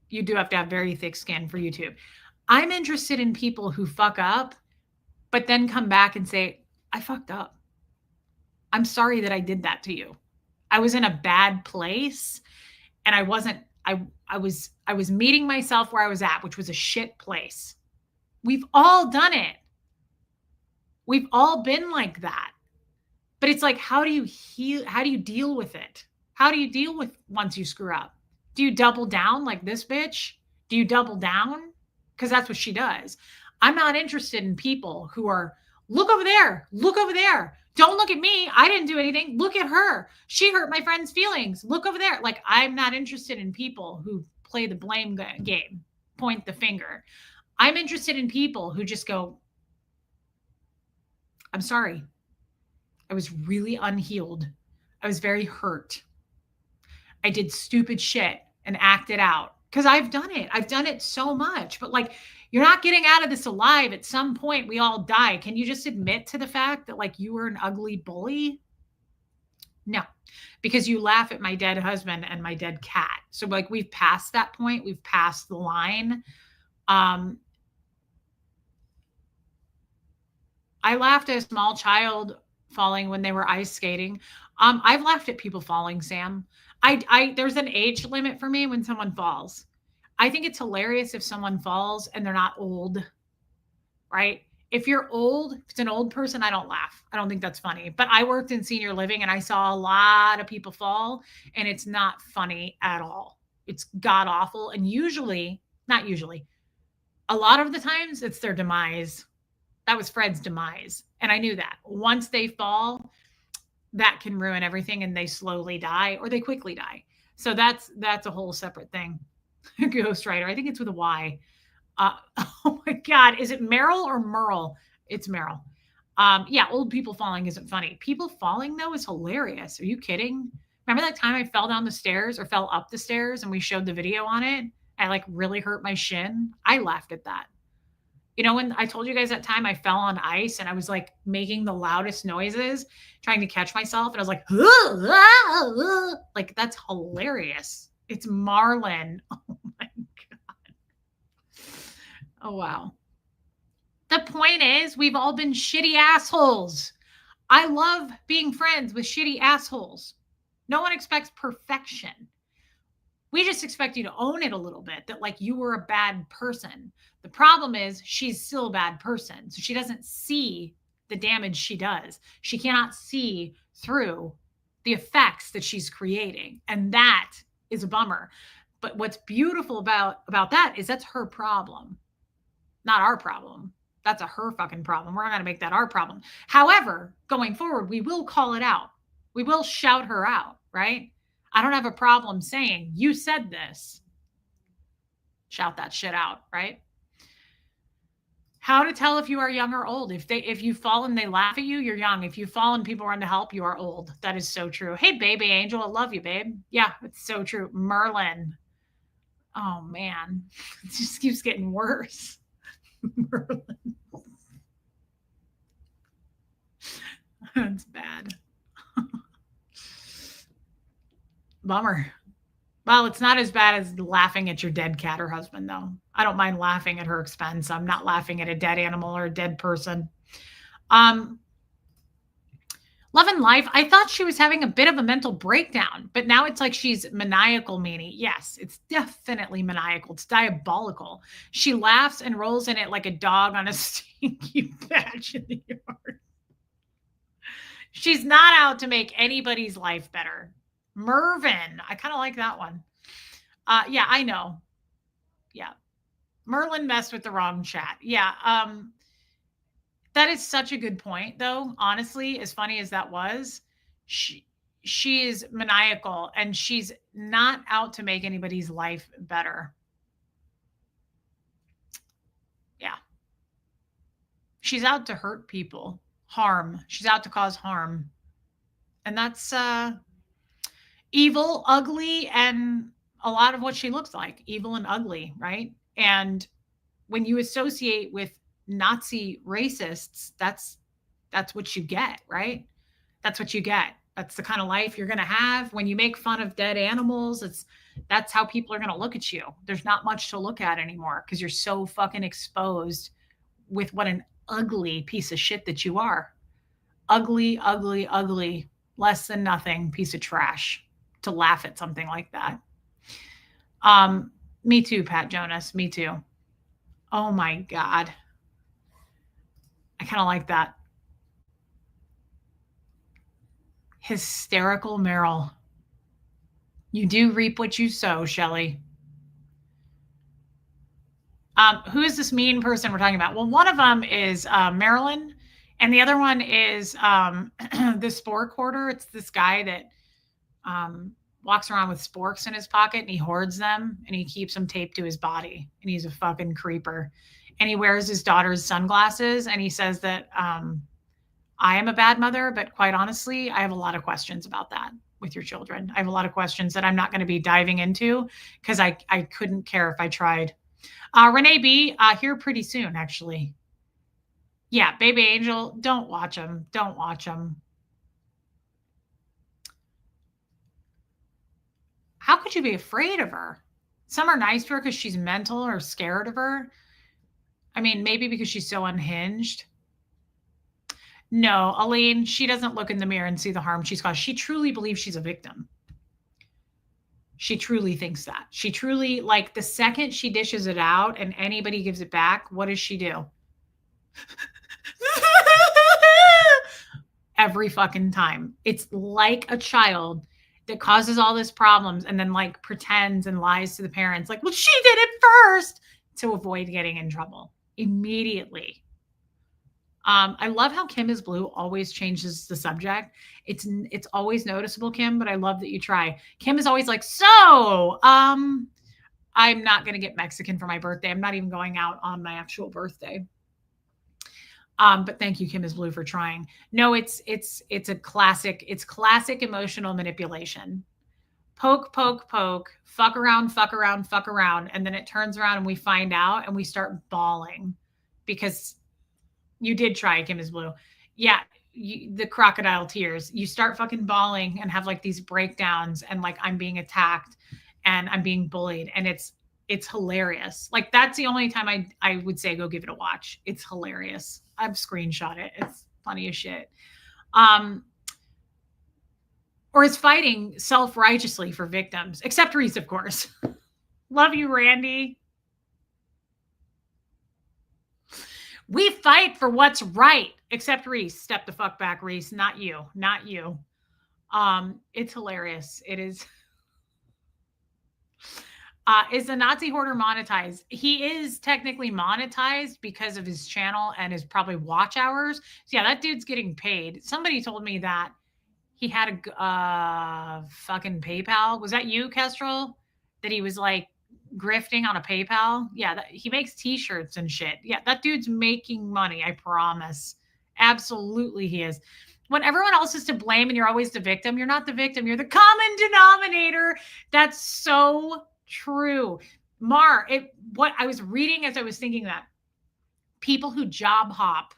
A: You do have to have very thick skin for YouTube. I'm interested in people who fuck up, but then come back and say, I fucked up. I'm sorry that I did that to you. I was in a bad place and I wasn't I was meeting myself where I was at, which was a shit place. We've all done it. We've all been like that. But it's like, how do you heal? How do you deal with it? How do you deal with once you screw up? Do you double down like this bitch? Do you double down? Because that's what she does. I'm not interested in people who are, look over there, look over there. Don't look at me. I didn't do anything. Look at her. She hurt my friend's feelings. Look over there. Like, I'm not interested in people who play the blame game, point the finger. I'm interested in people who just go, I'm sorry. I was really unhealed. I was very hurt. I did stupid shit and acted out because I've done it. I've done it so much. But like, you're not getting out of this alive. At some point, we all die. Can you just admit to the fact that like you were an ugly bully? No, because you laugh at my dead husband and my dead cat. So like we've passed that point. We've passed the line. I laughed at a small child falling when they were ice skating. I've laughed at people falling, Sam. I there's an age limit for me when someone falls. I think it's hilarious if someone falls and they're not old, right? If you're old, if it's an old person, I don't laugh. I don't think that's funny. But I worked in senior living and I saw a lot of people fall, and it's not funny at all. It's god awful. And usually, not usually, a lot of the times it's their demise. That was Fred's demise. And I knew that. Once they fall, that can ruin everything and they slowly die or they quickly die. So that's a whole separate thing. Ghostwriter. I think it's with a Y. Oh my God. Is it Meryl or Merle? It's Meryl. Yeah, old people falling isn't funny. People falling though is hilarious. Are you kidding? Remember that time I fell down the stairs or fell up the stairs and we showed the video on it? I like really hurt my shin. I laughed at that. You know, when I told you guys that time I fell on ice and I was like making the loudest noises, trying to catch myself. And I was like, like, that's hilarious. It's Marlin. Oh my God. Oh, wow. The point is, we've all been shitty assholes. I love being friends with shitty assholes. No one expects perfection. We just expect you to own it a little bit, that like you were a bad person. The problem is she's still a bad person. So she doesn't see the damage she does. She cannot see through the effects that she's creating. And that is a bummer. But what's beautiful about that is that's her problem, not our problem. That's a her fucking problem. We're not going to make that our problem. However, going forward, we will call it out. We will shout her out, right? I don't have a problem saying, you said this. Shout that shit out, right? How to tell if you are young or old. If you fall and they laugh at you, you're young. If you fall and people run to help, you are old. That is so true. Hey, baby angel, I love you, babe. Yeah, it's so true. Merlin. Oh, man. It just keeps getting worse. Merlin. That's bad. Bummer. Well, it's not as bad as laughing at your dead cat or husband, though. I don't mind laughing at her expense. I'm not laughing at a dead animal or a dead person. Love and Life. I thought she was having a bit of a mental breakdown, but now it's like she's maniacal meanie. Yes, it's definitely maniacal. It's diabolical. She laughs and rolls in it like a dog on a stinky patch in the yard. She's not out to make anybody's life better. Mervin. I kind of like that one. Yeah, I know. Yeah. Merlin messed with the wrong chat. Yeah. That is such a good point, though. Honestly, as funny as that was, she is maniacal and she's not out to make anybody's life better. Yeah. She's out to hurt people, harm. She's out to cause harm. And that's evil, ugly, and a lot of what she looks like, evil and ugly, right? And when you associate with Nazi racists, that's what you get, right? That's what you get. That's the kind of life you're going to have. When you make fun of dead animals, that's how people are going to look at you. There's not much to look at anymore because you're so fucking exposed with what an ugly piece of shit that you are. Ugly, ugly, ugly, less than nothing piece of trash to laugh at something like that. Me too, Pat Jonas. Me too. Oh my God. I kind of like that. Hysterical Meryl. You do reap what you sow, Shelley. Who is this mean person we're talking about? Well, one of them is Marilyn, and the other one is the spork hoarder. It's this guy that walks around with sporks in his pocket and he hoards them and he keeps them taped to his body. And he's a fucking creeper. And he wears his daughter's sunglasses and he says that I am a bad mother, but quite honestly, I have a lot of questions about that with your children. I have a lot of questions that I'm not going to be diving into because I couldn't care if I tried. Renee B, here pretty soon, actually. Yeah, Baby Angel, don't watch them. Don't watch them. How could you be afraid of her? Some are nice to her because she's mental or scared of her. I mean, maybe because she's so unhinged. No, Elaine, she doesn't look in the mirror and see the harm she's caused. She truly believes she's a victim. She truly thinks that. She truly, like, the second she dishes it out and anybody gives it back, what does she do? Every fucking time. It's like a child that causes all this problems and then like pretends and lies to the parents like, well, she did it first to avoid getting in trouble immediately. I love how Kim is Blue always changes the subject. It's always noticeable, Kim, but I love that you try. Kim is always like, so I'm not going to get Mexican for my birthday. I'm not even going out on my actual birthday. But thank you, Kim is Blue, for trying. No, it's a classic. It's classic emotional manipulation. Poke, poke, poke, fuck around, fuck around, fuck around. And then it turns around and we find out and we start bawling because you did try, Kim is Blue. Yeah, the crocodile tears. You start fucking bawling and have like these breakdowns and like I'm being attacked and I'm being bullied. And it's hilarious. Like that's the only time I would say go give it a watch. It's hilarious. I've screenshot it. It's funny as shit. Or is fighting self-righteously for victims, except Reese, of course. Love you, Randy. We fight for what's right, except Reese. Step the fuck back, Reese. Not you. Not you. It's hilarious. It is. Is the Nazi hoarder monetized? He is technically monetized because of his channel and his probably watch hours. So yeah, that dude's getting paid. Somebody told me that he had a fucking PayPal. Was that you, Kestrel? That he was like grifting on a PayPal? Yeah, he makes t-shirts and shit. Yeah, that dude's making money, I promise. Absolutely he is. When everyone else is to blame and you're always the victim, you're not the victim. You're the common denominator. That's so true. Mar, what I was reading as I was thinking that people who job hop,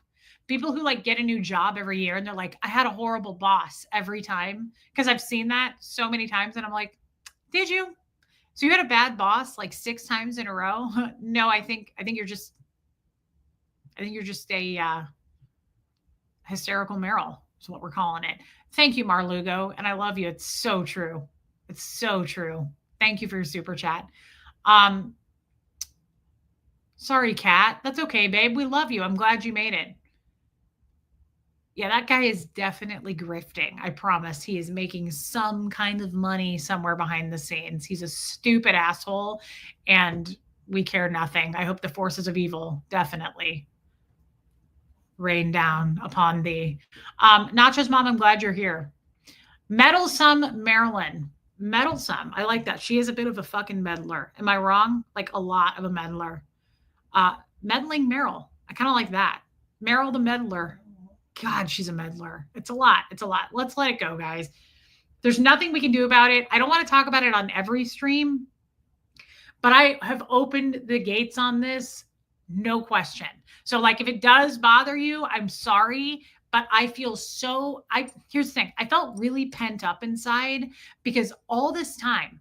A: people who like get a new job every year and they're like, I had a horrible boss every time. Because I've seen that so many times. And I'm like, did you? So you had a bad boss like 6 times in a row? No, I think you're just a hysterical Meryl is what we're calling it. Thank you, Marlugo. And I love you. It's so true. It's so true. Thank you for your super chat. Sorry, Kat. That's okay, babe. We love you. I'm glad you made it. Yeah, that guy is definitely grifting. I promise. He is making some kind of money somewhere behind the scenes. He's a stupid asshole, and we care nothing. I hope the forces of evil definitely rain down upon thee. Nachos Mom, I'm glad you're here. Meddlesome Marilyn. Meddlesome. I like that. She is a bit of a fucking meddler. Am I wrong? Like a lot of a meddler. Meddling Meryl. I kind of like that. Meryl the meddler. God, she's a meddler. It's a lot. It's a lot. Let's let it go, guys. There's nothing we can do about it. I don't want to talk about it on every stream, but I have opened the gates on this, no question. So like if it does bother you, I'm sorry, But I feel so, here's the thing, I felt really pent up inside because all this time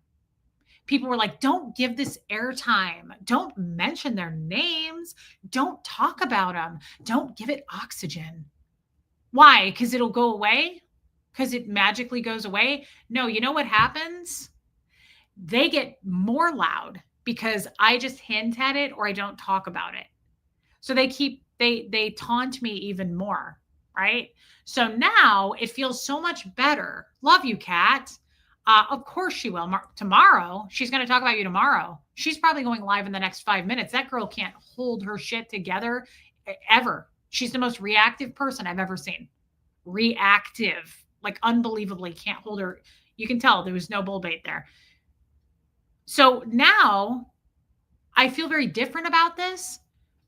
A: people were like, don't give this airtime. Don't mention their names. Don't talk about them. Don't give it oxygen. Why? Because it'll go away? Because it magically goes away? No, you know what happens? They get more loud because I just hint at it or I don't talk about it. So they taunt me even more, right? So now it feels so much better. Love you, Kat. Of course she will. Tomorrow, she's going to talk about you tomorrow. She's probably going live in the next 5 minutes. That girl can't hold her shit together ever. She's the most reactive person I've ever seen. Reactive, like unbelievably can't hold her. You can tell there was no bull bait there. So now I feel very different about this.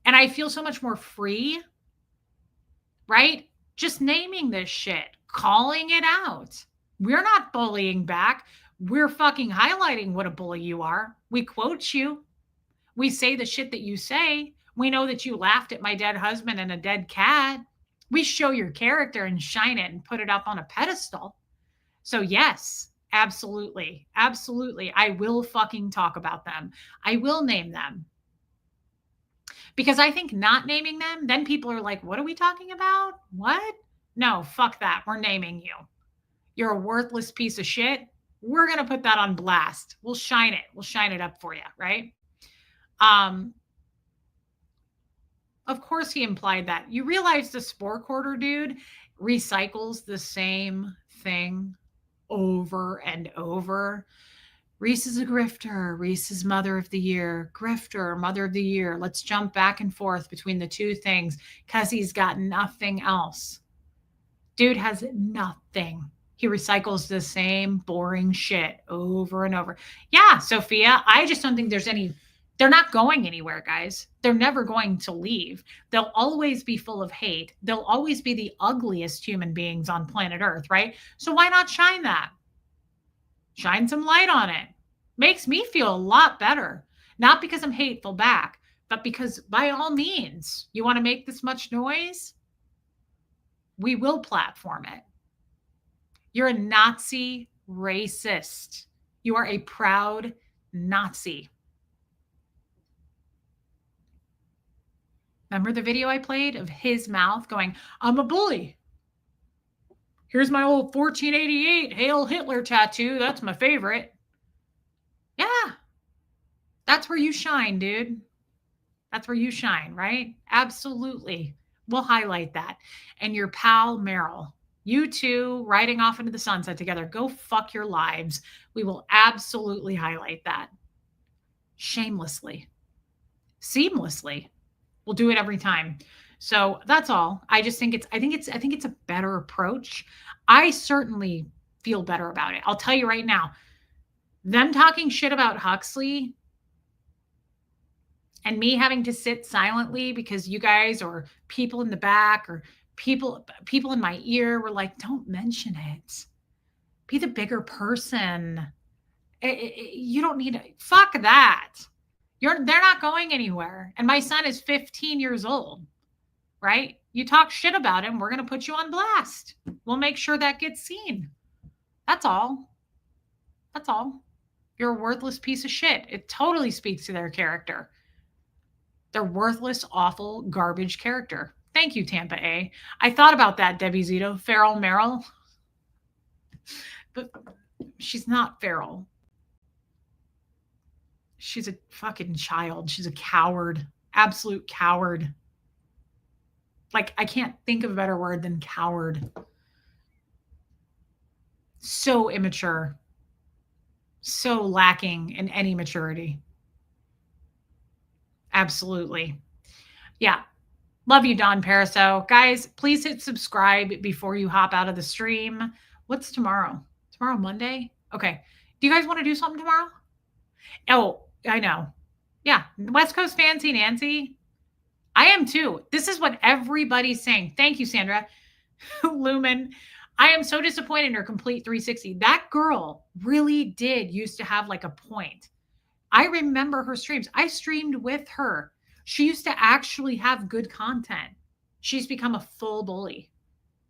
A: And I feel so much more free, right? Just naming this shit, calling it out. We're not bullying back. We're fucking highlighting what a bully you are. We quote you. We say the shit that you say. We know that you laughed at my dead husband and a dead cat. We show your character and shine it and put it up on a pedestal. So yes, absolutely. Absolutely. I will fucking talk about them. I will name them. Because I think not naming them, then people are like, what are we talking about? What? No, fuck that. We're naming you. You're a worthless piece of shit. We're going to put that on blast. We'll shine it. We'll shine it up for you, right? Of course he implied that. You realize the spore quarter dude recycles the same thing over and over. Reese is a grifter. Reese is mother of the year. Grifter, mother of the year. Let's jump back and forth between the two things because he's got nothing else. Dude has nothing. He recycles the same boring shit over and over. Yeah, Sophia, I just don't think there's any, they're not going anywhere, guys. They're never going to leave. They'll always be full of hate. They'll always be the ugliest human beings on planet Earth, right? So why not shine that? Shine some light on it. Makes me feel a lot better. Not because I'm hateful back, but because by all means, you want to make this much noise? We will platform it. You're a Nazi racist. You are a proud Nazi. Remember the video I played of his mouth going, I'm a bully. Here's my old 1488 Hail Hitler tattoo. That's my favorite. Yeah. That's where you shine, dude. That's where you shine, right? Absolutely. We'll highlight that. And your pal, Meryl, you two riding off into the sunset together. Go fuck your lives. We will absolutely highlight that. Shamelessly. Seamlessly. We'll do it every time. So that's all. I just think it's a better approach. I certainly feel better about it. I'll tell you right now, them talking shit about Huxley and me having to sit silently because you guys or people in the back or people in my ear were like, don't mention it. Be the bigger person. You don't need to, fuck that. They're not going anywhere. And my son is 15 years old, right? You talk shit about him, we're going to put you on blast. We'll make sure that gets seen. That's all. That's all. You're a worthless piece of shit. It totally speaks to their character. They're worthless, awful, garbage character. Thank you, Tampa A. I thought about that, Debbie Zito. Feral Meryl. But she's not feral. She's a fucking child. She's a coward. Absolute coward. Like, I can't think of a better word than coward. So immature. So lacking in any maturity. Absolutely. Yeah. Love you, Don Paraso. Guys, please hit subscribe before you hop out of the stream. What's tomorrow? Tomorrow, Monday? Okay. Do you guys want to do something tomorrow? Oh, I know. Yeah. West Coast Fancy Nancy. I am too. This is what everybody's saying. Thank you, Sandra. Lumen. I am so disappointed in her complete 360. That girl really did used to have like a point. I remember her streams. I streamed with her. She used to actually have good content. She's become a full bully.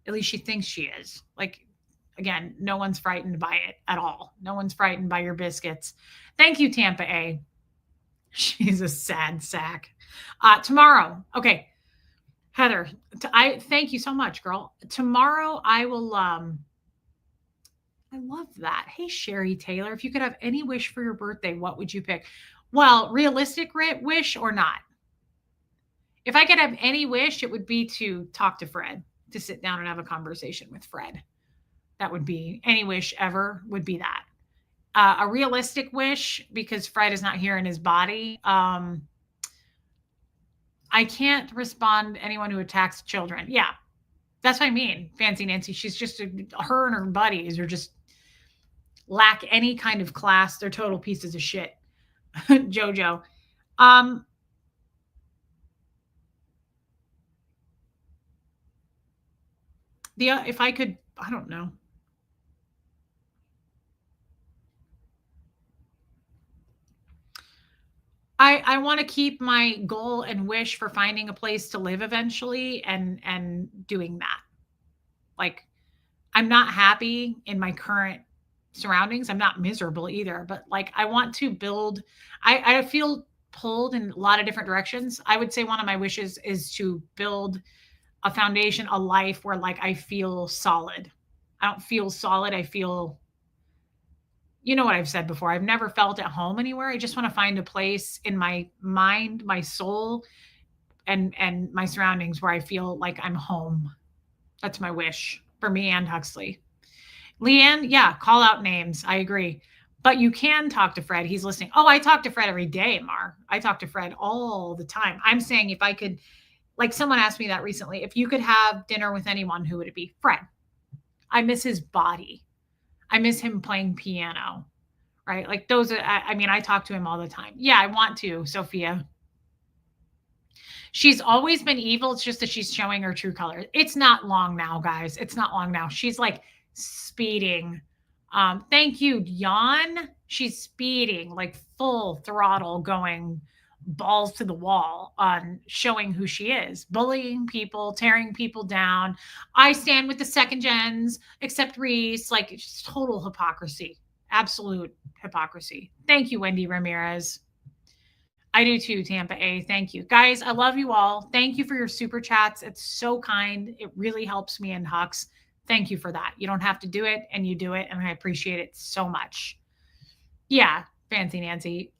A: At least she thinks she is. Like, again, no one's frightened by it at all. No one's frightened by your biscuits. Thank you, Tampa A. She's a sad sack. Tomorrow, okay, Heather, I thank you so much, girl. Tomorrow I will I love that. Hey Sherry Taylor, if you could have any wish for your birthday, what would you pick? Well, realistic wish or not? If I could have any wish, it would be to talk to Fred, to sit down and have a conversation with Fred. That would be any wish ever would be that. A realistic wish, because Fred is not here in his body. I can't respond to anyone who attacks children. Yeah, that's what I mean. Fancy Nancy. She's just her and her buddies are just lack any kind of class. They're total pieces of shit. Jojo. Um, if I could, I don't know. I want to keep my goal and wish for finding a place to live eventually and doing that. Like, I'm not happy in my current surroundings. I'm not miserable either, but like I want to build. I feel pulled in a lot of different directions. I would say one of my wishes is to build a foundation, a life where like I feel solid. I don't feel solid. I feel, you know what I've said before. I've never felt at home anywhere. I just want to find a place in my mind, my soul, and my surroundings where I feel like I'm home. That's my wish for me and Huxley. Leanne, yeah, call out names. I agree. But you can talk to Fred. He's listening. Oh, I talk to Fred every day, Mar. I talk to Fred all the time. I'm saying if I could, like someone asked me that recently, if you could have dinner with anyone, who would it be? Fred. I miss his body. I miss him playing piano, right? Like those are, I mean, I talk to him all the time. Yeah, I want to, Sophia. She's always been evil. It's just that she's showing her true colors. It's not long now, guys. It's not long now. She's like speeding. Thank you, Jan. She's speeding, like full throttle, going balls to the wall on showing who she is, bullying people, tearing people down. I stand with the second gens, except Reese. Like, it's just total hypocrisy, absolute hypocrisy. Thank you, Wendy Ramirez. I do too, Tampa A. Thank you. Guys, I love you all. Thank you for your super chats. It's so kind. It really helps me and Hux. Thank you for that. You don't have to do it, and you do it, and I appreciate it so much. Yeah, Fancy Nancy.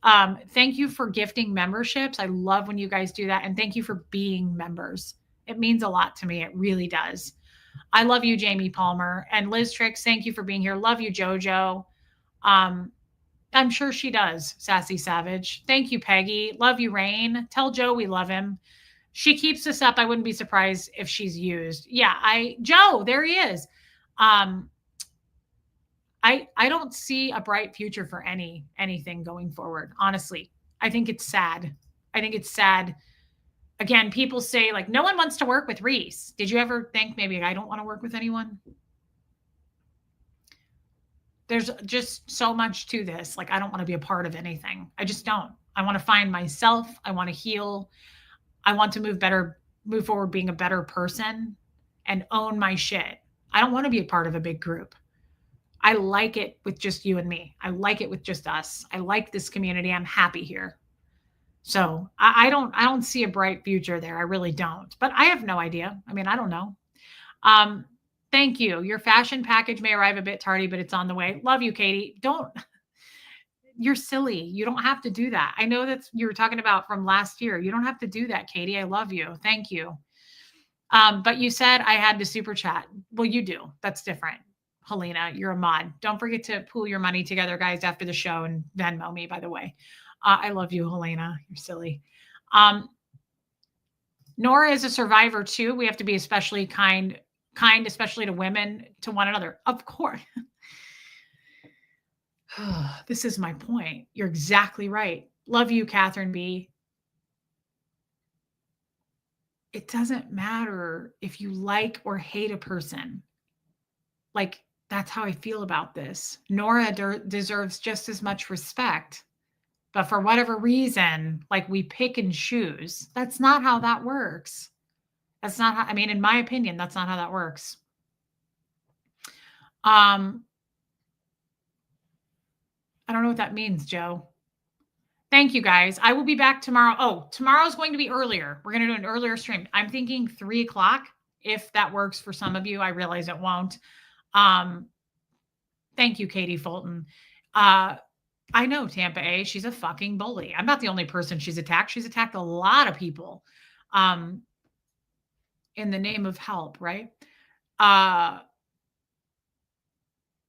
A: Thank you for gifting memberships. I love when you guys do that, and thank you for being members. It means a lot to me. It really does. I love you, Jamie Palmer. And Liz Tricks, thank you for being here. Love you, Jojo. I'm sure she does, Sassy Savage. Thank you, Peggy. Love you, Rain. Tell Joe we love him. She keeps this up. I wouldn't be surprised if she's used. Yeah, Joe, there he is. I don't see a bright future for anything going forward. Honestly, I think it's sad. I think it's sad. Again, people say like no one wants to work with Reese. Did you ever think maybe I don't want to work with anyone? There's just so much to this. Like, I don't want to be a part of anything. I just don't. I want to find myself. I want to heal. I want to move forward being a better person and own my shit. I don't want to be a part of a big group. I like it with just you and me. I like it with just us. I like this community. I'm happy here. So I don't see a bright future there. I really don't. But I have no idea. I mean, I don't know. Thank you. Your fashion package may arrive a bit tardy, but it's on the way. Love you, Katie. You're silly. You don't have to do that. I know that you were talking about from last year. You don't have to do that, Katie. I love you. Thank you. But you said I had to super chat. Well, you do. That's different. Helena, you're a mod. Don't forget to pool your money together, guys, after the show and Venmo me, by the way. I love you, Helena. You're silly. Nora is a survivor too. We have to be especially kind, especially to women, to one another. Of course. This is my point. You're exactly right. Love you, Catherine B. It doesn't matter if you like or hate a person. Like, that's how I feel about this. Nora deserves just as much respect. But for whatever reason, like we pick and choose. That's not how that works. That's not how, I mean, in my opinion, that's not how that works. Um, I don't know what that means, Joe. Thank you guys. I will be back tomorrow. Oh, tomorrow's going to be earlier. We're going to do an earlier stream. I'm thinking 3 o'clock. If that works for some of you, I realize it won't. Um, thank you, Katie Fulton. I know Tampa A. She's a fucking bully. I'm not the only person she's attacked. She's attacked a lot of people um, in the name of help, right? Uh,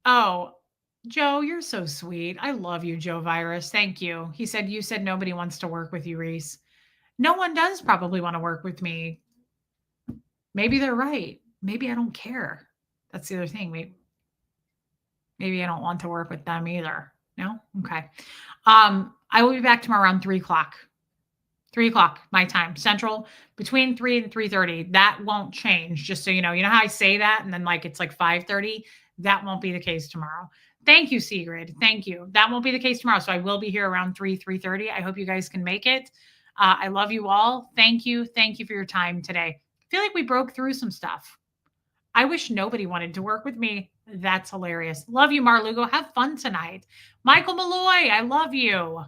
A: oh, Joe, you're so sweet. I love you, Joe Virus. Thank you. He said, you said nobody wants to work with you, Reese. No one does probably want to work with me. Maybe they're right. Maybe I don't care. That's the other thing. Maybe I don't want to work with them either. No? Okay. I will be back tomorrow around 3 o'clock. 3 o'clock my time central, between 3 and 3:30. That won't change, just so you know how I say that and then like it's like 5:30. That won't be the case tomorrow. Thank you, Sigrid. Thank you. That won't be the case tomorrow, so I will be here around 3:30. I hope you guys can make it. I love you all. Thank you for your time today. I feel like we broke through some stuff. I wish nobody wanted to work with me. That's hilarious. Love you, Marlugo. Have fun tonight. Michael Malloy, I love you.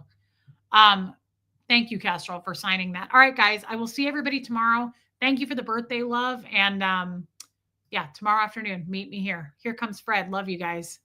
A: Thank you, Kestrel, for signing that. All right, guys, I will see everybody tomorrow. Thank you for the birthday love. And yeah, tomorrow afternoon, meet me here. Here comes Fred. Love you guys.